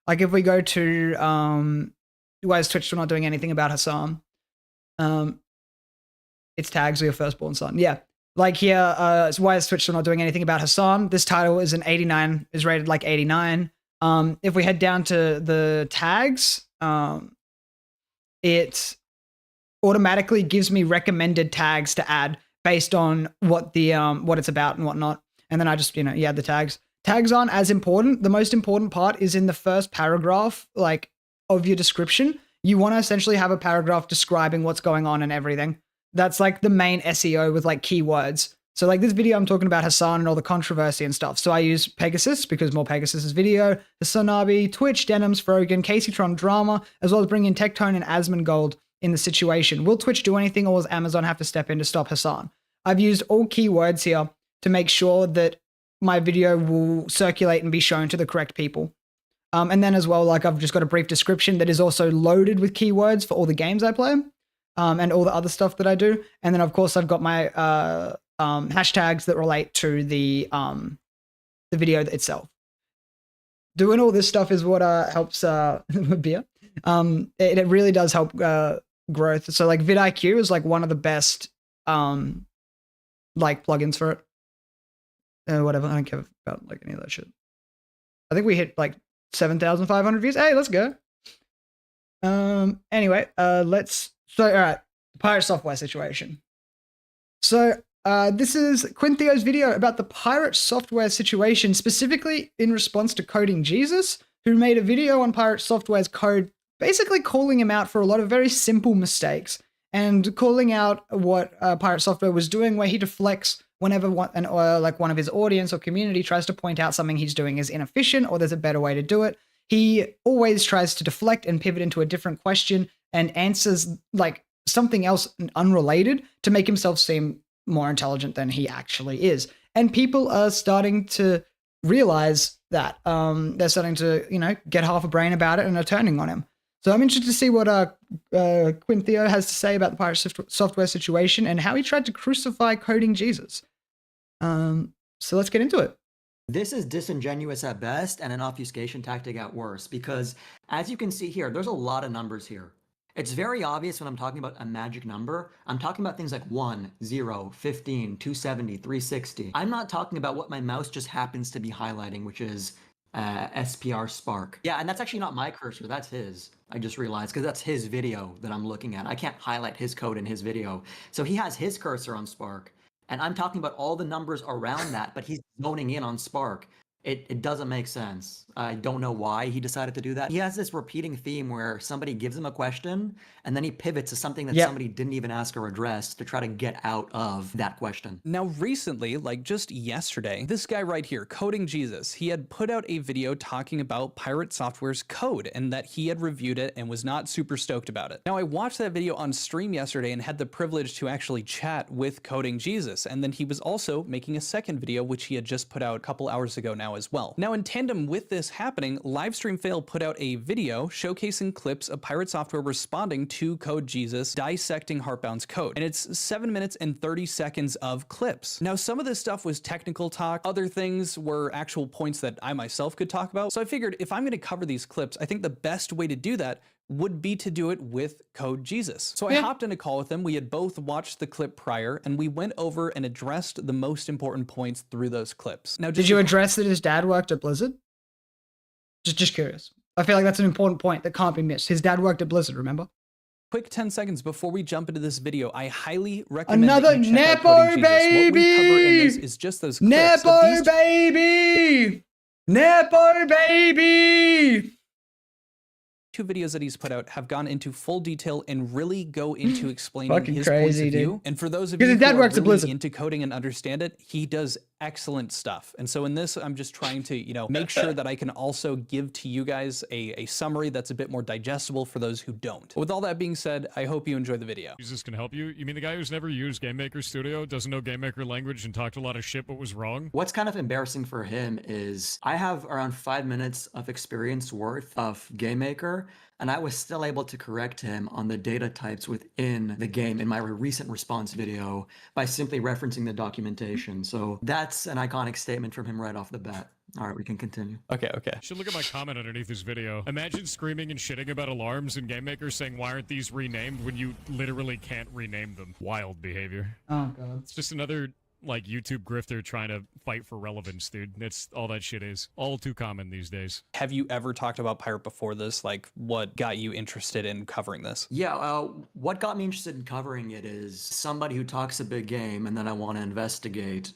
Like if we go to why is Twitch still not doing anything about Hasan? It's tags of your firstborn son. Yeah. Like here, why is Twitch still not doing anything about Hasan? This title is an 89, is rated like 89. If we head down to the tags, it automatically gives me recommended tags to add based on what the what it's about and whatnot. And then I just, add the tags. Tags aren't as important. The most important part is in the first paragraph, like of your description, you want to essentially have a paragraph describing what's going on and everything. That's like the main SEO with like keywords. So like this video, I'm talking about Hasan and all the controversy and stuff. So I use Pegasus because more Pegasus' video, Hasanabi, Twitch, Denims, Froggan, Kaseytron Drama, as well as bringing in Tectone and Asmongold in the situation. Will Twitch do anything, or does Amazon have to step in to stop Hasan? I've used all keywords here to make sure that my video will circulate and be shown to the correct people. And then as well, like I've just got a brief description that is also loaded with keywords for all the games I play, and all the other stuff that I do. And then of course I've got my hashtags that relate to the video itself. Doing all this stuff is what helps beer. It really does help growth. So like vidIQ is like one of the best like plugins for it. Whatever, I don't care about like any of that shit. I think we hit like 7,500 views. Hey, let's go. Anyway, all right, the pirate software situation. So this is Quintheo's video about the pirate software situation, specifically in response to Coding Jesus, who made a video on pirate software's code, basically calling him out for a lot of very simple mistakes and calling out what pirate software was doing, where he deflects whenever one of his audience or community tries to point out something he's doing is inefficient or there's a better way to do it. He always tries to deflect and pivot into a different question and answers like something else unrelated to make himself seem more intelligent than he actually is. And people are starting to realize that. They're starting to, get half a brain about it and are turning on him. So I'm interested to see what Quintheo has to say about the pirate software situation and how he tried to crucify Coding Jesus. So let's get into it. This is disingenuous at best and an obfuscation tactic at worst, because as you can see here, there's a lot of numbers here. It's very obvious when I'm talking about a magic number. I'm talking about things like 1, 0, 15, 270, 360. I'm not talking about what my mouse just happens to be highlighting, which is SPR Spark. Yeah, and that's actually not my cursor, that's his. I just realized, because that's his video that I'm looking at. I can't highlight his code in his video. So he has his cursor on Spark, and I'm talking about all the numbers around that, but he's zoning in on Spark. It doesn't make sense. I don't know why he decided to do that. He has this repeating theme where somebody gives him a question and then he pivots to something that somebody didn't even ask or address to try to get out of that question. Now recently, like just yesterday, this guy right here, Coding Jesus, he had put out a video talking about pirate software's code and that he had reviewed it and was not super stoked about it. Now I watched that video on stream yesterday and had the privilege to actually chat with Coding Jesus, and then he was also making a second video which he had just put out a couple hours ago now as well. Now in tandem with this happening, Livestream Fail put out a video showcasing clips of pirate software responding to Code Jesus dissecting Heartbound's code, and it's 7 minutes and 30 seconds of clips. Now some of this stuff was technical talk, other things were actual points that I myself could talk about, so I figured if I'm going to cover these clips, I think the best way to do that would be to do it with Code Jesus. So I hopped in a call with him. We had both watched the clip prior and we went over and addressed the most important points through those clips. Now, did you address that his dad worked at Blizzard? Just curious. I feel like that's an important point that can't be missed. His dad worked at Blizzard, remember? Quick 10 seconds before we jump into this video, I highly recommend another that you check Nepo out Coding Jesus. baby! What we cover in this is just those clips. Nepo baby! Nepo baby! Two videos that he's put out have gone into full detail and really go into explaining Fucking his crazy, points of view. dude. And for those of Because you his dad who are works at really Blizzard. into coding and understand it, he does excellent stuff. And so in this, I'm just trying to, make sure that I can also give to you guys a summary that's a bit more digestible for those who don't. But with all that being said, I hope you enjoy the video. Jesus can help you? You mean the guy who's never used GameMaker Studio, doesn't know GameMaker language, and talked a lot of shit but was wrong? What's kind of embarrassing for him is I have around 5 minutes of experience worth of GameMaker, and I was still able to correct him on the data types within the game in my recent response video by simply referencing the documentation. So that's an iconic statement from him right off the bat. All right, we can continue. Okay. You should look at my comment underneath this video. Imagine screaming and shitting about alarms in GameMaker saying, why aren't these renamed, when you literally can't rename them. Wild behavior. Oh, God. It's just another YouTube grifter trying to fight for relevance, dude. That's all that shit is. All too common these days. Have you ever talked about Pirate before this? Like, what got you interested in covering this? Yeah, what got me interested in covering it is somebody who talks a big game and then I want to investigate,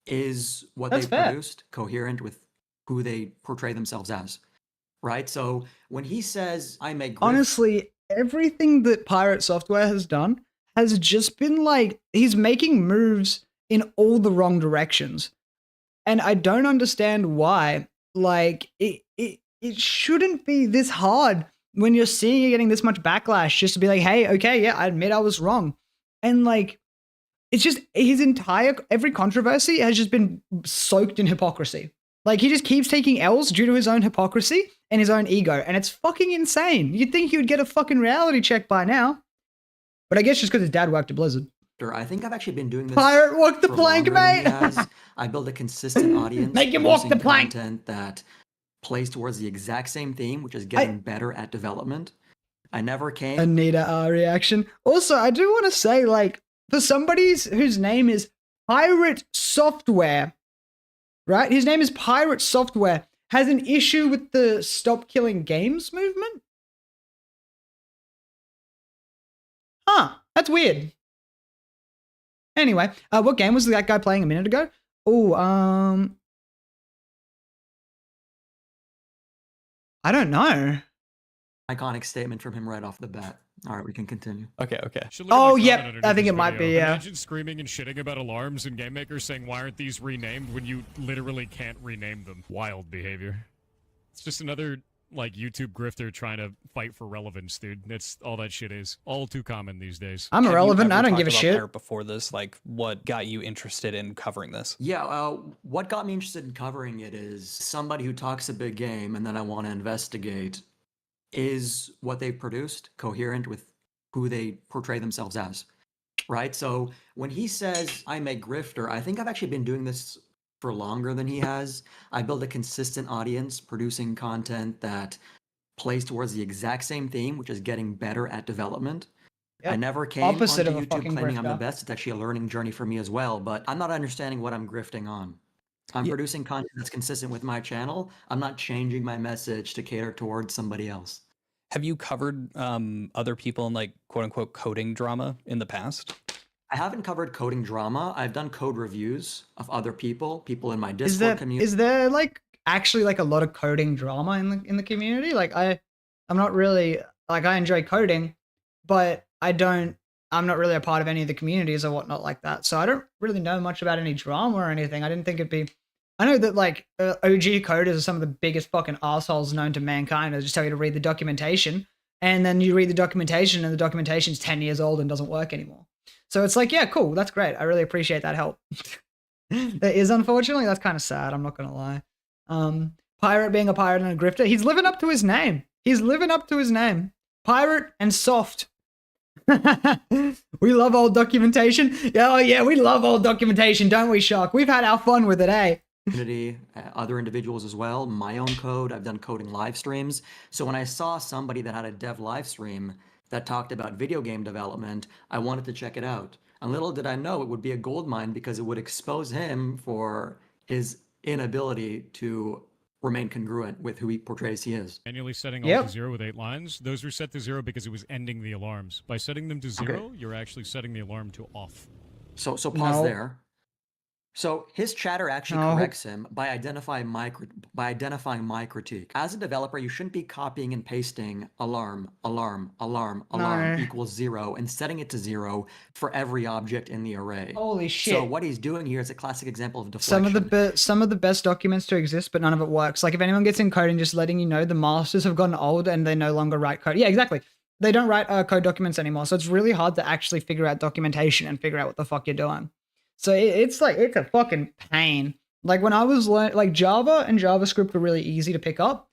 is what That's they fair. produced coherent with who they portray themselves as? right? So when he says, I make honestly, everything that Pirate Software has done has just been like, he's making moves in all the wrong directions. And I don't understand why. Like, it shouldn't be this hard when you're seeing you're getting this much backlash just to be like, hey, okay, yeah, I admit I was wrong. And like, it's just every controversy has just been soaked in hypocrisy. Like, he just keeps taking L's due to his own hypocrisy and his own ego. And it's fucking insane. You'd think he would get a fucking reality check by now. But I guess just because his dad worked at Blizzard. I think I've actually been doing this. Pirate, walk the plank, mate. I build a consistent audience. Make him walk the plank. Content that plays towards the exact same theme, which is getting better at development. I never came. Anita reaction. Also, I do want to say, like, for somebody whose name is Pirate Software, right? His name is Pirate Software, has an issue with the Stop Killing Games movement? Huh, that's weird. Anyway, what game was that guy playing a minute ago? Oh, I don't know. Iconic statement from him right off the bat. All right, we can continue. Okay. Oh, yep. I think it might be, yeah. Imagine screaming and shitting about alarms and game makers saying, why aren't these renamed when you literally can't rename them? Wild behavior. It's just another, like, YouTube grifter trying to fight for relevance, dude. That's all that shit is. All too common these days. I'm irrelevant. I don't give a shit. Pirate before this, like, what got you interested in covering this? Yeah, what got me interested in covering it is somebody who talks a big game and then I want to investigate, is what they produced coherent with who they portray themselves as, right? So when he says, I'm a grifter, I think I've actually been doing this for longer than he has. I build a consistent audience producing content that plays towards the exact same theme, which is getting better at development. Yep. I never came onto YouTube claiming I'm the best. It's actually a learning journey for me as well, but I'm not understanding what I'm grifting on. I'm producing content that's consistent with my channel. I'm not changing my message to cater towards somebody else. Have you covered other people in, like, quote unquote coding drama in the past? I haven't covered coding drama. I've done code reviews of other people in my Discord community. Is there like actually like a lot of coding drama in the community? Like I'm not really, like, I enjoy coding, but I'm not really a part of any of the communities or whatnot like that. So I don't really know much about any drama or anything. I didn't think it'd be. I know that, like, OG coders are some of the biggest fucking assholes known to mankind. They just tell you to read the documentation, and then you read the documentation, and the documentation's 10 years old and doesn't work anymore. So it's like, yeah, cool, that's great. I really appreciate that help. That is, unfortunately, that's kind of sad. I'm not gonna lie. Pirate being a pirate and a grifter, he's living up to his name. Pirate and soft. We love old documentation. Oh yeah, we love old documentation, don't we, Shark? We've had our fun with it, eh? Community, other individuals as well, my own code. I've done coding live streams. So when I saw somebody that had a dev live stream that talked about video game development, I wanted to check it out. And little did I know it would be a goldmine because it would expose him for his inability to remain congruent with who he portrays he is. Manually setting all to 0 with 8 lines. Those were set to 0 because it was ending the alarms. By setting them to 0, you're actually setting the alarm to off. So pause there. So his chatter actually corrects him by identifying my critique. As a developer, you shouldn't be copying and pasting alarm equals 0 and setting it to 0 for every object in the array. Holy shit. So what he's doing here is a classic example of deflection. Some of the best documents to exist, but none of it works. Like, if anyone gets in coding, just letting you know, the masters have gotten old and they no longer write code. Yeah, exactly. They don't write code documents anymore. So it's really hard to actually figure out documentation and figure out what the fuck you're doing. So it's a fucking pain. Like, when I was learning, like, Java and JavaScript were really easy to pick up.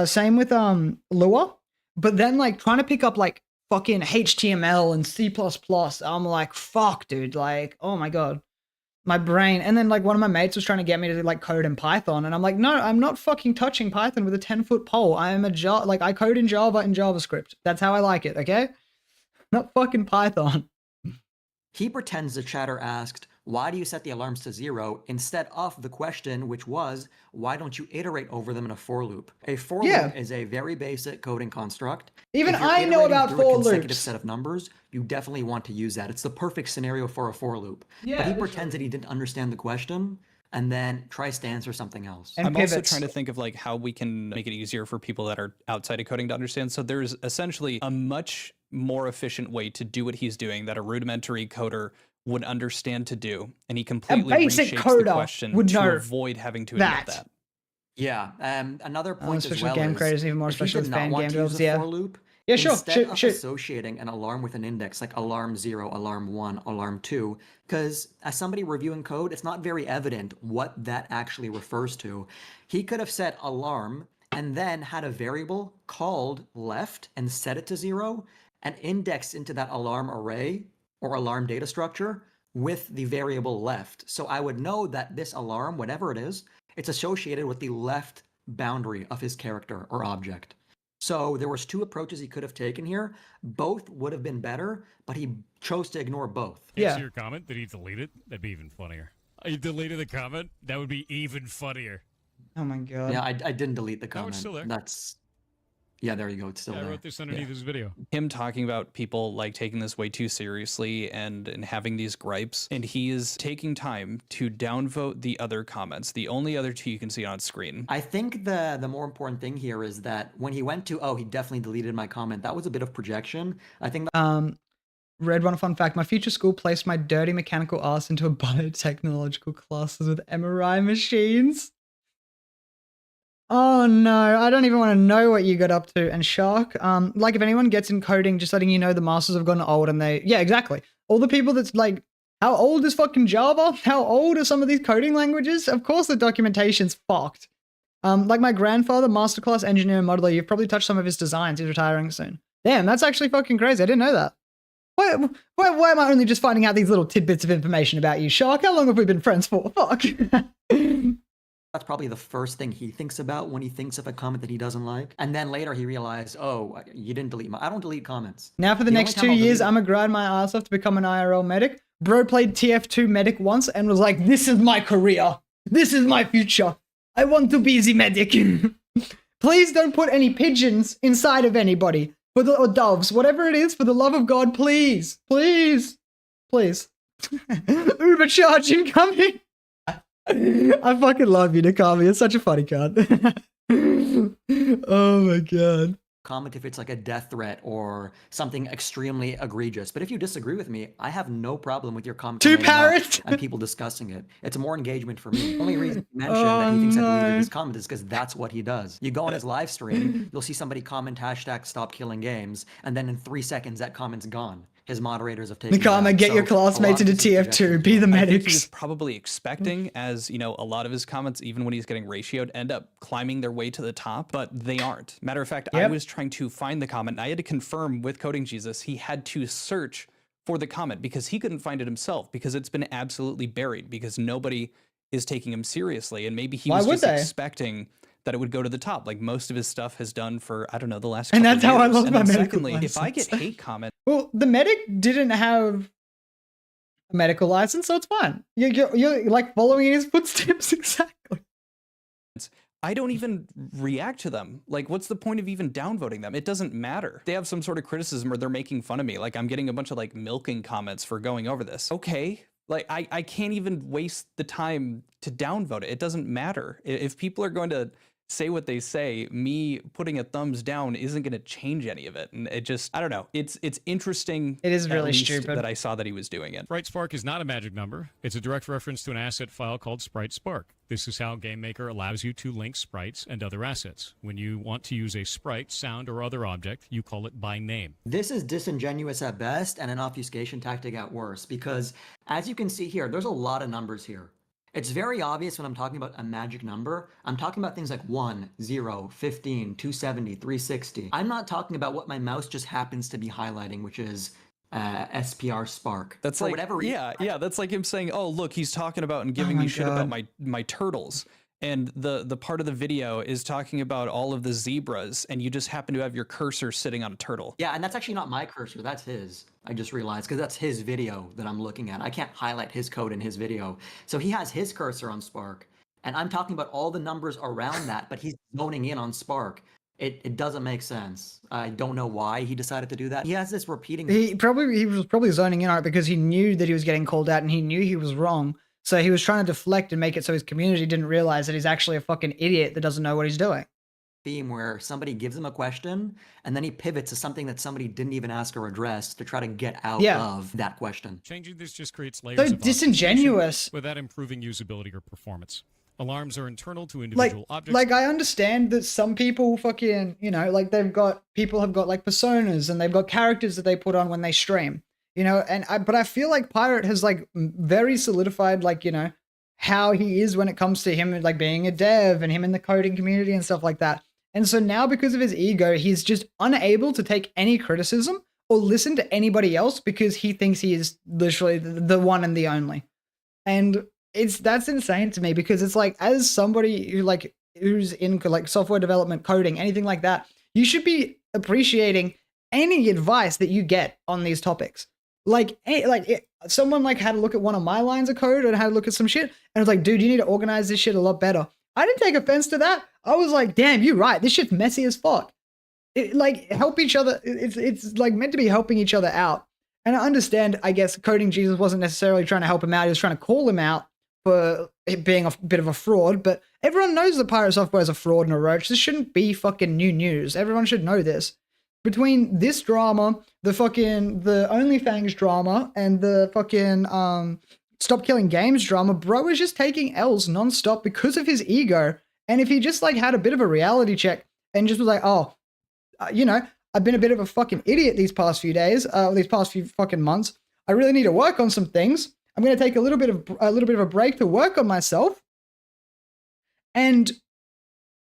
Same with Lua. But then, like, trying to pick up, like, fucking HTML and C++, I'm like, fuck, dude. Like, oh my God. My brain. And then, like, one of my mates was trying to get me to, like, code in Python. And I'm like, no, I'm not fucking touching Python with a 10-foot pole. I code in Java and JavaScript. That's how I like it, okay? Not fucking Python. He pretends the chatter asked, why do you set the alarms to 0 instead of the question, which was, why don't you iterate over them in a for loop? A for loop is a very basic coding construct. Even I know about for loops. Consecutive set of numbers, you definitely want to use that. It's the perfect scenario for a for loop. Yeah, but he pretends that he didn't understand the question and then try stance or something else. I'm also trying to think of like how we can make it easier for people that are outside of coding to understand. So there's essentially a much more efficient way to do what he's doing that a rudimentary coder would understand to do, and he completely basic reshapes coder the question would to know avoid having to admit that. Yeah, another point as especially well game is creators, even more if you especially did with not fan want game to use devs, the yeah. for loop, Yeah, sure, instead of shoot. associating an alarm with an index like alarm 0, alarm 1, alarm 2, because as somebody reviewing code, it's not very evident what that actually refers to. He could have set alarm and then had a variable called left and set it to 0 and indexed into that alarm array or alarm data structure with the variable left. So I would know that this alarm, whatever it is, it's associated with the left boundary of his character or object. So there was 2 approaches he could have taken here. Both would have been better, but he chose to ignore both. Answer your comment. Did he delete it? That'd be even funnier. He deleted the comment? That would be even funnier. Oh my god. Yeah, I didn't delete the No, comment. it's still there. That's... Yeah, there you go. It's still Yeah, there. I wrote this underneath his video. Him talking about people like taking this way too seriously and having these gripes, and he is taking time to downvote the other comments, the only other 2 you can see on screen. I think the more important thing here is that when he went to, oh, he definitely deleted my comment, that was a bit of projection. I think that... Red one fun fact, my future school placed my dirty mechanical ass into a biotechnological classes with MRI machines. Oh no, I don't even want to know what you got up to. And Shark, like if anyone gets in coding, just letting you know the masters have gotten old and yeah, exactly. All the people that's like, how old is fucking Java? How old are some of these coding languages? Of course the documentation's fucked. Like my grandfather, masterclass engineer and modeler, you've probably touched some of his designs. He's retiring soon. Damn, that's actually fucking crazy. I didn't know that. Why am I only just finding out these little tidbits of information about you, Shark? How long have we been friends for? Fuck. that's probably the first thing he thinks about when he thinks of a comment that he doesn't like. And then later he realized, oh, you didn't delete I don't delete comments. Now for the next 2 years, I'm gonna grind my ass off to become an IRL medic. Bro played TF2 medic once and was like, this is my career. This is my future. I want to be the medic. Please don't put any pigeons inside of anybody. Or doves, whatever it is, for the love of God, please. Please. Please. Uber charge incoming. I fucking love you, Nakami. It's such a funny card. Oh my god. Comment if it's like a death threat or something extremely egregious. But if you disagree with me, I have no problem with your comment. Two parrots and people discussing it. It's more engagement for me. The only reason he mentioned that he thinks I deleted his comment is because that's what he does. You go on his live stream, you'll see somebody comment #StopKillingGames, and then in 3 seconds that comment's gone. His moderators have taken Nakama, get your classmates into TF2, be the I think he medics. was probably expecting, as you know, a lot of his comments, even when he's getting ratioed, end up climbing their way to the top, but they aren't. Matter of fact, I was trying to find the comment, and I had to confirm with Coding Jesus, he had to search for the comment because he couldn't find it himself because it's been absolutely buried because nobody is taking him seriously, and maybe he was just expecting that it would go to the top, like most of his stuff has done for, I don't know, the last couple And that's of how I years. lost And my then medical secondly, if I license. get hate comments, Well, the medic didn't have a medical license, so it's fine. You're like following in his footsteps exactly. I don't even react to them. Like, what's the point of even downvoting them? It doesn't matter. They have some sort of criticism or they're making fun of me. Like, I'm getting a bunch of like milking comments for going over this. Okay. Like, I can't even waste the time to downvote it. It doesn't matter. If people are going to say what they say, me putting a thumbs down isn't going to change any of it. And it just, I don't know. It's interesting. It is at really least stupid that I saw that he was doing it. Sprite Spark is not a magic number. It's a direct reference to an asset file called Sprite Spark. This is how GameMaker allows you to link sprites and other assets. When you want to use a sprite, sound, or other object, you call it by name. This is disingenuous at best and an obfuscation tactic at worst because as you can see here, there's a lot of numbers here. It's very obvious when I'm talking about a magic number, I'm talking about things like 1, 0, 15, 270, 360. I'm not talking about what my mouse just happens to be highlighting, which is SPR Spark. That's for like, whatever reason. yeah, that's like him saying, oh, look, he's talking about and giving me shit about my turtles. And the part of the video is talking about all of the zebras, and you just happen to have your cursor sitting on a turtle. Yeah, and that's actually not my cursor, that's his. I just realized, because that's his video that I'm looking at. I can't highlight his code in his video. So he has his cursor on Spark, and I'm talking about all the numbers around that, but he's zoning in on Spark. It doesn't make sense. I don't know why he decided to do that. He has this repeating... He was probably zoning in on it because he knew that he was getting called out and he knew he was wrong. So he was trying to deflect and make it so his community didn't realize that he's actually a fucking idiot that doesn't know what he's doing. Theme where somebody gives him a question and then he pivots to something that somebody didn't even ask or address to try to get out of that question. Changing this just creates layers of disingenuous without improving usability or performance. Alarms are internal to individual objects. Like I understand that some people fucking, you know, like people have got like personas and they've got characters that they put on when they stream, you know, but I feel like Pirate has like very solidified, like, you know, how he is when it comes to him like being a dev and him in the coding community and stuff like that. And so now because of his ego, he's just unable to take any criticism or listen to anybody else because he thinks he is literally the one and the only. And that's insane to me because it's like, as somebody who's in like software development, coding, anything like that, you should be appreciating any advice that you get on these topics. Someone like had a look at one of my lines of code and had a look at some shit and was like, dude, you need to organize this shit a lot better. I didn't take offense to that. I was like, damn, you're right. This shit's messy as fuck. Help each other. It's like meant to be helping each other out. And I understand, I guess, Coding Jesus wasn't necessarily trying to help him out. He was trying to call him out for it being a bit of a fraud, but everyone knows that Pirate Software is a fraud and a roach. This shouldn't be fucking new news. Everyone should know this. Between this drama, the OnlyFans drama, and the fucking Stop Killing Games drama, bro is just taking L's nonstop because of his ego. And if he just like had a bit of a reality check and just was like, you know, I've been a bit of a fucking idiot these past few days, these past few fucking months. I really need to work on some things. I'm going to take a little bit of a break to work on myself and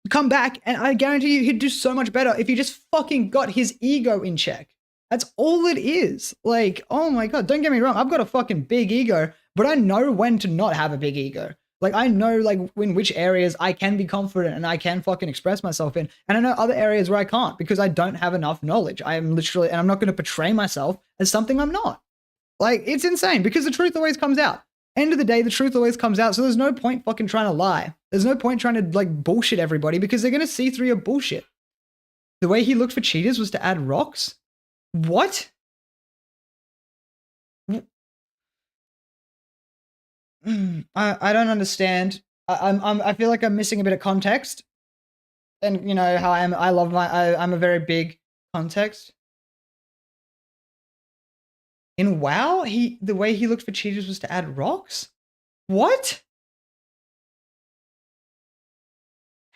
come back. And I guarantee you he'd do so much better if he just fucking got his ego in check. That's all it is. Like, oh my God, don't get me wrong. I've got a fucking big ego, but I know when to not have a big ego. Like, I know like in which areas I can be confident and I can fucking express myself in. And I know other areas where I can't because I don't have enough knowledge. I am literally, and I'm not going to portray myself as something I'm not. Like, it's insane because the truth always comes out. End of the day, the truth always comes out. So there's no point fucking trying to lie. There's no point trying to like bullshit everybody because they're going to see through your bullshit. The way he looked for cheaters was to add rocks. What? I don't understand. I feel like I'm missing a bit of context. And you know how I'm a very big context. In WoW, the way he looked for cheaters was to add rocks? What?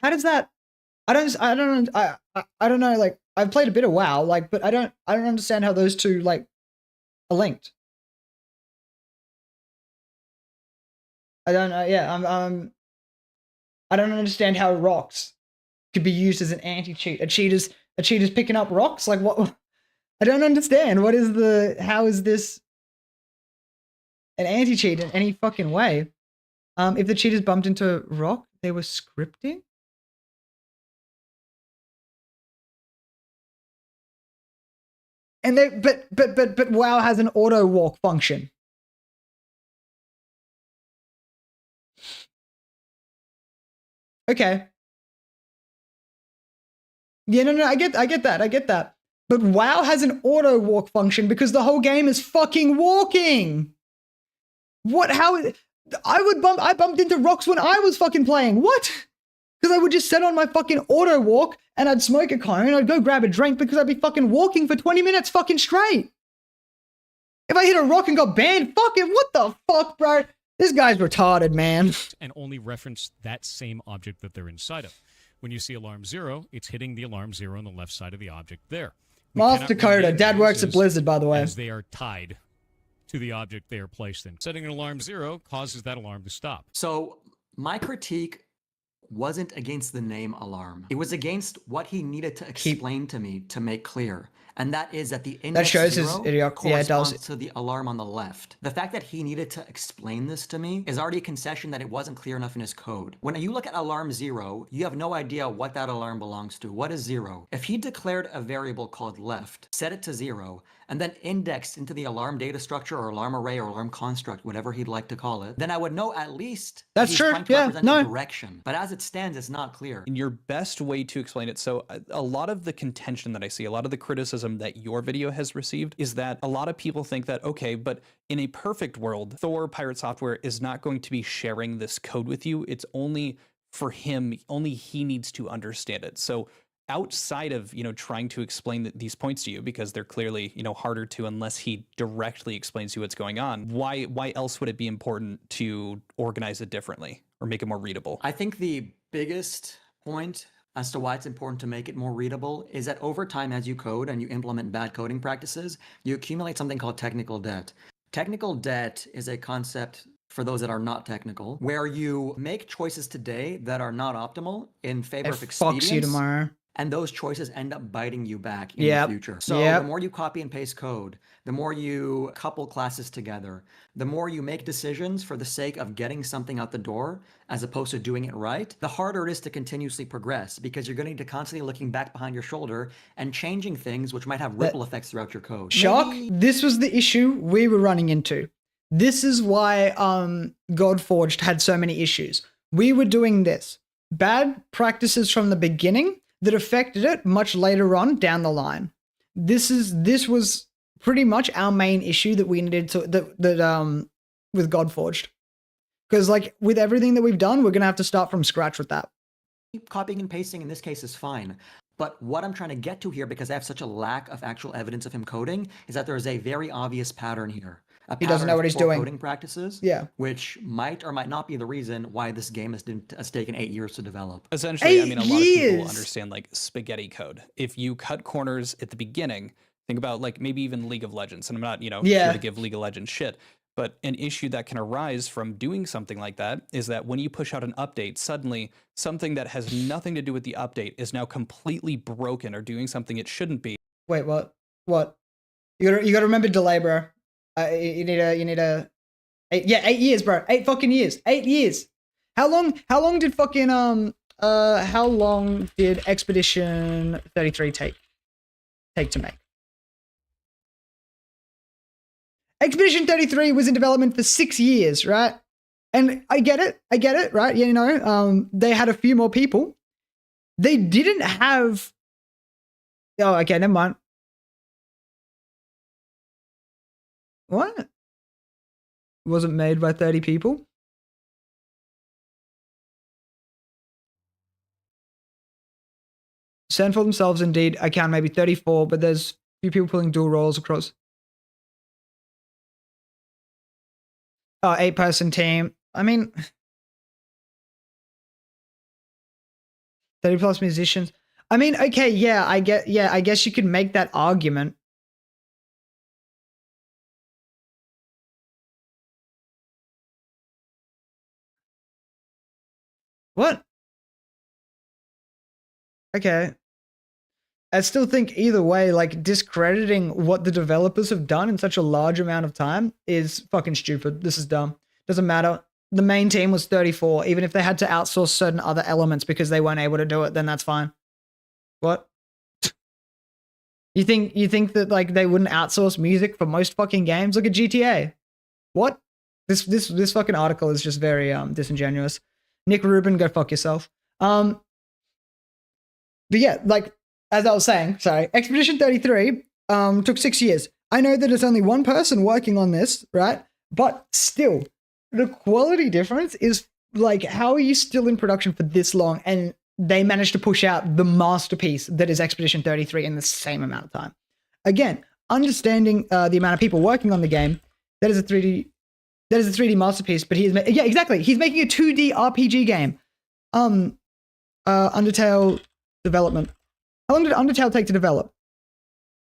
How does that? I don't know, like I've played a bit of WoW, like, but I don't understand how those two like are linked. I don't know. Yeah, I don't understand how rocks could be used as an anti-cheat. A cheater's picking up rocks. Like what? I don't understand. How is this an anti-cheat in any fucking way? If the cheaters bumped into rock, they were scripting. And but WoW has an auto walk function. Okay. Yeah, no, I get that. But WoW has an auto walk function because the whole game is fucking walking. What? How? I bumped into rocks when I was fucking playing. What? Because I would just set on my fucking auto walk and I'd smoke a cone and I'd go grab a drink because I'd be fucking walking for 20 minutes fucking straight. If I hit a rock and got banned, fucking what the fuck, bro? This guy's retarded, man. And only reference that same object that they're inside of. When you see alarm 0, it's hitting the alarm 0 on the left side of the object there. North Dakota. Dad works at Blizzard, by the way. As they are tied to the object they are placed in. Setting an alarm 0 causes that alarm to stop. So my critique wasn't against the name alarm. It was against what he needed to explain to me to make clear. And that is that the index that shows 0 his idiot. Yeah, it does. To the alarm on the left. The fact that he needed to explain this to me is already a concession that it wasn't clear enough in his code. When you look at alarm 0, you have no idea what that alarm belongs to. What is 0? If he declared a variable called left, set it to 0, and then indexed into the alarm data structure or alarm array or alarm construct, whatever he'd like to call it, then I would know at least That's he's true. trying to Yeah, represent no. a direction. But as it stands, it's not clear. And your best way to explain it, so a lot of the contention that I see, a lot of the criticism that your video has received is that a lot of people think that, okay, but in a perfect world, Thor Pirate Software is not going to be sharing this code with you. It's only for him, only he needs to understand it. So outside of, trying to explain these points to you, because they're clearly, harder to unless he directly explains to you what's going on, why else would it be important to organize it differently or make it more readable? I think the biggest point as to why it's important to make it more readable is that over time, as you code and you implement bad coding practices, you accumulate something called technical debt. Technical debt is a concept, for those that are not technical, where you make choices today that are not optimal in favor of expedience. Fucks you tomorrow. And those choices end up biting you back in Yep. the future. So Yep. the more you copy and paste code, the more you couple classes together, the more you make decisions for the sake of getting something out the door, as opposed to doing it right, the harder it is to continuously progress, because you're going to constantly looking back behind your shoulder and changing things which might have ripple effects throughout your code. Shock, this was the issue we were running into. This is why Godforged had so many issues. We were doing this. Bad practices from the beginning that affected it much later on down the line. This was pretty much our main issue that we needed to with Godforged. Because like with everything that we've done, we're gonna have to start from scratch with that. Copying and pasting in this case is fine. But what I'm trying to get to here, because I have such a lack of actual evidence of him coding, is that there is a very obvious pattern here. He doesn't know what he's doing. Coding practices, Yeah. which might or might not be the reason why this game has taken 8 years to develop. Essentially, I mean, a lot of people understand like spaghetti code. If you cut corners at the beginning, think about like maybe even League of Legends, and I'm not, here to give League of Legends shit, but an issue that can arise from doing something like that is that when you push out an update, suddenly something that has nothing to do with the update is now completely broken or doing something it shouldn't be. Wait, what? What? You gotta remember delay, bro. You need a 8 years, bro. 8 fucking years. 8 years. How long did fucking how long did Expedition 33 take to make? Expedition 33 was in development for 6 years, right? And I get it, right? Yeah, they had a few more people. They didn't have. Oh, okay, never mind. What? It wasn't made by 30 people? Send for themselves, indeed. I count maybe 34, but there's a few people pulling dual roles across. Oh, 8-person team. I mean, 30 plus musicians. I mean, okay, yeah, I guess you could make that argument. What? Okay. I still think either way, like discrediting what the developers have done in such a large amount of time is fucking stupid. This is dumb. Doesn't matter. The main team was 34. Even if they had to outsource certain other elements because they weren't able to do it, then that's fine. What? You think that like they wouldn't outsource music for most fucking games? Look at GTA. What? This fucking article is just very disingenuous. Nick Rubin, go fuck yourself. But yeah, like as I was saying, sorry, Expedition 33 took 6 years. I know that it's only one person working on this, right? But still, the quality difference is like, how are you still in production for this long and they managed to push out the masterpiece that is Expedition 33 in the same amount of time? Again, understanding the amount of people working on the game, that is a 3D masterpiece, but yeah, exactly. He's making a 2D RPG game. Undertale development. How long did Undertale take to develop?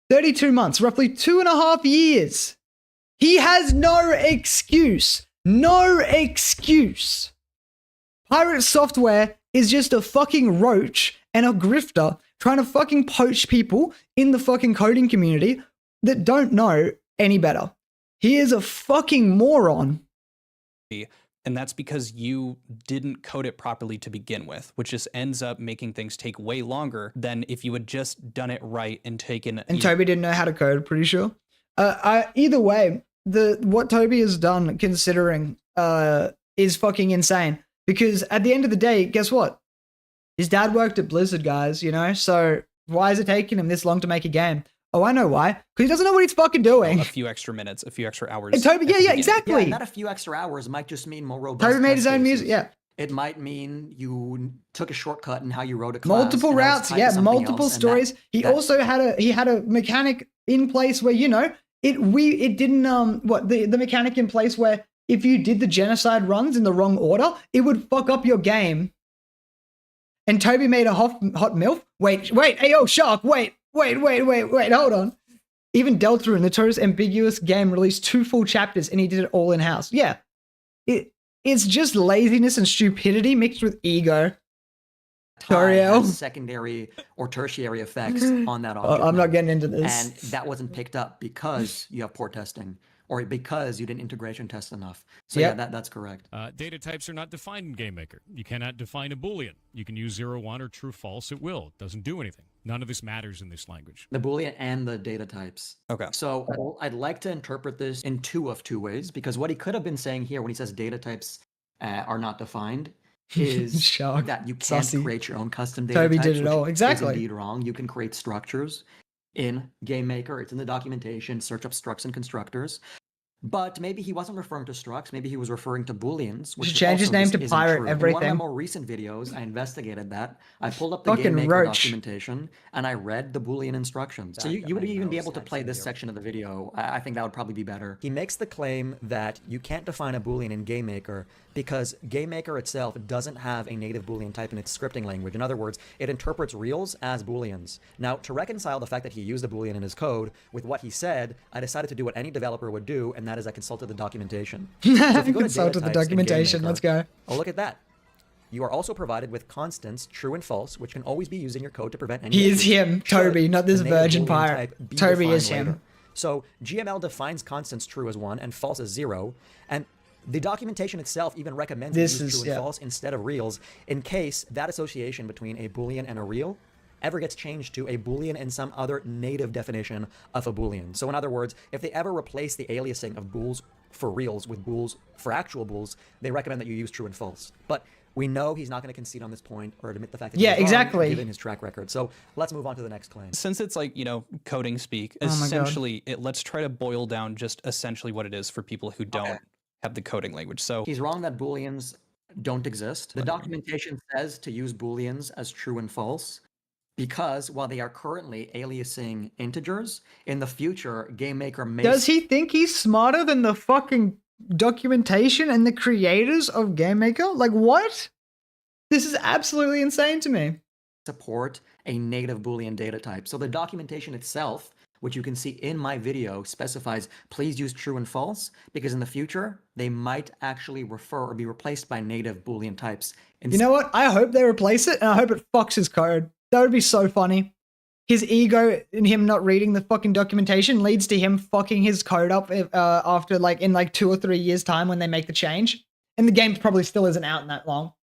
32 months, roughly 2.5 years. He has no excuse. No excuse. Pirate Software is just a fucking roach and a grifter trying to fucking poach people in the fucking coding community that don't know any better. He is a fucking moron. And that's because you didn't code it properly to begin with, which just ends up making things take way longer than if you had just done it right and taken... And Toby didn't know how to code, pretty sure. Either way, what Toby has done, considering, is fucking insane. Because at the end of the day, guess what? His dad worked at Blizzard, guys. You know, so why is it taking him this long to make a game? Oh, I know why. Because he doesn't know what he's fucking doing. A few extra minutes, a few extra hours. And Toby, yeah, exactly. Yeah, and that a few extra hours might just mean more robust. Toby made his own cases. music, yeah. It might mean you took a shortcut in how you wrote a class. Multiple routes, yeah, multiple stories. He also had a mechanic in place where, you know, it didn't the mechanic in place where if you did the genocide runs in the wrong order, it would fuck up your game. And Toby made a hot MILF. Wait, hey, yo, Shark, wait, hold on. Even Delta, a notorious ambiguous game, released 2 full chapters and he did it all in-house. Yeah. It's just laziness and stupidity mixed with ego. Has secondary or tertiary effects on that object. I'm not getting into this. And that wasn't picked up because you have poor testing or because you didn't integration test enough. So yeah, that's correct. Data types are not defined in GameMaker. You cannot define a Boolean. You can use 0, 1, or true, false at will. It doesn't do anything. None of this matters in this language. The Boolean and the data types. Okay. So I'd like to interpret this in two ways, because what he could have been saying here when he says data types are not defined is that you can't create your own custom data Toby types. did it all. Exactly. Is indeed wrong. You can create structures in GameMaker. It's in the documentation. Search up structs and constructors. But maybe he wasn't referring to structs. Maybe he was referring to Booleans. Which change his name to pirate true. everything. In one of my more recent videos, I investigated that. I pulled up the GameMaker documentation and I read the Boolean instructions. So you would even be able to play this section of the video. I think that would probably be better. He makes the claim that you can't define a Boolean in GameMaker because GameMaker itself doesn't have a native Boolean type in its scripting language. In other words, it interprets reals as Booleans. Now, to reconcile the fact that he used a Boolean in his code with what he said, I decided to do what any developer would do, and that is I consulted the documentation. So if you go to consulted the documentation, let's go. Oh, look at that. You are also provided with constants, true and false, which can always be used in your code to prevent any He is him, Toby, not this virgin pirate. Toby is him. So GML defines constants true as 1 and false as 0, and the documentation itself even recommends use true and false instead of reals in case that association between a Boolean and a real ever gets changed to a Boolean and some other native definition of a Boolean. So in other words, if they ever replace the aliasing of bools for reals with bools for actual bools, they recommend that you use true and false. But we know he's not going to concede on this point or admit the fact that he's wrong, given his track record. So let's move on to the next claim. Since it's like, you know, coding speak, essentially, let's try to boil down just essentially what it is for people who don't have the coding language. So he's wrong that Booleans don't exist. The documentation says to use Booleans as true and false because while they are currently aliasing integers, in the future, GameMaker may... Does he think he's smarter than the fucking documentation and the creators of GameMaker? Like, what? This is absolutely insane to me. Support a native Boolean data type. So the documentation itself, which you can see in my video, specifies please use true and false, because in the future, they might actually refer or be replaced by native Boolean types. You know what? I hope they replace it, and I hope it fucks his code. That would be so funny. His ego and him not reading the fucking documentation leads to him fucking his code up after in 2 or 3 years time when they make the change. And the game probably still isn't out in that long.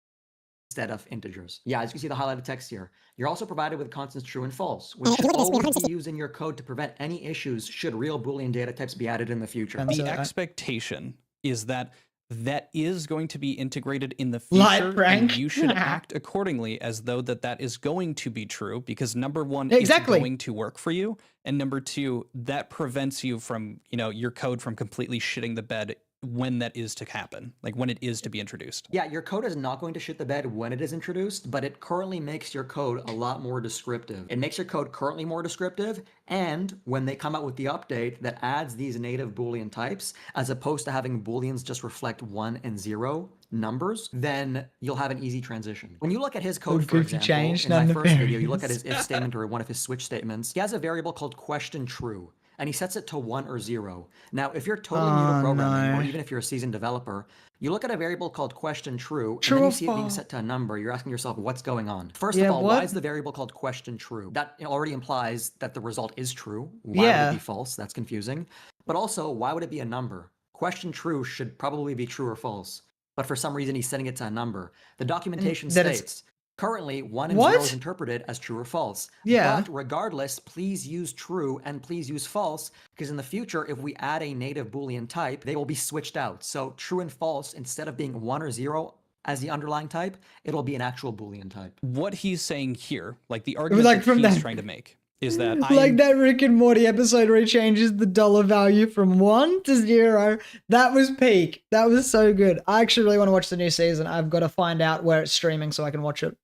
Instead of integers. Yeah, as you can see the highlighted text here. You're also provided with constants true and false, which should always be used in your code to prevent any issues should real Boolean data types be added in the future. The expectation is that that is going to be integrated in the future, and you should act accordingly as though that is going to be true, because number one, it's going to work for you, and number two, that prevents you from, you know, your code from completely shitting the bed when that is to happen, like when it is to be introduced. Yeah, your code is not going to shit the bed when it is introduced, but it currently makes your code a lot more descriptive. It makes your code currently more descriptive, and when they come out with the update that adds these native Boolean types, as opposed to having Booleans just reflect 1 and 0 numbers, then you'll have an easy transition. When you look at his code, for example, in my first video, you look at his if statement or one of his switch statements, he has a variable called question true, and he sets it to 1 or 0. Now, if you're totally new to programming, or even if you're a seasoned developer, you look at a variable called question true, and then you see it being set to a number. You're asking yourself, what's going on? First of all, why is the variable called question true? That already implies that the result is true. Why would it be false? That's confusing. But also, why would it be a number? Question true should probably be true or false. But for some reason, he's setting it to a number. The documentation states, Currently, 1 and 0 is interpreted as true or false. Yeah. But regardless, please use true and please use false, because in the future, if we add a native Boolean type, they will be switched out. So true and false, instead of being 1 or 0 as the underlying type, it'll be an actual Boolean type. What he's saying here, like the argument that he's trying to make, is that like that Rick and Morty episode where he changes the dollar value from 1 to 0. That was peak. That was so good. I actually really want to watch the new season. I've got to find out where it's streaming so I can watch it.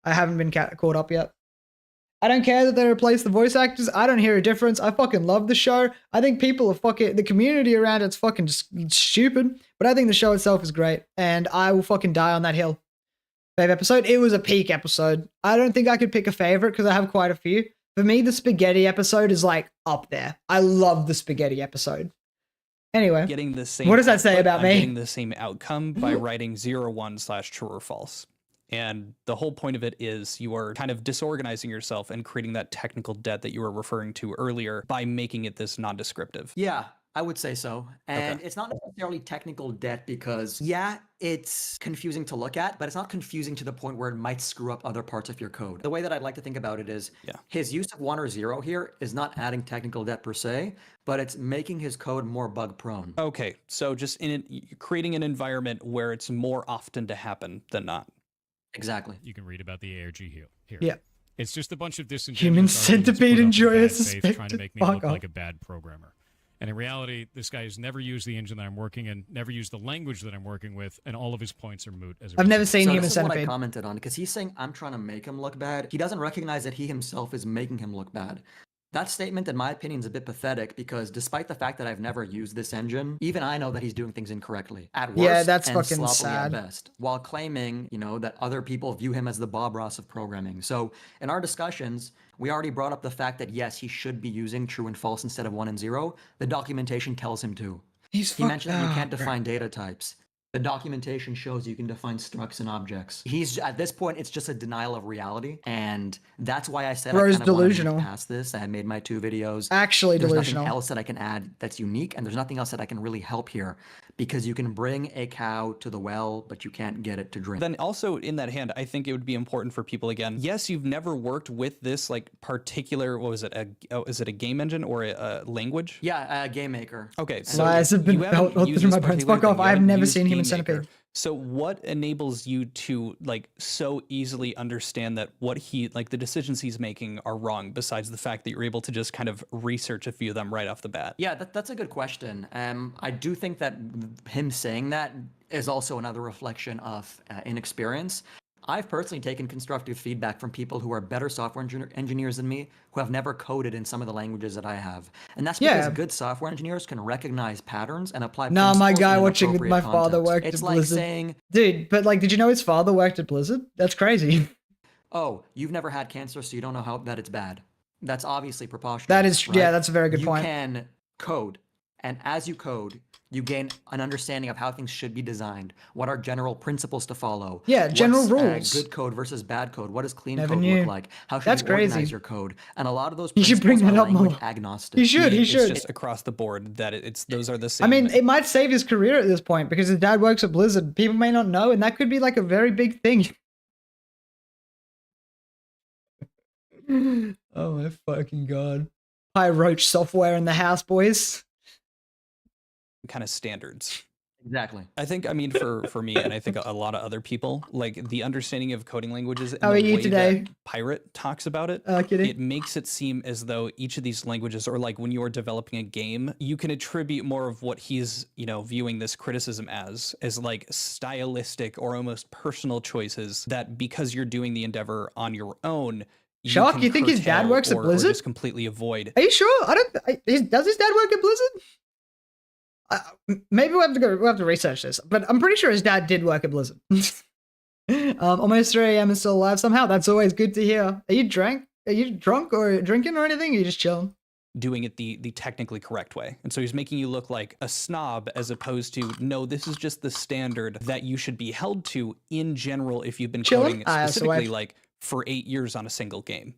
I haven't been caught up yet. I don't care that they replaced the voice actors. I don't hear a difference. I fucking love the show. I think people are fucking, the community around it's fucking stupid, but I think the show itself is great, and I will fucking die on that hill. Favorite episode? It was a peak episode. I don't think I could pick a favorite because I have quite a few. For me, the spaghetti episode is like up there. I love the spaghetti episode. Anyway, getting the same what does that say about me? Getting the same outcome by writing 0/1/true or false. And the whole point of it is you are kind of disorganizing yourself and creating that technical debt that you were referring to earlier by making it this non-descriptive. Yeah, I would say so. And it's not necessarily technical debt because, yeah, it's confusing to look at, but it's not confusing to the point where it might screw up other parts of your code. The way that I'd like to think about it is his use of 1 or 0 here is not adding technical debt per se, but it's making his code more bug prone. Okay, so just creating an environment where it's more often to happen than not. Exactly. You can read about the ARG here. Yeah. It's just a bunch of disingenuous Human centipede enjoyer suspected trying to make me fuck look off. like a bad programmer. And in reality, this guy has never used the engine that I'm working in, never used the language that I'm working with, and all of his points are moot. As a I've never result. seen So Human this is what I Centipede. commented on, because he's saying I'm trying to make him look bad. He doesn't recognize that he himself is making him look bad. That statement, in my opinion, is a bit pathetic because despite the fact that I've never used this engine, even I know that he's doing things incorrectly at worst Yeah, that's and fucking sloppily sad. at best, while claiming, you know, that other people view him as the Bob Ross of programming. So in our discussions, we already brought up the fact that yes, he should be using true and false instead of 1 and 0. The documentation tells him to. He mentioned that you can't define data types. The documentation shows you can define structs and objects. He's at this point, it's just a denial of reality, and that's why I said Bro's I kind of delusional. want to past this. I made my 2 videos. Actually there's delusional. nothing else that I can add that's unique, and there's nothing else that I can really help here, because you can bring a cow to the well, but you can't get it to drink. Then also in that hand, I think it would be important for people again. Yes, you've never worked with this like particular, what was it? Is it a game engine or a language? Yeah, a game maker. Okay, so Lies have been you haven't felt used through this my brains. particular Fuck off. thing. You I've haven't never used seen Human Game Maker. Centipede. So what enables you to like so easily understand that what he like the decisions he's making are wrong, besides the fact that you're able to just kind of research a few of them right off the bat? Yeah, that's a good question. I do think that him saying that is also another reflection of inexperience. I've personally taken constructive feedback from people who are better software engineers than me, who have never coded in some of the languages that I have. And that's because good software engineers can recognize patterns and apply Nah, my principles guy in an watching appropriate my father context. worked It's at like Blizzard. saying, Dude, but like, did you know his father worked at Blizzard? That's crazy. oh, you've never had cancer, so you don't know how that it's bad. That's obviously preposterous. That is, right? yeah, that's a very good point. You can code, and as you code, you gain an understanding of how things should be designed. What are general principles to follow? Yeah, general What's, rules. good code versus bad code. What does clean Never code knew. look like? How should That's you organize crazy. your code? And a lot of those You should bring principles that are up more. language agnostic. He should. He It's should. just across the board that it's those are the same. I mean, it might save his career at this point because his dad works at Blizzard. People may not know, and that could be like a very big thing. Oh my fucking god. High roach software in the house, boys. kind of standards. Exactly. I think, I mean, for me, and I think a lot of other people, like the understanding of coding languages and How the are you way today? that Pirate talks about it, kidding. it makes it seem as though each of these languages, or like when you are developing a game, you can attribute more of what he's, you know, viewing this criticism as like stylistic or almost personal choices that because you're doing the endeavor on your own, Shock, can you think his dad curtail works at or Blizzard? just completely avoid. Are you sure? Does his dad work at Blizzard? Maybe we'll have to research this, but I'm pretty sure his dad did work at Blizzard. Almost 3 a.m. and still alive somehow. That's always good to hear. Are you drunk or drinking or anything? Or are you just chilling? Doing it the technically correct way. And so he's making you look like a snob as opposed to, no, this is just the standard that you should be held to in general if you've been Chilling? coding specifically like for 8 years on a single game.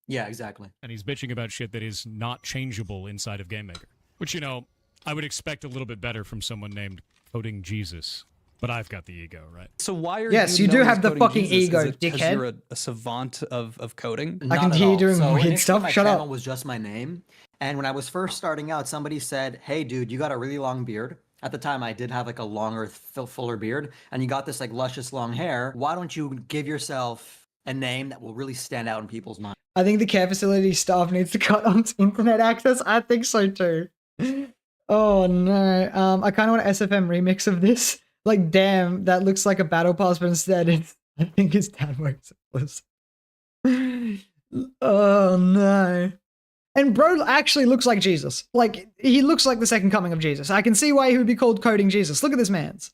Yeah, exactly. And he's bitching about shit that is not changeable inside of GameMaker, which, you know, I would expect a little bit better from someone named Coding Jesus. But I've got the ego, right? So why are Yes, you you do known have as the Coding fucking Jesus? ego, Is it 'cause dickhead. You're a savant of coding. I can Not hear at you all. doing So weird initially stuff. my Shut channel up. was just my name, and when I was first starting out, somebody said, "Hey, dude, you got a really long beard." At the time, I did have like a longer, fuller beard, and you got this like luscious long hair. Why don't you give yourself a name that will really stand out in people's minds? I think the care facility staff needs to cut on internet access. I think so too. Oh no. I kind of want an SFM remix of this. Like, damn, that looks like a battle pass, but instead it's, I think it's downwards. Oh no. And bro actually looks like Jesus. Like, he looks like the second coming of Jesus. I can see why he would be called Coding Jesus. Look at this man's.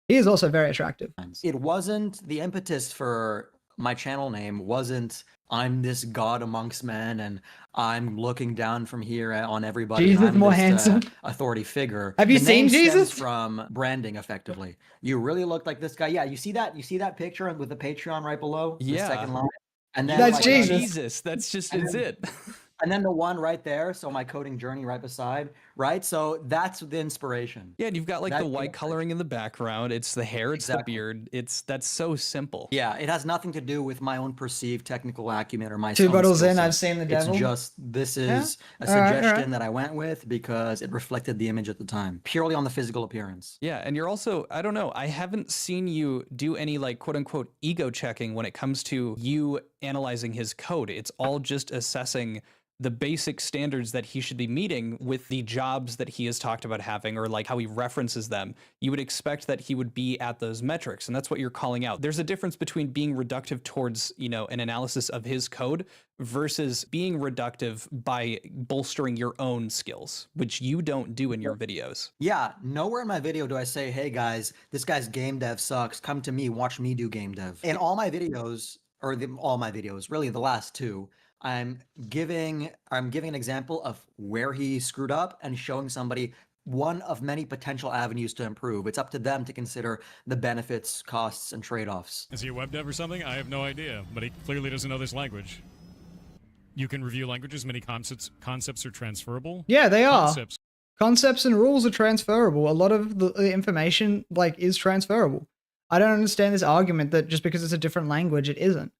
He is also very attractive. It wasn't the impetus for my channel name wasn't I'm this god amongst men and I'm looking down from here on everybody. Jesus I'm more this, handsome. authority figure. Have you The seen name stems Jesus? from branding, effectively. You really look like this guy. Yeah, you see that picture with the Patreon right below? The Yeah. second line. And then That's like, Jesus. Jesus. That's just And it's then- it. And then the one right there, so my coding journey right beside, right? So that's the inspiration. Yeah, and you've got like That's the white coloring in the background. It's the hair, it's Exactly. the beard. That's so simple. Yeah, it has nothing to do with my own perceived technical acumen or my Two own bottles skill in, set. I've seen the devil. It's just this Yeah? is a All right, all suggestion right. that I went with because it reflected the image at the time, purely on the physical appearance. Yeah, and you're also, I don't know, I haven't seen you do any like quote unquote ego checking when it comes to you analyzing his code. It's all just assessing the basic standards that he should be meeting with the jobs that he has talked about having, or like how he references them. You would expect that he would be at those metrics, and that's what you're calling out. There's a difference between being reductive towards, you know, an analysis of his code versus being reductive by bolstering your own skills, which you don't do in your videos. Yeah, nowhere in my video do I say, hey guys, this guy's game dev sucks. Come to me, watch me do game dev. In all my videos, all my videos, really the last two, I'm giving an example of where he screwed up and showing somebody one of many potential avenues to improve. It's up to them to consider the benefits, costs, and trade-offs. Is he a web dev or something? I have no idea, but he clearly doesn't know this language. You can review languages, many concepts are transferable. Yeah, they are. Concepts. Concepts and rules are transferable. A lot of the information like is transferable. I don't understand this argument that just because it's a different language, it isn't.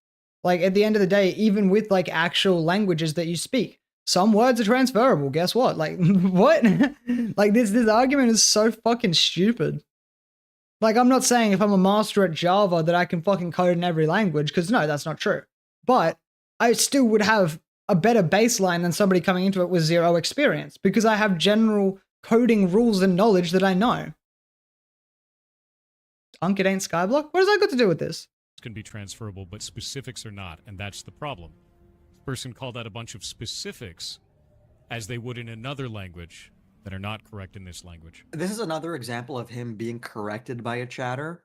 Like, at the end of the day, even with like actual languages that you speak, some words are transferable. Guess what? Like, what? Like, this argument is so fucking stupid. Like, I'm not saying if I'm a master at Java that I can fucking code in every language, because no, that's not true. But I still would have a better baseline than somebody coming into it with zero experience, because I have general coding rules and knowledge that I know. Unk, it ain't Skyblock? What does that got to do with this? Can be transferable, but specifics are not, and that's the problem. This person called out a bunch of specifics as they would in another language that are not correct in this language. This is another example of him being corrected by a chatter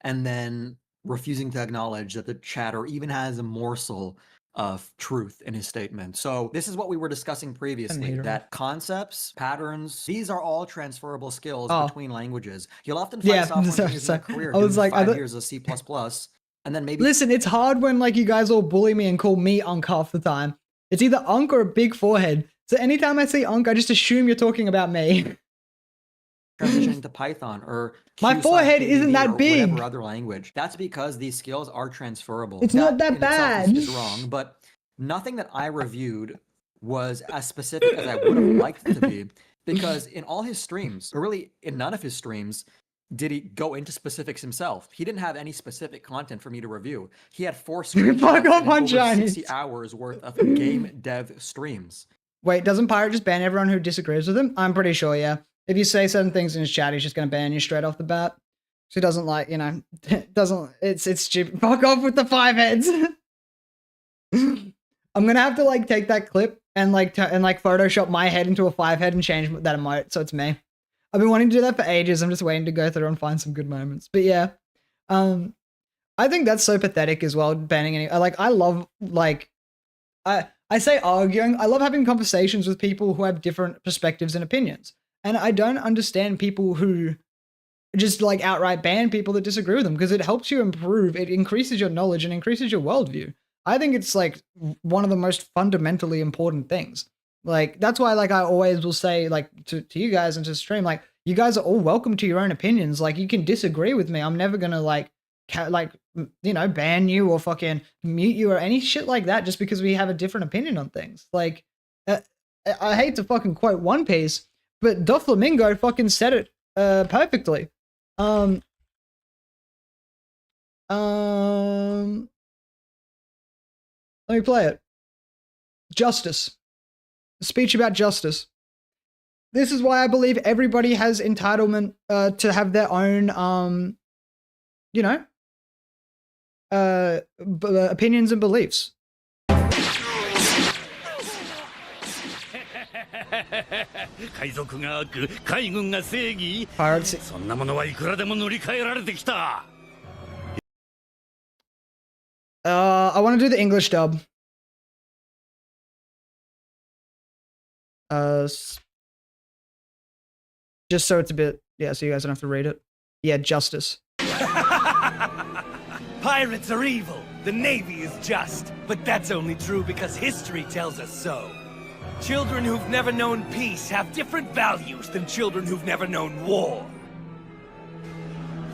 and then refusing to acknowledge that the chatter even has a morsel of truth in his statement. So this is what we were discussing previously, that concepts, patterns, these are all transferable skills between languages. You'll often find software engineers in their career doing 5 years of C++, and then maybe... Listen, it's hard when like you guys all bully me and call me Unk half the time. It's either Unk or a big forehead. So anytime I see Unk, I just assume you're talking about me. transitioning to Python or My forehead isn't that or big. whatever other language. That's because these skills are transferable. It's not that in itself bad. is wrong, but nothing that I reviewed was as specific as I would have liked it to be, because in all his streams, or really in none of his streams, did he go into specifics himself. He didn't have any specific content for me to review. He had 4 screenshots Fuck off and on over Chinese. 60 hours worth of game dev streams. Wait, doesn't Pirate just ban everyone who disagrees with him? I'm pretty sure, yeah. If you say certain things in his chat, he's just going to ban you straight off the bat. So he doesn't like, you know, it's stupid. Fuck off with the 5 heads. I'm going to have to like take that clip and like Photoshop my head into a 5 head and change that emote so it's me. I've been wanting to do that for ages. I'm just waiting to go through and find some good moments. But yeah, I think that's so pathetic as well, banning any, I love, like, I say arguing. I love having conversations with people who have different perspectives and opinions. And I don't understand people who just like outright ban people that disagree with them, because it helps you improve. It increases your knowledge and increases your worldview. I think it's like one of the most fundamentally important things. Like, that's why, like, I always will say, like, to you guys and to stream, like, you guys are all welcome to your own opinions. Like, you can disagree with me. I'm never gonna like ban you or fucking mute you or any shit like that just because we have a different opinion on things. Like, I hate to fucking quote One Piece, but Doflamingo fucking said it perfectly. Let me play it. Justice. A speech about justice. This is why I believe everybody has entitlement to have their own, opinions and beliefs. Pirates. I want to do the English dub. Just so it's a bit, yeah, so you guys don't have to read it. Yeah, justice. Pirates are evil. The Navy is just. But that's only true because history tells us so. Children who've never known peace have different values than children who've never known war.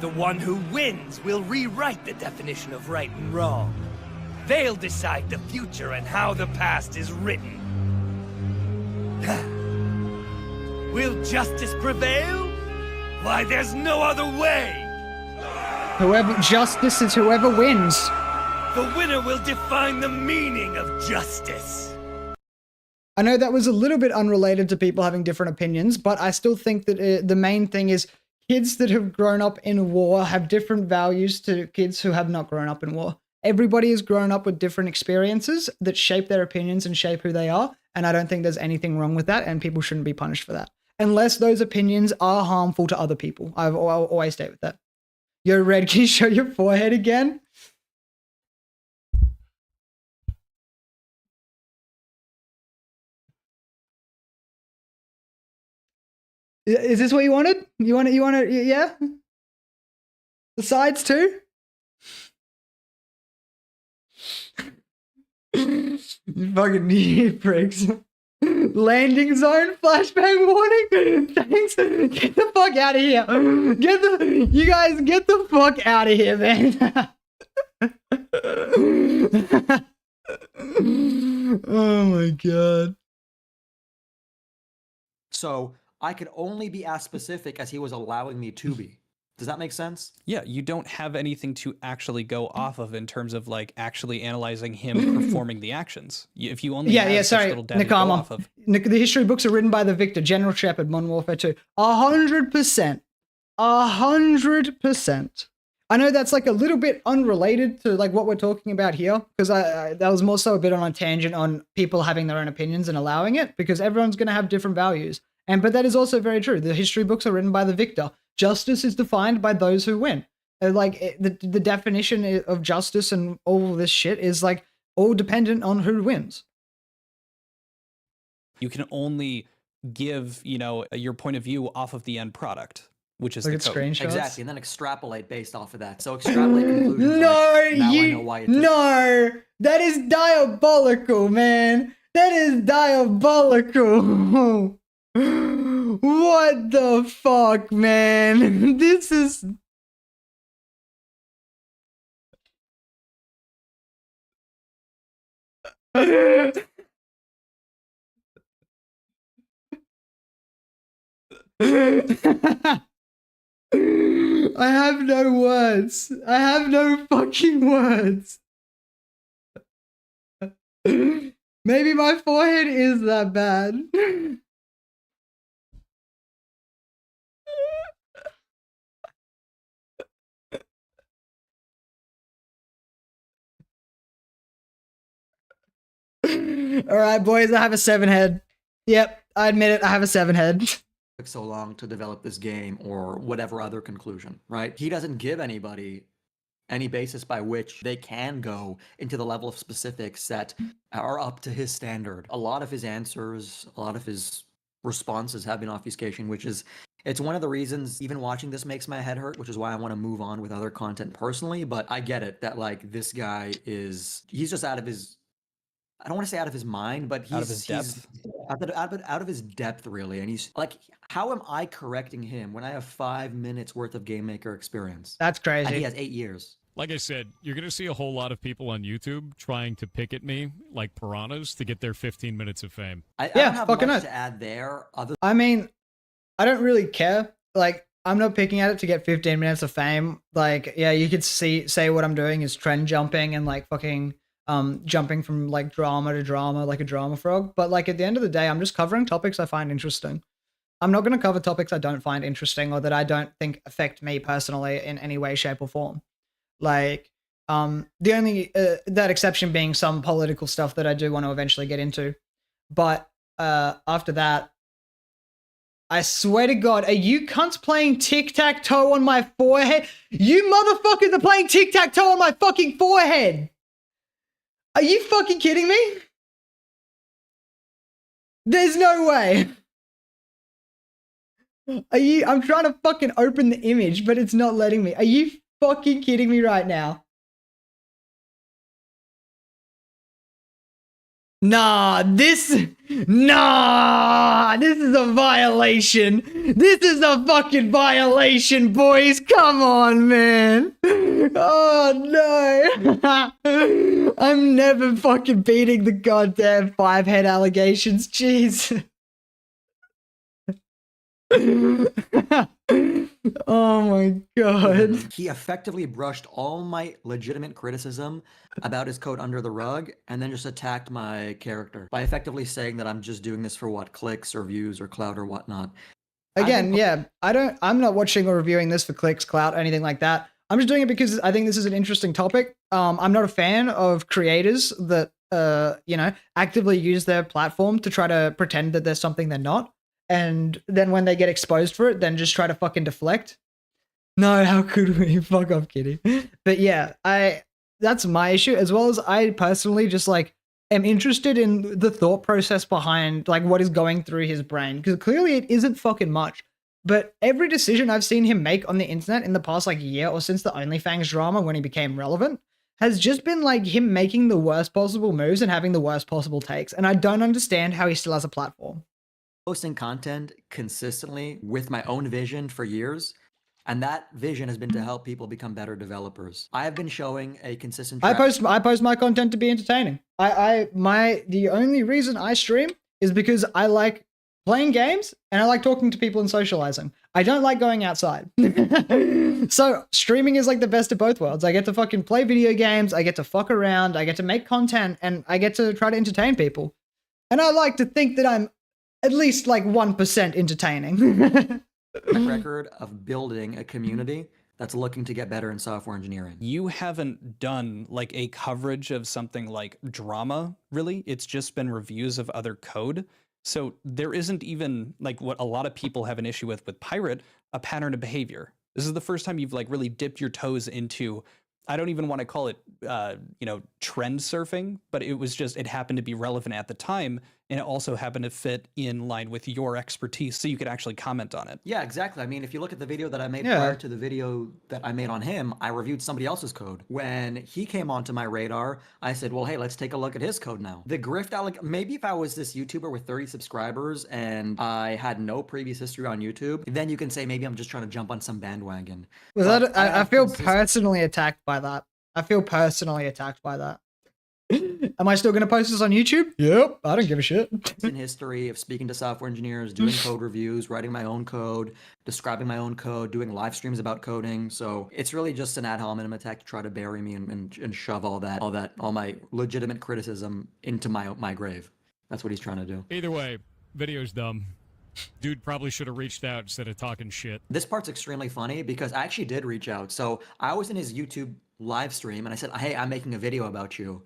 The one who wins will rewrite the definition of right and wrong. They'll decide the future and how the past is written. Will justice prevail? Why, there's no other way! Justice is whoever wins. The winner will define the meaning of justice. I know that was a little bit unrelated to people having different opinions, but I still think that the main thing is kids that have grown up in war have different values to kids who have not grown up in war. Everybody has grown up with different experiences that shape their opinions and shape who they are, and I don't think there's anything wrong with that, and people shouldn't be punished for that. Unless those opinions are harmful to other people. I'll always stay with that. Yo, Red, can you show your forehead again? Is this what you wanted? You want it, yeah? The sides too? You fucking idiot pricks. Landing zone flashbang warning. Thanks. Get the fuck out of here. You guys get the fuck out of here, man. Oh my god. So I could only be as specific as he was allowing me to be. Does that make sense? Yeah, you don't have anything to actually go off of in terms of like actually analyzing him performing the actions. If you only have such little data to go off of. The history books are written by the victor, General Shepard, Modern Warfare 2. 100%. 100%. I know that's like a little bit unrelated to like what we're talking about here, because that was more so a bit on a tangent on people having their own opinions and allowing it, because everyone's going to have different values. But that is also very true. The history books are written by the victor. Justice is defined by those who win. The definition of justice and all this shit is like all dependent on who wins. You can only give, your point of view off of the end product, which is the code. Screenshots. Exactly, and then extrapolate based off of that. So extrapolate conclusions. No, that is diabolical, man. That is diabolical. What the fuck, man? This is... I have no words. I have no fucking words. Maybe my forehead is that bad. All right, boys, I have a 7 head. Yep, I admit it, I have a 7 head. Took so long to develop this game or whatever other conclusion, right? He doesn't give anybody any basis by which they can go into the level of specifics that are up to his standard. A lot of his answers, a lot of his responses have been obfuscation, which is, it's one of the reasons even watching this makes my head hurt, which is why I want to move on with other content personally. But I get it that like this guy he's just out of his I don't want to say out of his mind, but he's Out of his depth? out of his depth, really. And he's like, how am I correcting him when I have 5 minutes worth of game maker experience? That's crazy. And he has 8 years. Like I said, you're going to see a whole lot of people on YouTube trying to pick at me like piranhas to get their 15 minutes of fame. I don't have much to add there. I mean, I don't really care. Like, I'm not picking at it to get 15 minutes of fame. Like, yeah, you could say what I'm doing is trend jumping and like fucking jumping from like drama to drama like a drama frog. But like at the end of the day, I'm just covering topics I find interesting. I'm not going to cover topics I don't find interesting or that I don't think affect me personally in any way, shape, or form. Like, the only that exception being some political stuff that I do want to eventually get into. But after that, I swear to God, are you cunts playing tic-tac-toe on my forehead? You motherfuckers are playing tic-tac-toe on my fucking forehead! Are you fucking kidding me? There's no way. I'm trying to fucking open the image, but it's not letting me. Are you fucking kidding me right now? Nah, this is a violation. This is a fucking violation, boys. Come on, man. Oh, no. I'm never fucking beating the goddamn 5-head allegations. Jeez. Oh my God. He effectively brushed all my legitimate criticism about his code under the rug and then just attacked my character by effectively saying that I'm just doing this for what, clicks or views or clout or whatnot. Again, yeah, I'm not watching or reviewing this for clicks, clout, anything like that. I'm just doing it because I think this is an interesting topic. I'm not a fan of creators that, actively use their platform to try to pretend that there's something they're not. And then when they get exposed for it, then just try to fucking deflect. No, how could we? Fuck off, Kitty. But yeah, that's my issue, as well as I personally just like am interested in the thought process behind like what is going through his brain. Because clearly it isn't fucking much. But every decision I've seen him make on the internet in the past like year or since the OnlyFans drama when he became relevant has just been like him making the worst possible moves and having the worst possible takes. And I don't understand how he still has a platform. Posting content consistently with my own vision for years, and that vision has been to help people become better developers. I have been showing a consistent I post my content to be entertaining. The only reason I stream is because I like playing games and I like talking to people and socializing. I don't like going outside. So streaming is like the best of both worlds. I get to fucking play video games, I get to fuck around, I get to make content, and I get to try to entertain people. And I like to think that I'm at least like 1% entertaining. Record of building a community that's looking to get better in software engineering. You haven't done like a coverage of something like drama, really. It's just been reviews of other code. So there isn't even like what a lot of people have an issue with Pirate, a pattern of behavior. This is the first time you've like really dipped your toes into, I don't even want to call it, trend surfing, but it happened to be relevant at the time. And it also happened to fit in line with your expertise, so you could actually comment on it. Yeah, exactly. I mean, if you look at the video that I made prior to the video that I made on him, I reviewed somebody else's code. When he came onto my radar, I said, well, hey, let's take a look at his code now. The grift, maybe if I was this YouTuber with 30 subscribers and I had no previous history on YouTube, then you can say maybe I'm just trying to jump on some bandwagon. I feel personally attacked by that. I feel personally attacked by that. Am I still going to post this on YouTube? Yep, I don't give a shit. In history of speaking to software engineers, doing code reviews, writing my own code, describing my own code, doing live streams about coding. So it's really just an ad hominem attack to try to bury me and shove all my legitimate criticism into my grave. That's what he's trying to do. Either way, video's dumb. Dude probably should have reached out instead of talking shit. This part's extremely funny because I actually did reach out. So I was in his YouTube live stream and I said, hey, I'm making a video about you.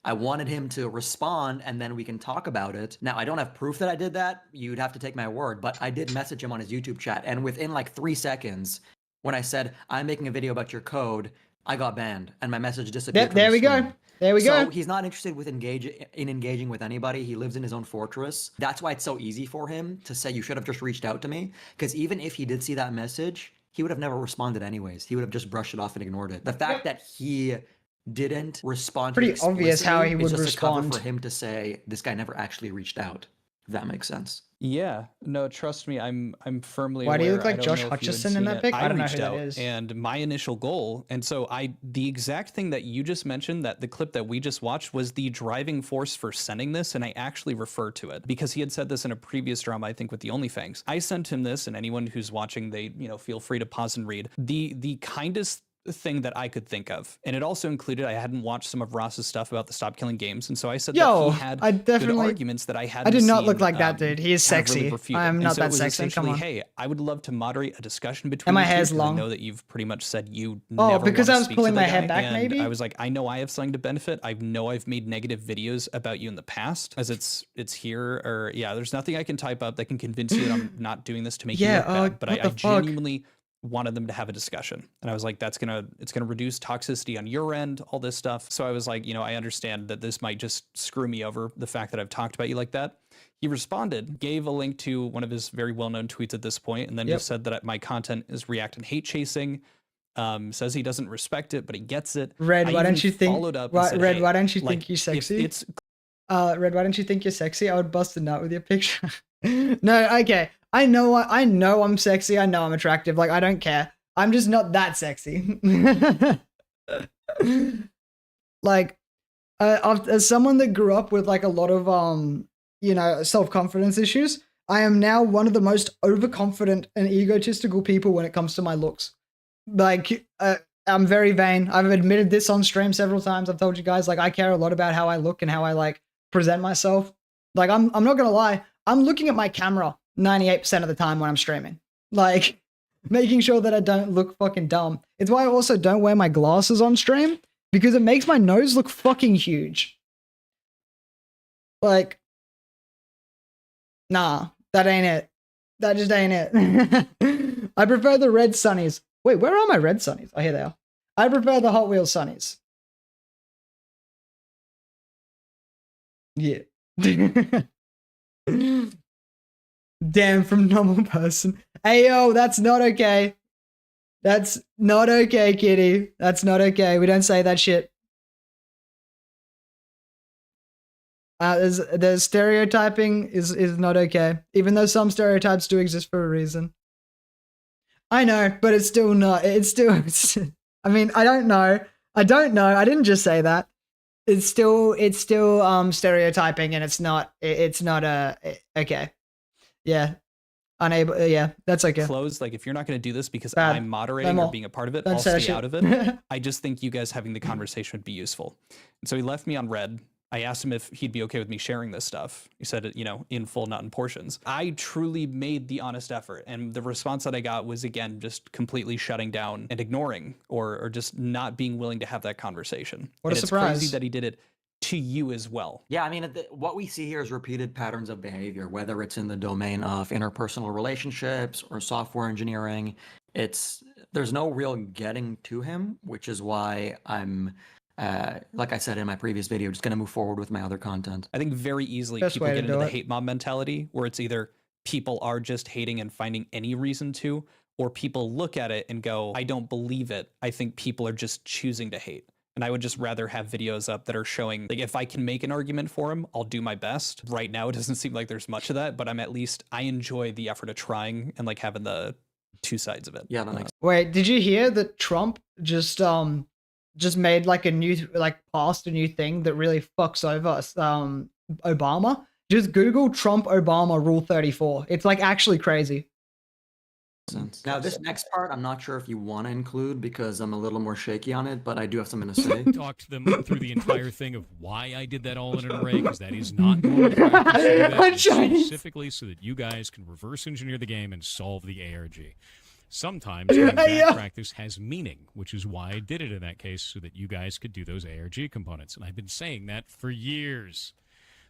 I wanted him to respond and then we can talk about it. Now, I don't have proof that I did that. You'd have to take my word, but I did message him on his YouTube chat. And within like 3 seconds, when I said, I'm making a video about your code, I got banned and my message disappeared. There we go. There we go. So he's not interested with engaging with anybody. He lives in his own fortress. That's why it's so easy for him to say, you should have just reached out to me. Because even if he did see that message, he would have never responded anyways. He would have just brushed it off and ignored it. The fact that he didn't respond. Pretty to it obvious how he explicitly. would It's just a cover respond. for him to say this guy never actually reached out. If that makes sense. Yeah, no, trust me, I'm firmly Why do you aware. look like I don't Josh know if you had Hutcherson in seen that it. pic? I don't know reached who that out, is. and my initial goal, and so the exact thing that you just mentioned, that the clip that we just watched, was the driving force for sending this, and I actually referred to it because he had said this in a previous drama, I think, with the OnlyFangs. I sent him this, and anyone who's watching, they feel free to pause and read. The kindest thing that I could think of, and it also included, I hadn't watched some of Ross's stuff about the Stop Killing Games, and so I said that he had good arguments that I hadn't I did not seen, look like that dude. He is kind of really sexy. refuted. I am And not so it that was sexy. Come essentially, on. hey, I would love to moderate a discussion between And my you two, hair's 'cause long. I know that you've pretty much said you Oh, never because wanna I was speak pulling to the my hair guy, back, and maybe? I was like, I know I have something to benefit. I know I've made negative videos about you in the past, as it's here, or yeah, there's nothing I can type up that can convince you that I'm not doing this to make you look bad, but I what the fuck? genuinely wanted them to have a discussion, and I was like, it's gonna reduce toxicity on your end, all this stuff. So I was like, I understand that this might just screw me over, the fact that I've talked about you like that. He responded, gave a link to one of his very well-known tweets at this point, and then just said that my content is react and hate chasing. Says he doesn't respect it, but he gets it. Red, I why even don't you think? followed up and said, Red, hey, why don't you like, think you're if sexy? it's Red, why don't you think you're sexy? I would bust a nut with your picture. No, okay. I know I'm sexy. I know I'm attractive. Like, I don't care. I'm just not that sexy. Like, as someone that grew up with like a lot of self-confidence issues, I am now one of the most overconfident and egotistical people when it comes to my looks. Like, I'm very vain. I've admitted this on stream several times. I've told you guys, like, I care a lot about how I look and how I like present myself. Like, I'm not gonna lie, I'm looking at my camera 98% of the time when I'm streaming, like making sure that I don't look fucking dumb. It's why I also don't wear my glasses on stream, because it makes my nose look fucking huge. Like, nah, that ain't it. That just ain't it. I prefer the red sunnies. Wait, where are my red sunnies? Oh, here they are. I prefer the Hot Wheels sunnies. Yeah. Damn, from normal person. Hey, yo, that's not okay. That's not okay, kitty. That's not okay. We don't say that shit. The stereotyping is not okay. Even though some stereotypes do exist for a reason. I know, but it's still not. It's still. I mean, I don't know. I didn't just say that. It's still stereotyping, and it's not okay. Yeah. Unable. Yeah, that's okay. Closed. Like, if you're not going to do this because Bad. I'm moderating No or more. being a part of it, Don't I'll say that stay shit. out of it. I just think you guys having the conversation would be useful. And so he left me on red. I asked him if he'd be okay with me sharing this stuff. He said, in full, not in portions. I truly made the honest effort. And the response that I got was, again, just completely shutting down and ignoring, or just not being willing to have that conversation. What a and surprise. It's crazy that he did it to you as well. Yeah, I mean, what we see here is repeated patterns of behavior, whether it's in the domain of interpersonal relationships or software engineering. There's no real getting to him, which is why I'm, like I said in my previous video, just going to move forward with my other content. I think very easily Best people way get to into do the it. hate mob mentality, where it's either people are just hating and finding any reason to, or people look at it and go, I don't believe it. I think people are just choosing to hate. And I would just rather have videos up that are showing, like, if I can make an argument for him, I'll do my best. Right now, it doesn't seem like there's much of that, but I enjoy the effort of trying and like having the two sides of it. Yeah, that makes Wait, did you hear that Trump just made like passed a new thing that really fucks over Obama? Just Google Trump Obama Rule 34. It's like actually crazy. sense. Now, this next part, I'm not sure if you want to include because I'm a little more shaky on it, but I do have something to say. Talked them through the entire thing of why I did that all in an array, because that is not normal practice. To do that. It's specifically so that you guys can reverse engineer the game and solve the ARG. Sometimes that practice has meaning, which is why I did it in that case, so that you guys could do those ARG components. And I've been saying that for years.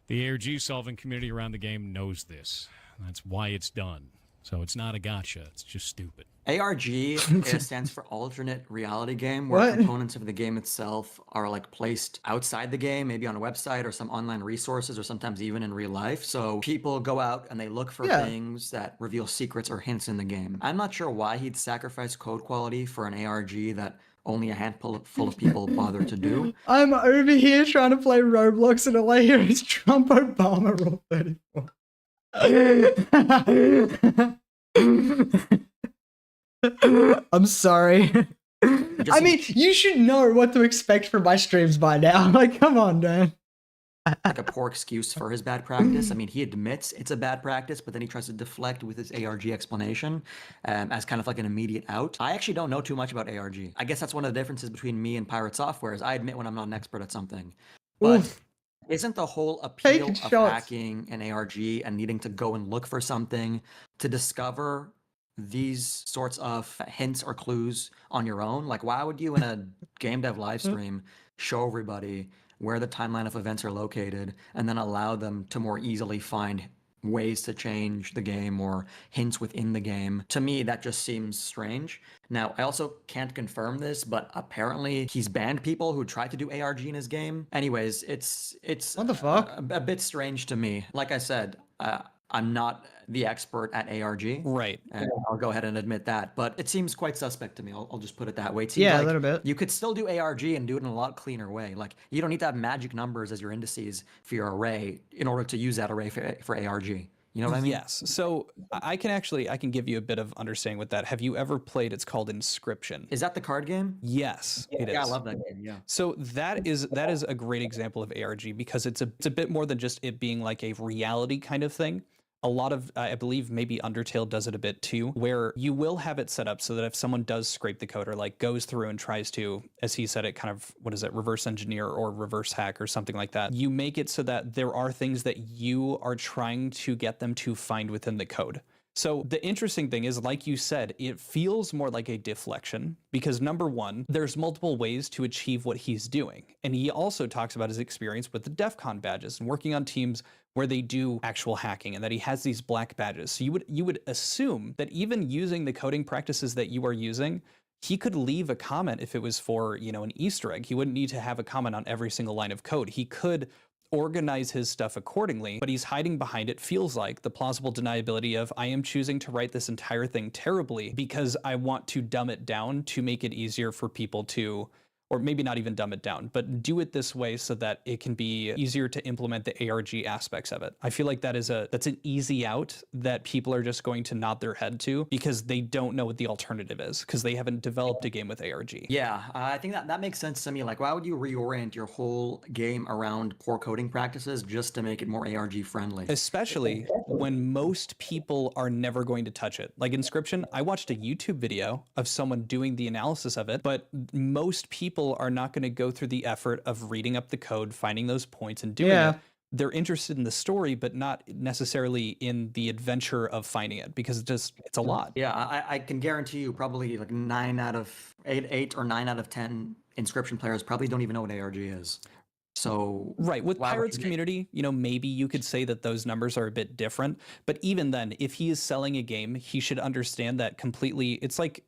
The ARG solving community around the game knows this. That's why it's done. So it's not a gotcha. It's just stupid. ARG stands for alternate reality game, where components of the game itself are like placed outside the game, maybe on a website or some online resources, or sometimes even in real life. So people go out and they look for things that reveal secrets or hints in the game. I'm not sure why he'd sacrifice code quality for an ARG that only a handful full of people bother to do. I'm over here trying to play Roblox and all I hear is Trump Obama Rule 34. I'm sorry. I mean, you should know what to expect from my streams by now. Like, come on, man. Like a poor excuse for his bad practice. I mean, he admits it's a bad practice, but then he tries to deflect with his ARG explanation as kind of like an immediate out. I actually don't know too much about ARG. I guess that's one of the differences between me and Pirate Software is I admit when I'm not an expert at something. But isn't the whole appeal of hacking an ARG and needing to go and look for something to discover these sorts of hints or clues on your own? Like, why would you in a game dev live stream show everybody where the timeline of events are located and then allow them to more easily find ways to change the game or hints within the game? To me, that just seems strange. Now, I also can't confirm this, but apparently he's banned people who try to do ARG in his game. Anyways, it's what the fuck? A bit strange to me. Like I said, I'm not the expert at ARG. Right. And I'll go ahead and admit that. But it seems quite suspect to me. I'll just put it that way. It seems Yeah, like a little bit. you could still do ARG and do it in a lot cleaner way. Like, you don't need to have magic numbers as your indices for your array in order to use that array for ARG. You know what I mean? Yes. So I can give you a bit of understanding with that. Have you ever played, it's called Inscription? Is that the card game? Yes, it is. Yeah, I love that game, yeah. So that is a great example of ARG because it's a bit more than just it being like a reality kind of thing. A lot of, I believe maybe Undertale does it a bit too, where you will have it set up so that if someone does scrape the code or like goes through and tries to, as he said, it kind of, reverse engineer or reverse hack or something like that, you make it so that there are things that you are trying to get them to find within the code. So the interesting thing is, like you said, it feels more like a deflection because number one, there's multiple ways to achieve what he's doing. And he also talks about his experience with the DEF CON badges and working on teams where they do actual hacking and that he has these black badges. So you would assume that even using the coding practices that you are using, he could leave a comment if it was for, an Easter egg. He wouldn't need to have a comment on every single line of code. He could organize his stuff accordingly, but he's hiding behind it, feels like, the plausible deniability of, I am choosing to write this entire thing terribly because I want to dumb it down to make it easier for people to, or maybe not even dumb it down, but do it this way so that it can be easier to implement the ARG aspects of it. I feel like that's an easy out that people are just going to nod their head to because they don't know what the alternative is because they haven't developed a game with ARG. Yeah, I think that makes sense to me. Like, why would you reorient your whole game around poor coding practices just to make it more ARG friendly? Especially when most people are never going to touch it. Like Inscription, I watched a YouTube video of someone doing the analysis of it, but most people are not going to go through the effort of reading up the code, finding those points and doing it. They're interested in the story, but not necessarily in the adventure of finding it because it's a lot. Yeah, I can guarantee you probably like 8 or 9 out of 10 Inscription players probably don't even know what ARG is. So right, with Pirates community, maybe you could say that those numbers are a bit different, but even then, if he is selling a game, he should understand that completely. It's like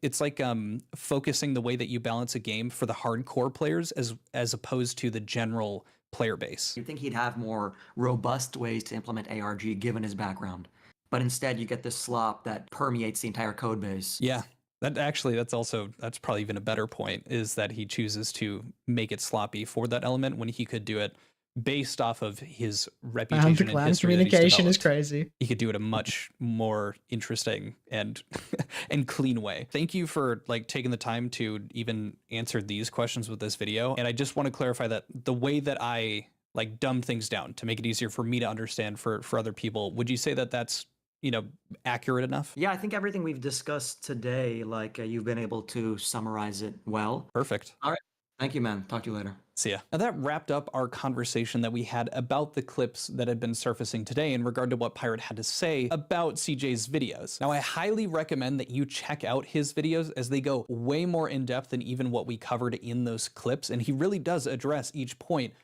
focusing the way that you balance a game for the hardcore players as opposed to the general player base. You'd think he'd have more robust ways to implement ARG given his background, but instead you get this slop that permeates the entire code base. Yeah. That's probably even a better point, is that he chooses to make it sloppy for that element when he could do it based off of his reputation and history. Communication is crazy. He could do it a much more interesting and clean way. Thank you for taking the time to even answer these questions with this video. And I just want to clarify that the way that I dumb things down to make it easier for me to understand for other people, would you say that that's accurate enough? Yeah, I think everything we've discussed today, you've been able to summarize it well. Perfect. All right. Thank you, man. Talk to you later. See ya. Now that wrapped up our conversation that we had about the clips that had been surfacing today in regard to what Pirate had to say about CJ's videos. Now I highly recommend that you check out his videos as they go way more in depth than even what we covered in those clips, and he really does address each point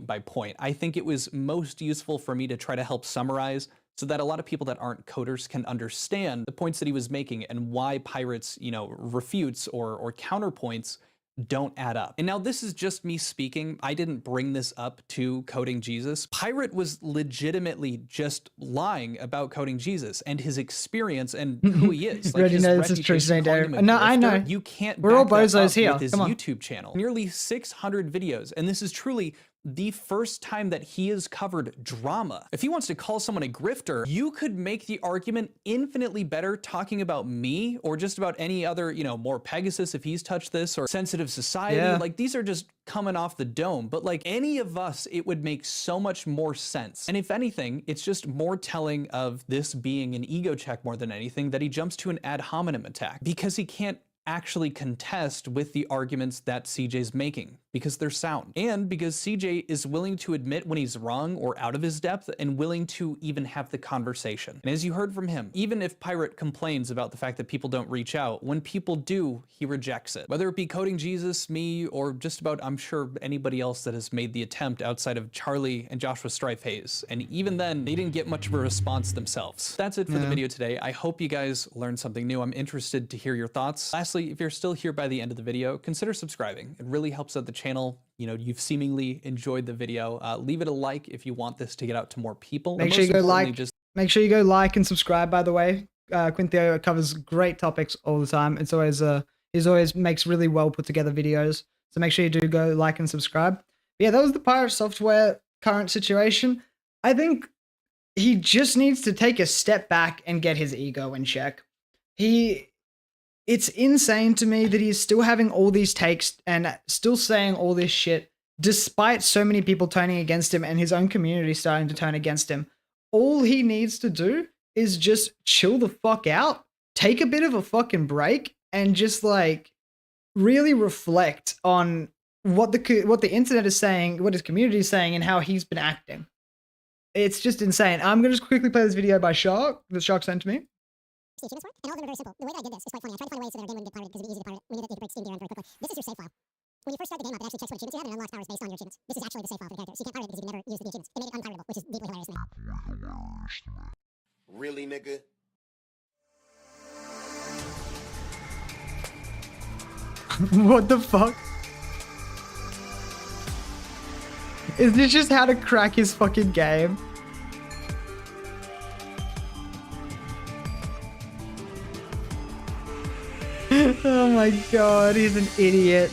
by point. I think it was most useful for me to try to help summarize so that a lot of people that aren't coders can understand the points that he was making and why Pirates, refutes or counterpoints don't add up. And now this is just me speaking. I didn't bring this up to Coding Jesus. Pirate was legitimately just lying about Coding Jesus and his experience and who he is. Like his this is true, reputation, calling him a No, I know. grifter. You can't We're all back that bozos up here. with his Come on. YouTube channel. Nearly 600 videos, and this is truly the first time that he has covered drama. If he wants to call someone a grifter, you could make the argument infinitely better talking about me or just about any other, you know, more Pegasus if he's touched this, or sensitive society. Yeah. Like these are just coming off the dome, but like any of us, it would make so much more sense. And if anything, it's just more telling of this being an ego check more than anything that he jumps to an ad hominem attack because he can't actually contest with the arguments that CJ's making because they're sound, and because CJ is willing to admit when he's wrong or out of his depth and willing to even have the conversation. And as you heard from him, even if Pirate complains about the fact that people don't reach out, when people do, he rejects it. Whether it be Coding Jesus, me, or just about, I'm sure, anybody else that has made the attempt outside of Charlie and Joshua Strife Hayes. And even then, they didn't get much of a response themselves. That's it for the video today. I hope you guys learned something new. I'm interested to hear your thoughts. Lastly, if you're still here by the end of the video, consider subscribing. It really helps out the channel. You know, you've seemingly enjoyed the video. Leave it a like if you want this to get out to more people. Make sure you go like. Make sure you go like and subscribe. By the way, Quinthio covers great topics all the time. It's always he always makes really well put together videos. So make sure you do go like and subscribe. But yeah, that was the Pirate Software current situation. I think he just needs to take a step back and get his ego in check. It's insane to me that he's still having all these takes and still saying all this shit, despite so many people turning against him and his own community starting to turn against him. All he needs to do is just chill the fuck out, take a bit of a fucking break, and just like really reflect on what the internet is saying, what his community is saying, and how he's been acting. It's just insane. I'm gonna just quickly play this video by Shark that Shark sent to me. And all of them are very simple. The way that I did this is quite funny. I tried to find a way so that our game wouldn't get pirated because it would be easy to pirate. We knew that you could break Steam gear very quickly. This is your save file. When you first start the game up, it actually checks what achievements you have and unlocks powers based on your achievements. This is actually the save file for the character. So you can't pirate it because you never used the achievements. It made it unpirateable, which is deeply hilarious to me. Really, nigga? What the fuck? Is this just how to crack his fucking game? Oh my god, he's an idiot.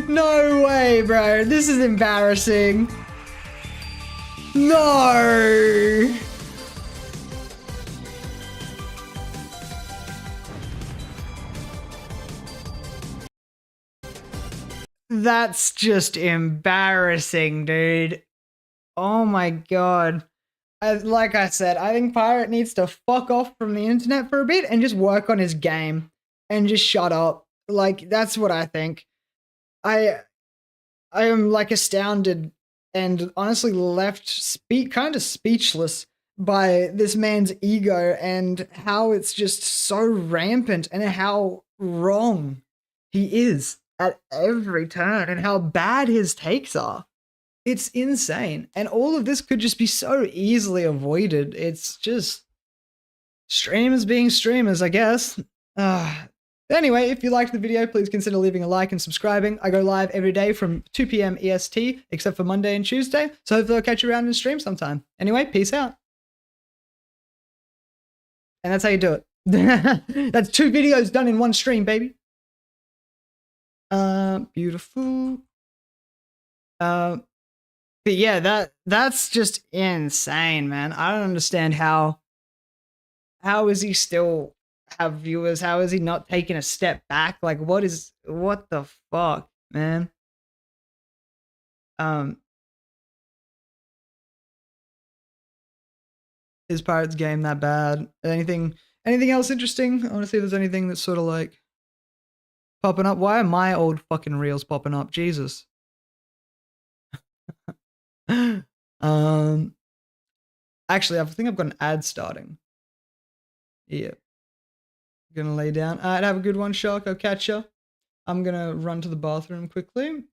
No way, bro. This is embarrassing. No. That's just embarrassing, dude. Oh my god. Like I said, I think Pirate needs to fuck off from the internet for a bit and just work on his game and just shut up. Like, that's what I think. I am like astounded and honestly left kind of speechless by this man's ego and how it's just so rampant and how wrong he is at every turn and how bad his takes are. It's insane. And all of this could just be so easily avoided. It's just streamers being streamers, I guess. Anyway, if you liked the video, please consider leaving a like and subscribing. I go live every day from 2 p.m. EST, except for Monday and Tuesday. So hopefully I'll catch you around in stream sometime. Anyway, peace out. And that's how you do it. That's 2 videos done in one stream, baby. Beautiful. But yeah, that's just insane, man. I don't understand how is he still have viewers? How is he not taking a step back? Like, what the fuck, man? Is Pirate's game that bad? Anything else interesting? I want to see if there's anything that's sort of like popping up. Why are my old fucking reels popping up? Jesus. Actually, I think I've got an ad starting. Yeah. gonna lay down. Alright, have a good one, Shark. I'll catch ya. I'm gonna run to the bathroom quickly.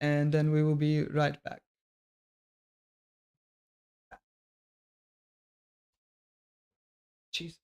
And then we will be right back. Jesus.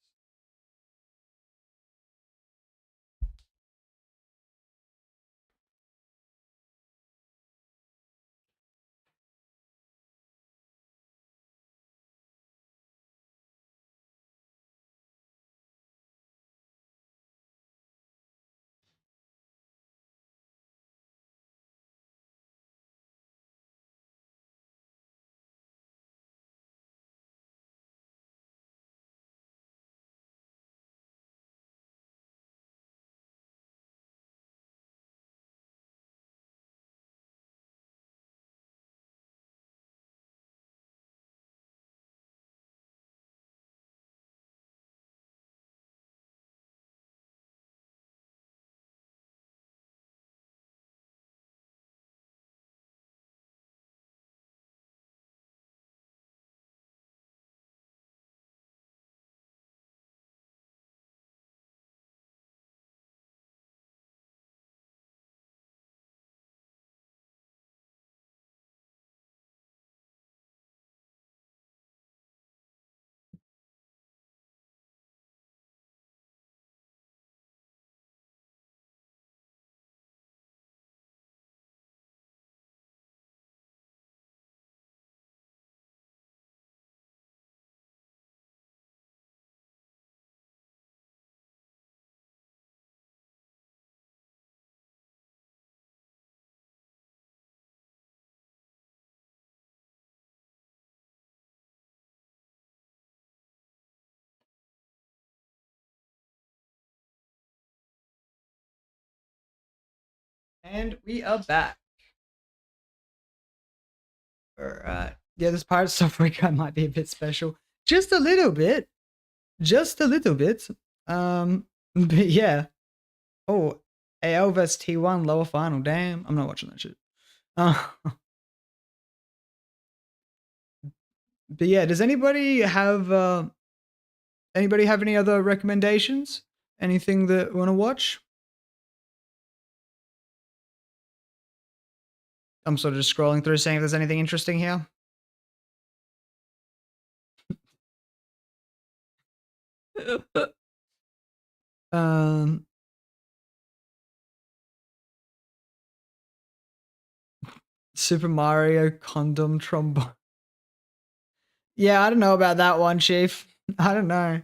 And we are back. Alright. Yeah, this pirate software guy might be a bit special. Just a little bit. Just a little bit. But yeah. Oh, AL vs T1 lower final. Damn. I'm not watching that shit. But yeah, does anybody have any other recommendations? Anything that you want to watch? I'm sort of just scrolling through seeing if there's anything interesting here. Super Mario condom trombone. Yeah, I don't know about that one, Chief. I don't know.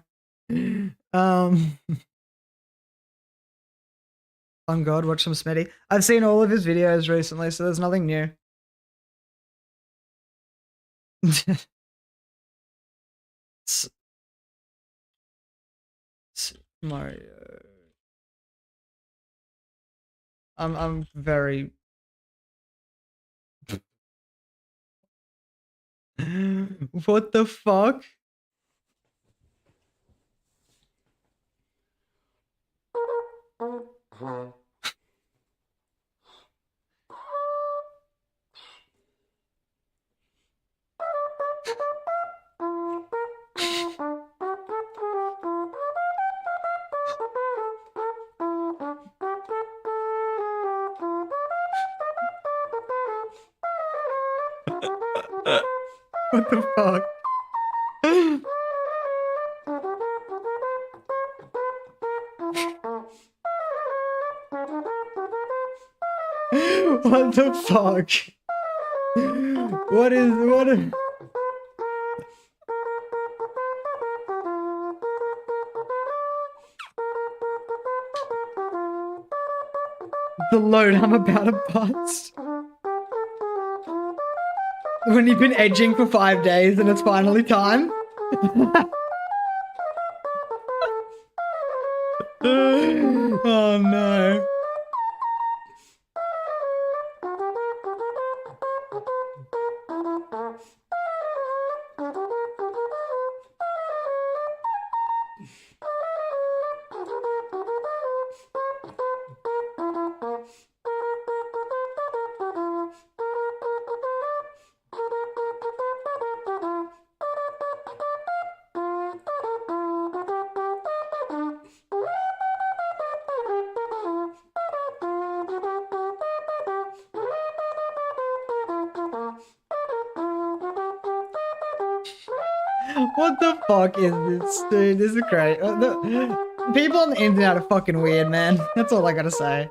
On God, watch some Smitty. I've seen all of his videos recently, so there's nothing new. Mario. I'm very. What the fuck? What the fuck? What the fuck? What is the load I'm about to bust? When you've been edging for 5 days and it's finally time? Oh no. What the fuck is this, dude? This is crazy. People on the internet are fucking weird, man. That's all I gotta say.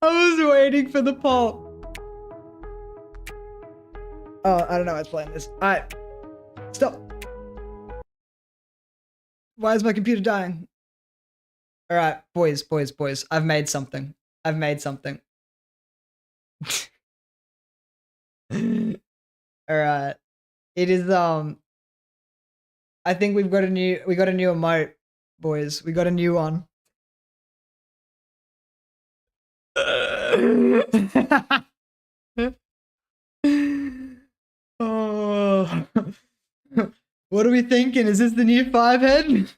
I was waiting for the pop. Oh, I don't know how to play this. Alright. Stop. Why is my computer dying? Alright, boys. I've made something. Alright. It is I think we got a new emote, boys. We got a new one. Oh. What are we thinking? Is this the new 5-head?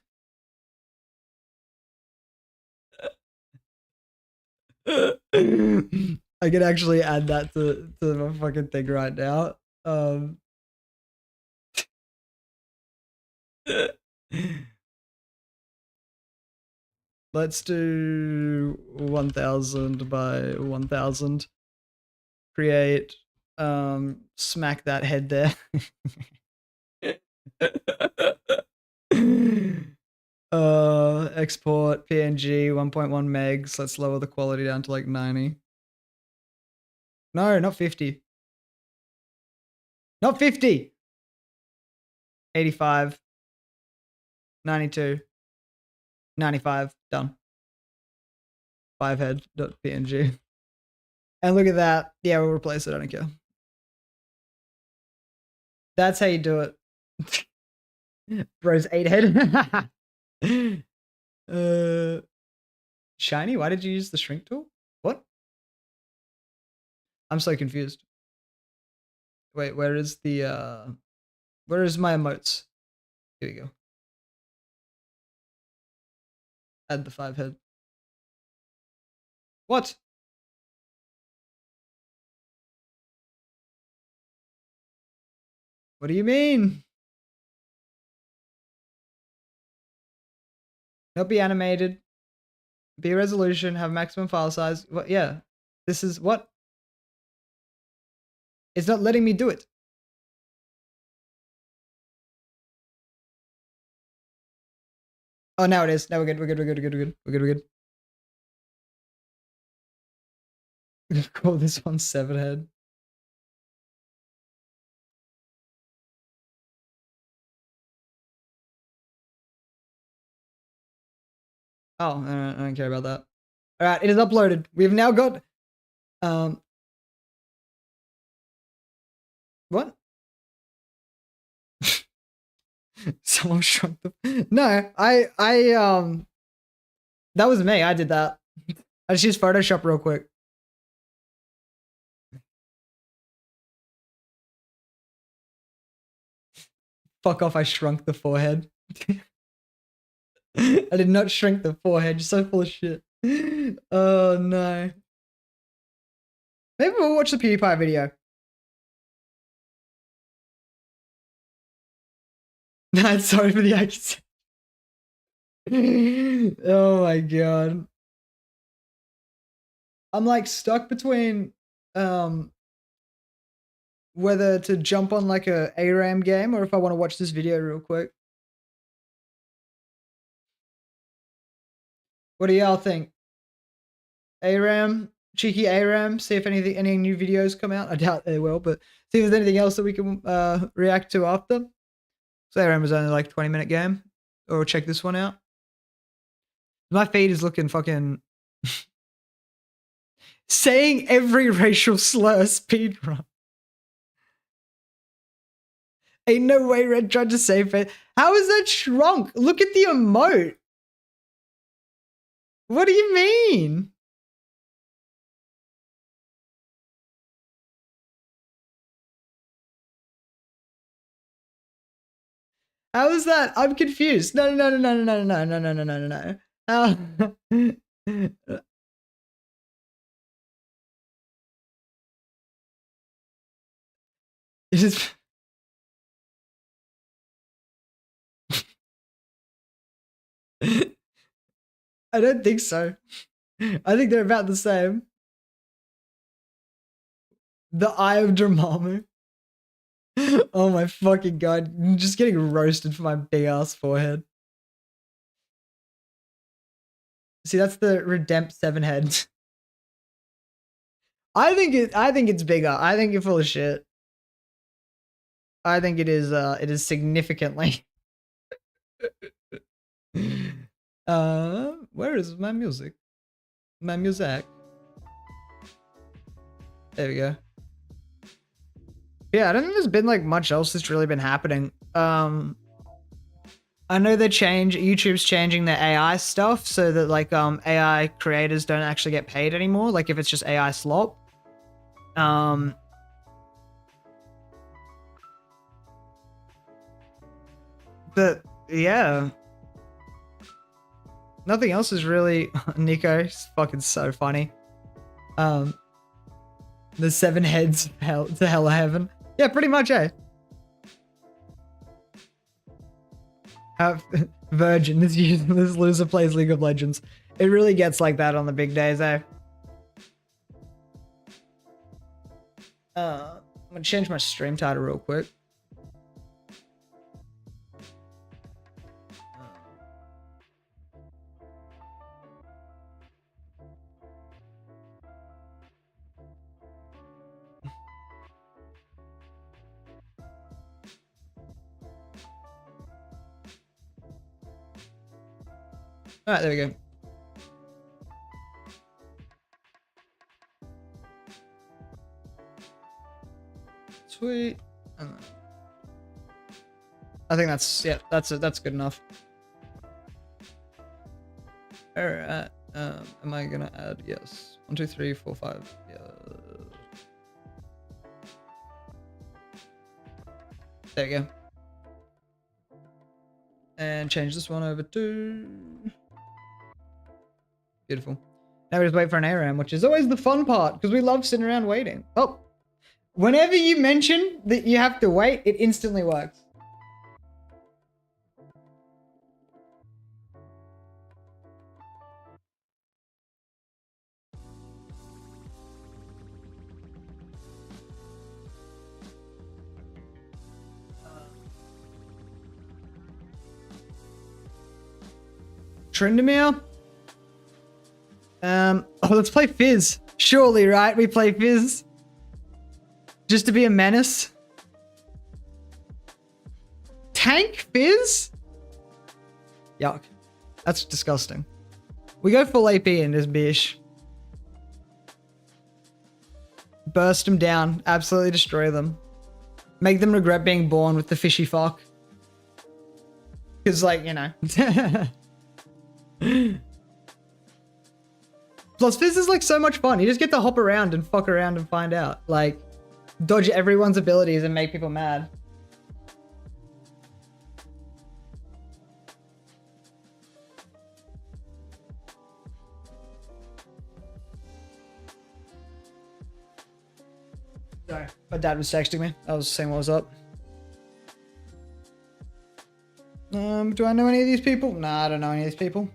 I could actually add that to my fucking thing right now. Let's do 1000 by 1000. Create, smack that head there. Export PNG 1.1 megs. Let's lower the quality down to like 90. No, not 50. Not 50. 85. 92. 95. Done. 5head.png. And look at that. Yeah, we'll replace it. I don't care. That's how you do it. Bro's 8-head. Shiny, why did you use the shrink tool? What? I'm so confused. Wait, where is the where is my emotes? Here we go. Add the 5-head. What? What do you mean? Not be animated. Be a resolution. Have maximum file size. What? Yeah. This is what? It's not letting me do it. Oh, now it is. Now we're good. We're good. Call this one 7-head. Oh, I don't care about that. All right, it is uploaded. We've now got, what? Someone shrunk the. No, that was me. I did that. I just used Photoshop real quick. Fuck off! I shrunk the forehead. I did not shrink the forehead. You're so full of shit. Oh no. Maybe we'll watch the PewDiePie video. No, sorry for the accent. Oh my god. I'm like stuck between whether to jump on like a ARAM game or if I want to watch this video real quick. What do y'all think? ARAM, cheeky ARAM, see if any new videos come out. I doubt they will, but see if there's anything else that we can react to after. So ARAM is only like 20-minute game. Or check this one out. My feed is looking fucking saying every racial slur speedrun. Ain't no way Red tried to save it. How is that shrunk? Look at the emote. What do you mean? How is that? I'm confused. No, no, no, no, no, no, no, no, no, no, no, no. It is. I don't think so. I think they're about the same. The Eye of Dormammu. Oh my fucking god. I'm just getting roasted for my big ass forehead. See, that's the Redempt 7 head. I think it's bigger. I think you're full of shit. I think it is significantly. Where is my music? My music. There we go. Yeah, I don't think there's been like much else that's really been happening. I know YouTube's changing their AI stuff so that like AI creators don't actually get paid anymore, like if it's just AI slop. But yeah. Nothing else is really Nico, he's fucking so funny. The 7 heads to hell or heaven. Yeah, pretty much, eh? Virgin, this loser plays League of Legends. It really gets like that on the big days, eh? I'm gonna change my stream title real quick. Alright, there we go. Sweet. I think that's, yeah, that's good enough. Alright, am I gonna add? Yes. 1, 2, 3, 4, 5. Yeah. There you go. And change this one over to... Beautiful. Now we just wait for an ARAM, which is always the fun part, because we love sitting around waiting. Oh, whenever you mention that you have to wait, it instantly works. Trindamere? Oh, let's play Fizz. Surely, right? We play Fizz. Just to be a menace. Tank Fizz? Yuck. That's disgusting. We go full AP in this bish. Burst them down. Absolutely destroy them. Make them regret being born with the fishy fuck. Because, like, you know. Plus, Fizz is like so much fun. You just get to hop around and fuck around and find out. Like, dodge everyone's abilities and make people mad. Sorry, my dad was texting me. I was saying what was up. Do I know any of these people? Nah, I don't know any of these people.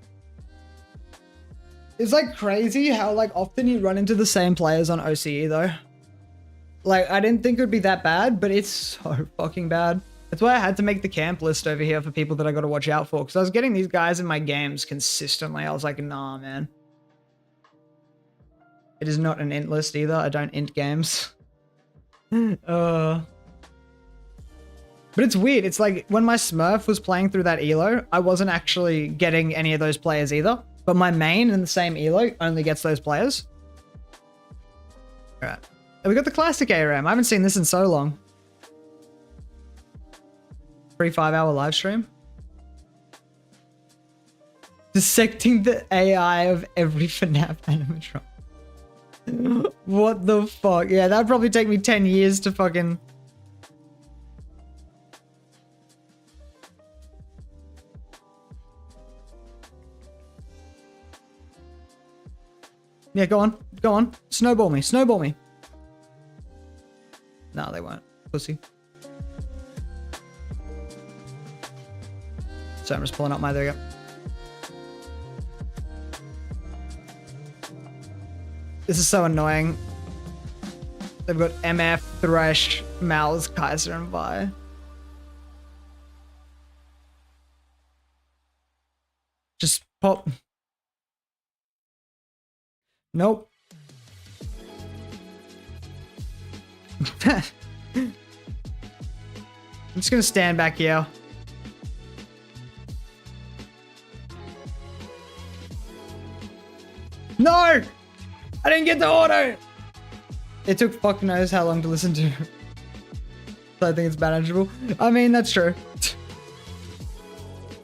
It's like crazy how like often you run into the same players on OCE though. Like I didn't think it would be that bad, but it's so fucking bad. That's why I had to make the camp list over here for people that I got to watch out for, because I was getting these guys in my games consistently. I was like, nah, man. It is not an int list either. I don't int games. But it's weird. It's like when my Smurf was playing through that elo, I wasn't actually getting any of those players either. But my main in the same elo only gets those players. Alright. We got the classic ARAM. I haven't seen this in so long. Free 5-hour live stream. Dissecting the AI of every FNAF animatronic. What the fuck? Yeah, that'd probably take me 10 years to fucking... Yeah, go on. Go on. Snowball me. Snowball me. No, they won't. Pussy. So I'm just pulling up my... There we go. This is so annoying. They've got MF, Thresh, Malz, Kaiser, and Vi. Just pop. Nope. I'm just gonna stand back here. No! I didn't get the auto! It took fuck knows how long to listen to. So I think it's manageable. I mean, that's true.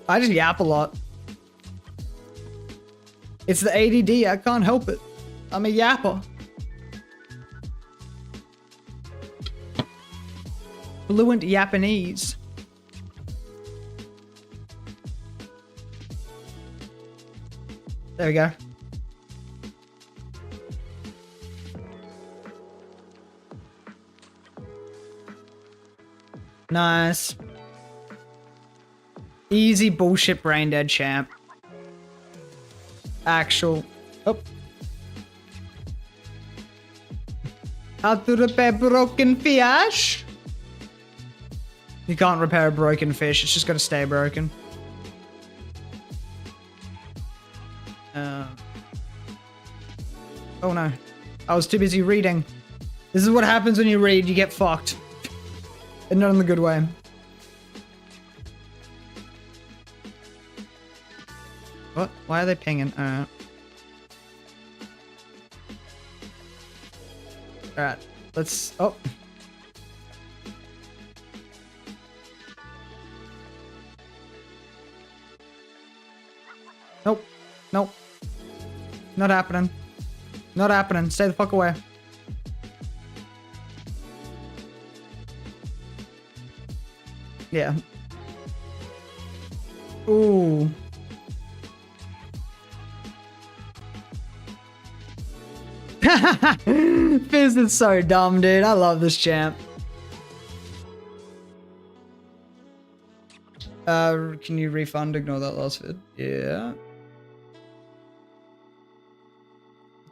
I just yap a lot. It's the ADD, I can't help it. I'm a yapper. Fluent Japanese. There we go. Nice. Easy bullshit brain dead champ. Actual. Oh. How to repair broken fish? You can't repair a broken fish. It's just gonna stay broken. Oh no. I was too busy reading. This is what happens when you read. You get fucked. And not in the good way. What? Why are they pinging? Alright. Let's... Oh. Nope. Nope. Not happening. Not happening. Stay the fuck away. Yeah. Ooh. Fizz is so dumb, dude. I love this champ. Can you refund? Ignore that last vid. Yeah.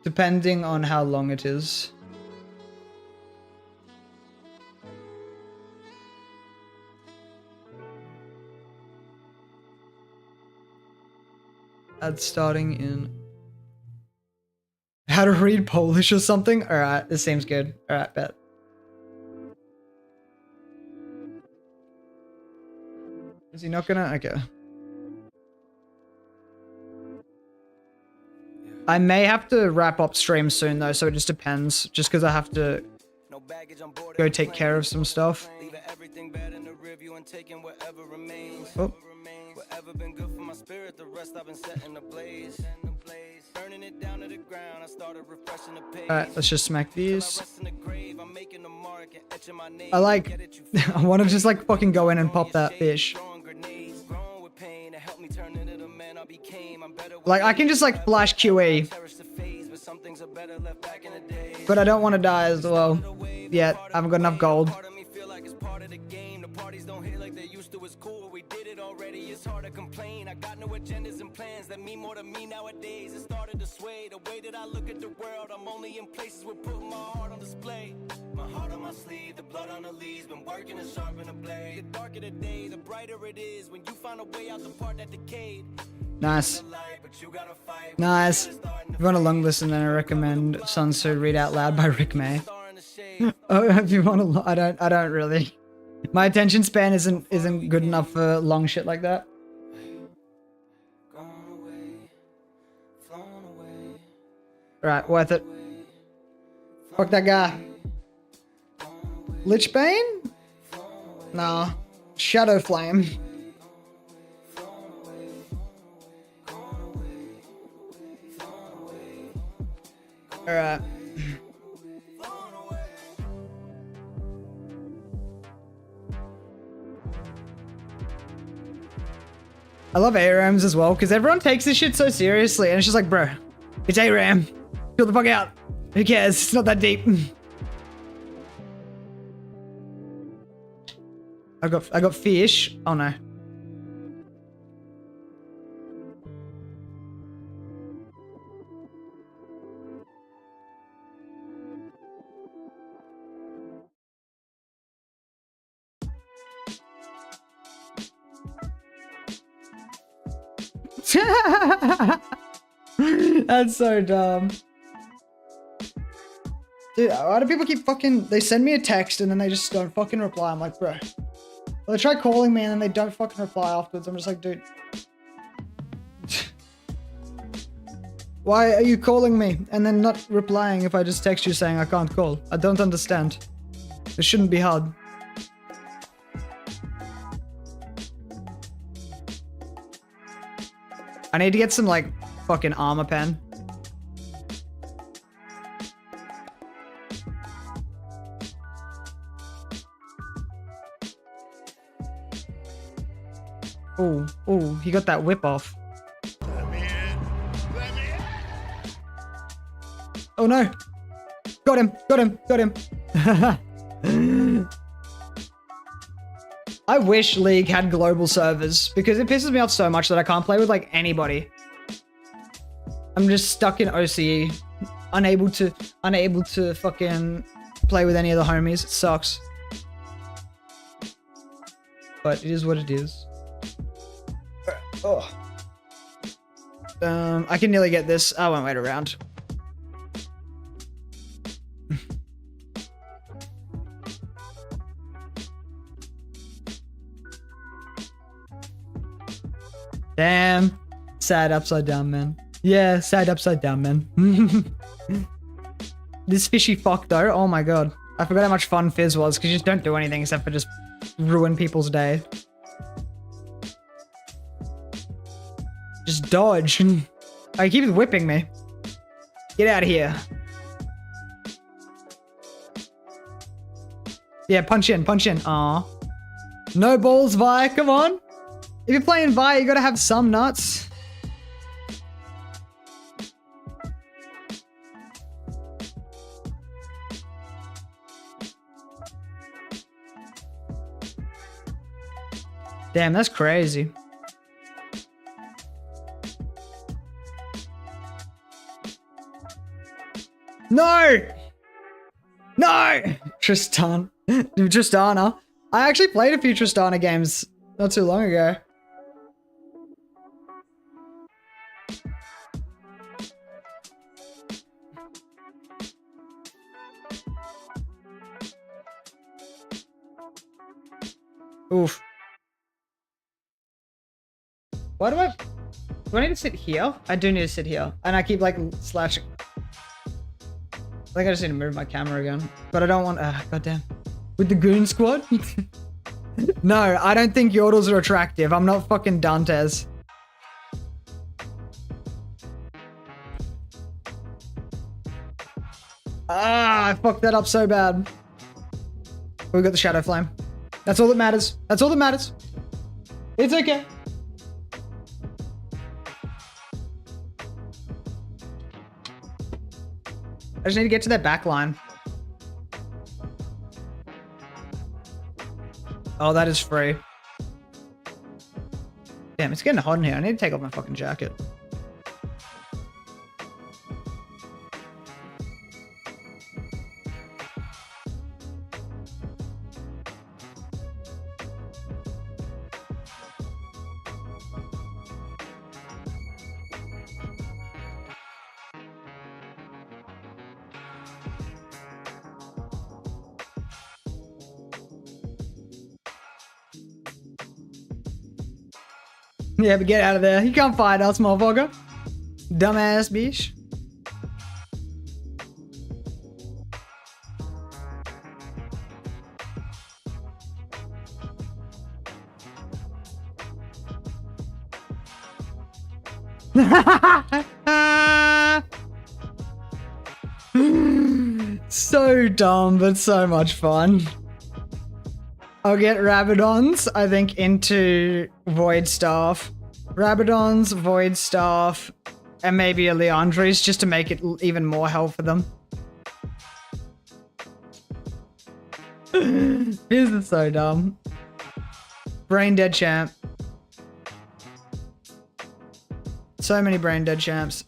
Depending on how long it is. Ad starting in... How to read Polish or something? Alright, this seems good. Alright, bet. Is he not gonna? Okay. I may have to wrap up stream soon though, so it just depends. Just because I have to go take care of some stuff. Oh. Alright, let's just smack these. I like... I want to just like fucking go in and pop that fish. Like, I can just like flash QE. But I don't want to die as well. Yet, I haven't got enough gold. It's hard to complain. I got no agendas and plans that mean more to me nowadays. It started to sway the way that I look at the world. I'm only in places where putting my heart on display. My heart on my sleeve, the blood on the leaves. Been working to sharpen the blade. The darker the day, the brighter it is. When you find a way out the part that decayed. Nice. Nice. If you want a long listen, then I recommend Sun Tzu Read Out Loud by Rick May. Oh, if you want to, I don't really. My attention span isn't good enough for long shit like that. Alright, worth it. Fuck that guy. Lichbane? Nah. Shadow Flame. Alright. I love ARAMs as well, because everyone takes this shit so seriously, and it's just like, bro, it's ARAM. Chill the fuck out. Who cares? It's not that deep. I got fish. Oh no. That's so dumb. Dude, why do people keep fucking... They send me a text and then they just don't fucking reply. I'm like, bro. Well, they try calling me and then they don't fucking reply afterwards. I'm just like, dude. Why are you calling me and then not replying if I just text you saying I can't call? I don't understand. This shouldn't be hard. I need to get some, like, fucking armor pen. Oh, oh, he got that whip off. Oh no! Got him! Got him! Got him! I wish League had global servers, because it pisses me off so much that I can't play with, like, anybody. I'm just stuck in OCE. Unable to fucking play with any of the homies. It sucks. But it is what it is. Oh. I can nearly get this. I won't wait around. Damn. Sad upside down, man. Yeah, sad upside down, man. This fishy fuck, though. Oh my god. I forgot how much fun Fizz was, because you just don't do anything except for just ruin people's day. Just dodge. Oh, he keeps whipping me. Get out of here. Yeah, punch in, punch in. Aw. No balls, Vi. Come on. If you're playing Vi, you gotta have some nuts. Damn, that's crazy. No! No! Tristana. Tristana. I actually played a few Tristana games not too long ago. Oof. Why do I need to sit here? I do need to sit here. And I keep like slashing. I think I just need to move my camera again. But I don't want, goddamn. With the goon squad? No, I don't think yordles are attractive. I'm not fucking Dantes. Ah, I fucked that up so bad. We got the Shadow Flame. That's all that matters. That's all that matters. It's okay. I just need to get to that back line. Oh, that is free. Damn, it's getting hot in here. I need to take off my fucking jacket. Yeah, but get out of there. You can't fight us, motherfucker. Dumbass bitch. So dumb, but so much fun. I'll get Rabadons, I think, into Void Staff. Rabadons, Void Staff, and maybe a Leandri's just to make it even more hell for them. This is so dumb. Brain dead champ. So many brain dead champs.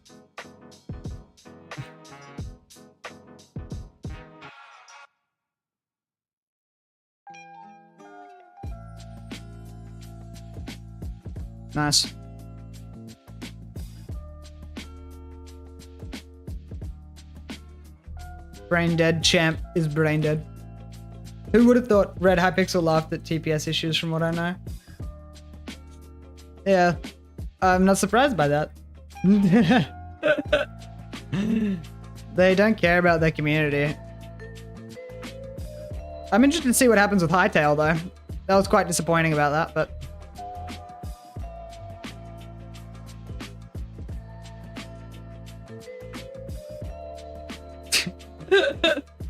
Nice. Brain dead champ is brain dead. Who would have thought Red Hypixel laughed at TPS issues from what I know? Yeah, I'm not surprised by that. They don't care about their community. I'm interested to see what happens with Hightail though. That was quite disappointing about that, but...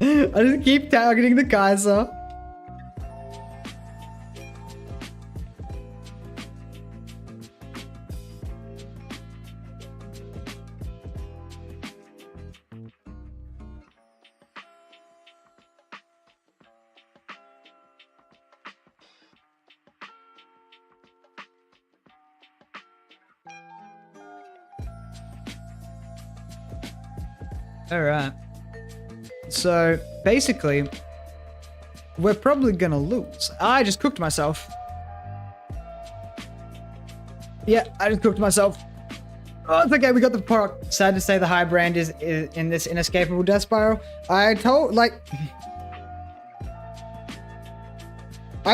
I just keep targeting the Kaiser. All right. So basically, we're probably gonna lose. I just cooked myself. Yeah, I just cooked myself. Oh, it's okay. We got the pork. Sad to say, the high brand is in this inescapable death spiral. I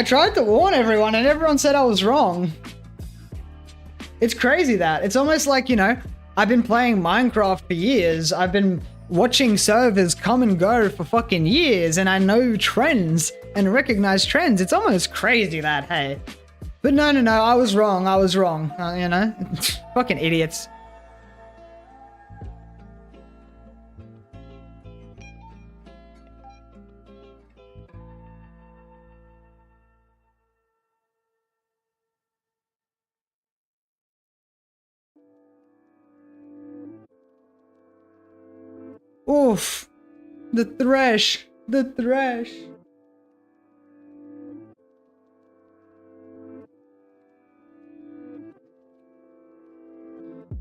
tried to warn everyone, and everyone said I was wrong. It's crazy that it's almost like, you know, I've been playing Minecraft for years. I've been watching servers come and go for fucking years, and I know trends and recognize trends. It's almost crazy that, hey. But no, I was wrong. You know? Fucking idiots. Oof. The thresh.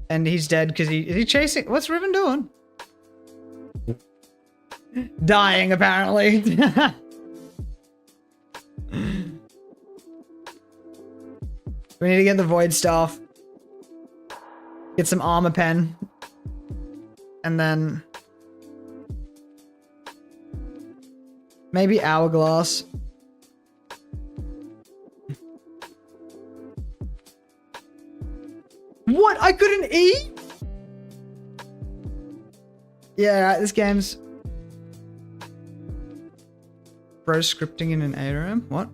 And he's dead because is he chasing? What's Riven doing? Dying, apparently. We need to get the void staff. Get some armor pen. And then... maybe hourglass. What? I couldn't eat? Yeah, this game's... bro scripting in an ARM? What?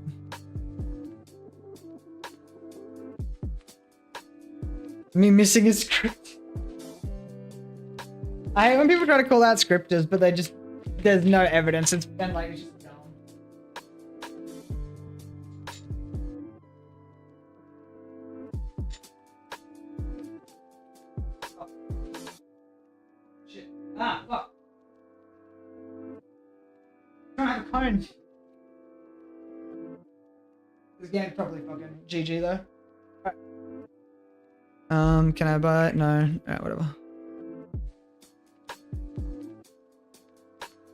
Me missing a script. I hate when people try to call out scripters, but they just... there's no evidence. It's been like... it's just dumb. Oh. Shit. Ah, fuck. I don't have a cone. This game's probably fucking GG though. Alright. Can I buy it? No. Alright, whatever.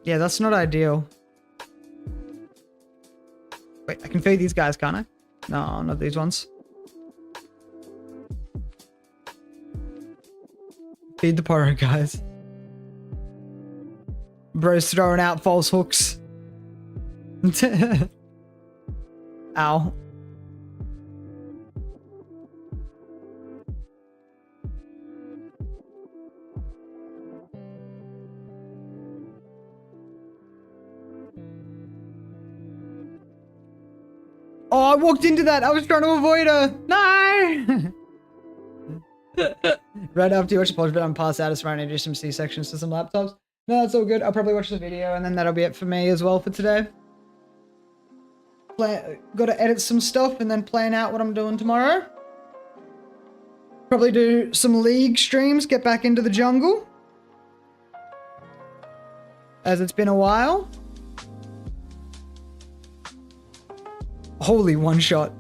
Yeah, that's not ideal. Wait, I can feed these guys, can't I? No, not these ones. Feed the Poro guys. Bro's throwing out false hooks. Ow. Oh, I walked into that. I was trying to avoid her. No! Right after you watch the podcast, I'm passed out. It's running to do some C-sections to some laptops. No, that's all good. I'll probably watch the video and then that'll be it for me as well for today. Got to edit some stuff and then plan out what I'm doing tomorrow. Probably do some League streams, get back into the jungle. As it's been a while. Holy one shot.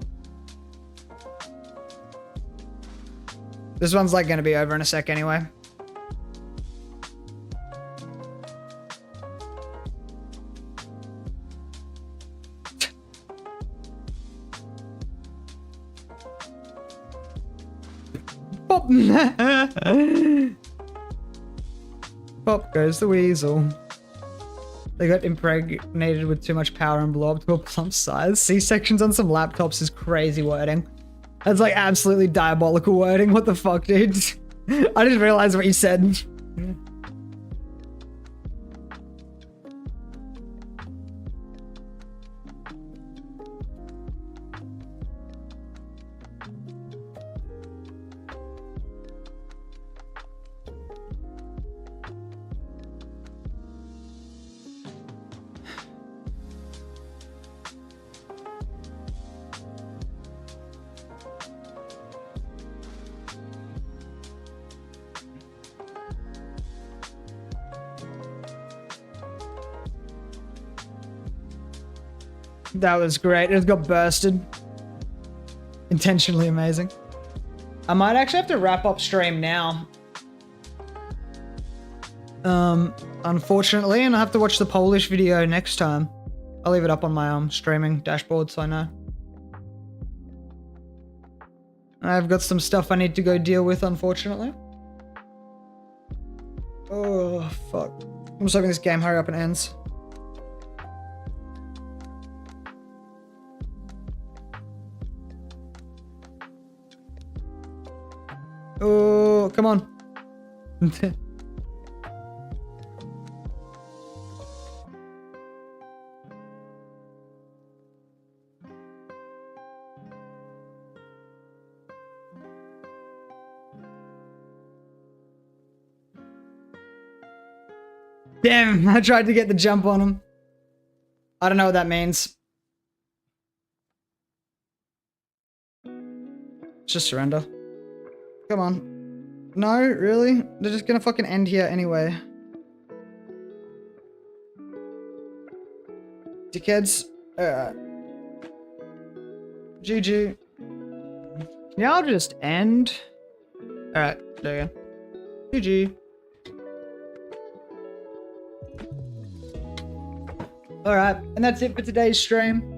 This one's like gonna be over in a sec anyway. Pop. Pop goes the weasel. They got impregnated with too much power and blew up to a plump size. C-sections on some laptops is crazy wording. That's like absolutely diabolical wording. What the fuck, dude? I just realized what you said. That was great. It just got bursted. Intentionally amazing. I might actually have to wrap up stream now. Unfortunately, and I have to watch the Polish video next time. I'll leave it up on my streaming dashboard so I know. I've got some stuff I need to go deal with, unfortunately. Oh, fuck. I'm just hoping this game hurry up and ends. Oh, come on. Damn, I tried to get the jump on him. I don't know what that means. Just surrender. Come on. No, really? They're just gonna fucking end here anyway. Dickheads. Alright. GG. Yeah, I'll just end. Alright, there you go. GG. Alright, and that's it for today's stream.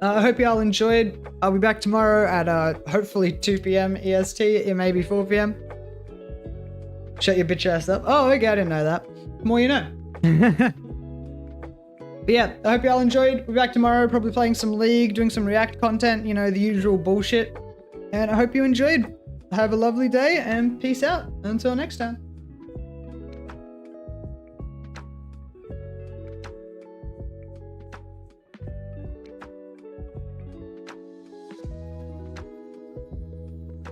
I hope y'all enjoyed. I'll be back tomorrow at hopefully 2 p.m. EST. It may be 4 p.m. Shut your bitch ass up. Oh, okay, I didn't know that. The more you know. But yeah, I hope y'all enjoyed. We'll be back tomorrow, probably playing some League, doing some React content, you know, the usual bullshit. And I hope you enjoyed. Have a lovely day and peace out. Until next time.